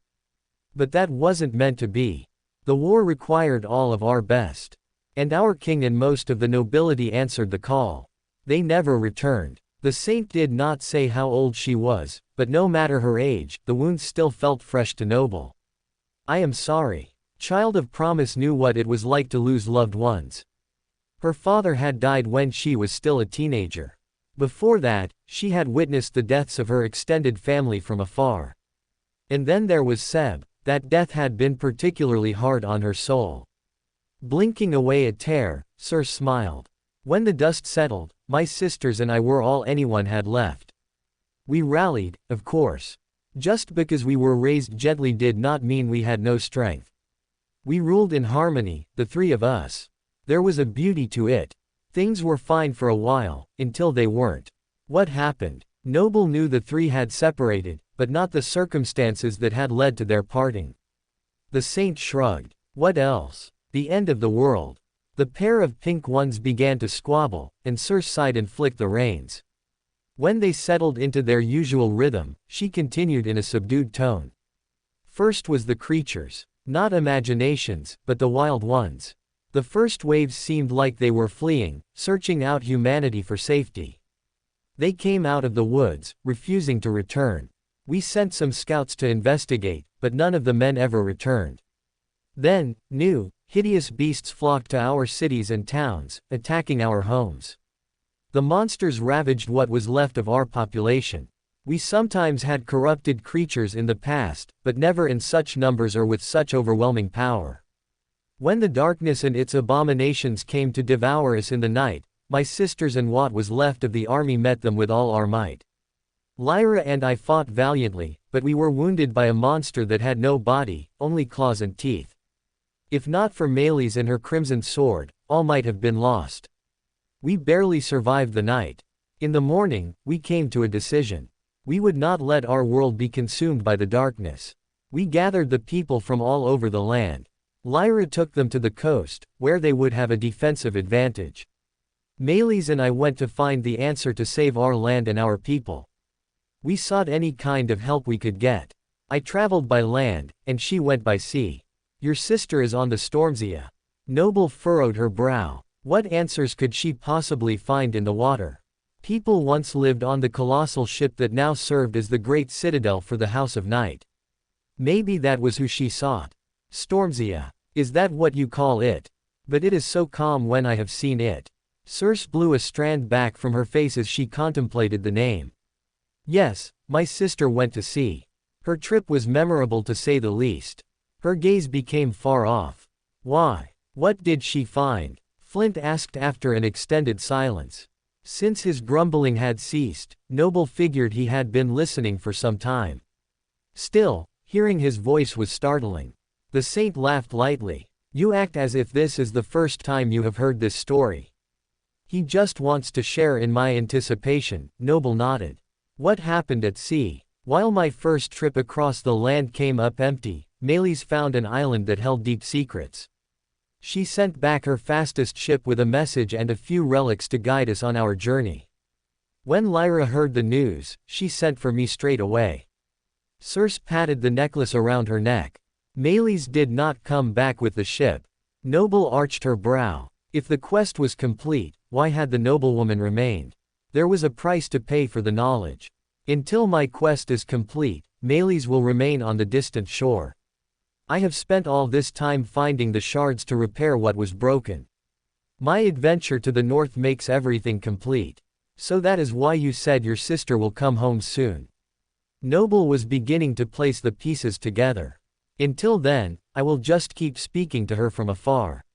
But that wasn't meant to be. The war required all of our best. And our king and most of the nobility answered the call. They never returned." The saint did not say how old she was, but no matter her age, the wounds still felt fresh to Noble. "I am sorry." Child of Promise knew what it was like to lose loved ones. Her father had died when she was still a teenager. Before that, she had witnessed the deaths of her extended family from afar. And then there was Seb. That death had been particularly hard on her soul. Blinking away a tear, Circe smiled. "When the dust settled, my sisters and I were all anyone had left. We rallied, of course. Just because we were raised gently did not mean we had no strength. We ruled in harmony, the 3 of us. There was a beauty to it. Things were fine for a while, until they weren't." What happened? Noble knew the 3 had separated, but not the circumstances that had led to their parting. The saint shrugged. What else? The end of the world. The pair of pink ones began to squabble, and Circe sighed and flicked the reins. When they settled into their usual rhythm, she continued in a subdued tone. "First was the creatures. Not imaginations, but the wild ones. The first waves seemed like they were fleeing, searching out humanity for safety. They came out of the woods, refusing to return. We sent some scouts to investigate, but none of the men ever returned. Then, new, hideous beasts flocked to our cities and towns, attacking our homes. The monsters ravaged what was left of our population. We sometimes had corrupted creatures in the past, but never in such numbers or with such overwhelming power. When the darkness and its abominations came to devour us in the night, my sisters and what was left of the army met them with all our might. Lyra and I fought valiantly, but we were wounded by a monster that had no body, only claws and teeth. If not for Meles and her crimson sword, all might have been lost. We barely survived the night. In the morning, we came to a decision. We would not let our world be consumed by the darkness. We gathered the people from all over the land. Lyra took them to the coast, where they would have a defensive advantage. Meles and I went to find the answer to save our land and our people. We sought any kind of help we could get. I traveled by land, and she went by sea. Your sister is on the Stormzia. Noble furrowed her brow. What answers could she possibly find in the water? People once lived on the colossal ship that now served as the great citadel for the House of Night. Maybe that was who she sought. Stormsia. Is that what you call it? But it is so calm when I have seen it. Circe blew a strand back from her face as she contemplated the name. Yes, my sister went to sea. Her trip was memorable to say the least. Her gaze became far off. Why? What did she find? Flint asked after an extended silence. Since his grumbling had ceased, Noble figured he had been listening for some time. Still, hearing his voice was startling. The saint laughed lightly. You act as if this is the first time you have heard this story. He just wants to share in my anticipation, Noble nodded. What happened at sea? While my first trip across the land came up empty, Melis found an island that held deep secrets. She sent back her fastest ship with a message and a few relics to guide us on our journey. When Lyra heard the news, she sent for me straight away. Circe patted the necklace around her neck. Melis did not come back with the ship. Noble arched her brow. If the quest was complete, why had the noblewoman remained? There was a price to pay for the knowledge. Until my quest is complete, Melis will remain on the distant shore. I have spent all this time finding the shards to repair what was broken. My adventure to the north makes everything complete. So that is why you said your sister will come home soon. Noble was beginning to place the pieces together. Until then, I will just keep speaking to her from afar.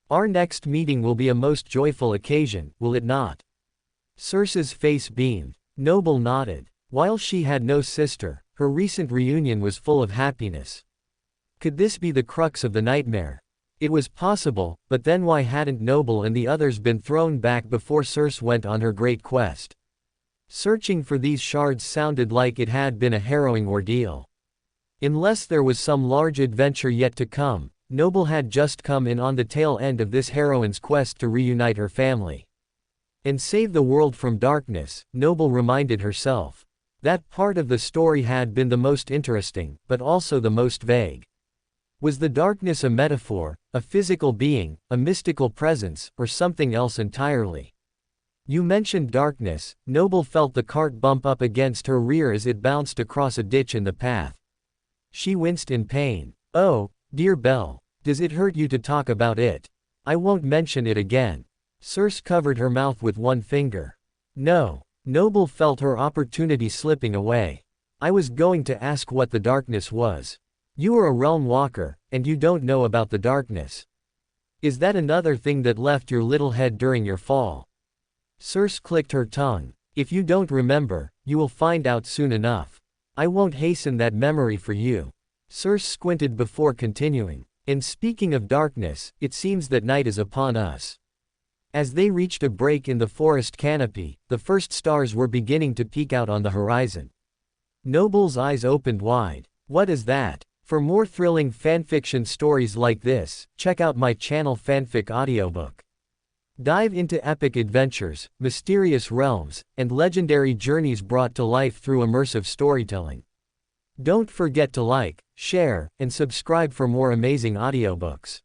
Our next meeting will be a most joyful occasion, will it not? Circe's face beamed. Noble nodded. While she had no sister, her recent reunion was full of happiness. Could this be the crux of the nightmare? It was possible, but then why hadn't Noble and the others been thrown back before Circe went on her great quest? Searching for these shards sounded like it had been a harrowing ordeal. Unless there was some large adventure yet to come, Noble had just come in on the tail end of this heroine's quest to reunite her family. And save the world from darkness, Noble reminded herself. That part of the story had been the most interesting, but also the most vague. Was the darkness a metaphor, a physical being, a mystical presence, or something else entirely? You mentioned darkness. Noble felt the cart bump up against her rear as it bounced across a ditch in the path. She winced in pain. Oh, dear Belle, does it hurt you to talk about it? I won't mention it again. Circe covered her mouth with one finger. No. Noble felt her opportunity slipping away. I was going to ask what the darkness was. You are a realm walker, and you don't know about the darkness. Is that another thing that left your little head during your fall? Circe clicked her tongue. If you don't remember, you will find out soon enough. I won't hasten that memory for you. Circe squinted before continuing. And speaking of darkness, it seems that night is upon us. As they reached a break in the forest canopy, the first stars were beginning to peek out on the horizon. Noble's eyes opened wide. What is that? For more thrilling fanfiction stories like this, check out my channel Fanfic Audiobook. Dive into epic adventures, mysterious realms, and legendary journeys brought to life through immersive storytelling. Don't forget to like, share, and subscribe for more amazing audiobooks.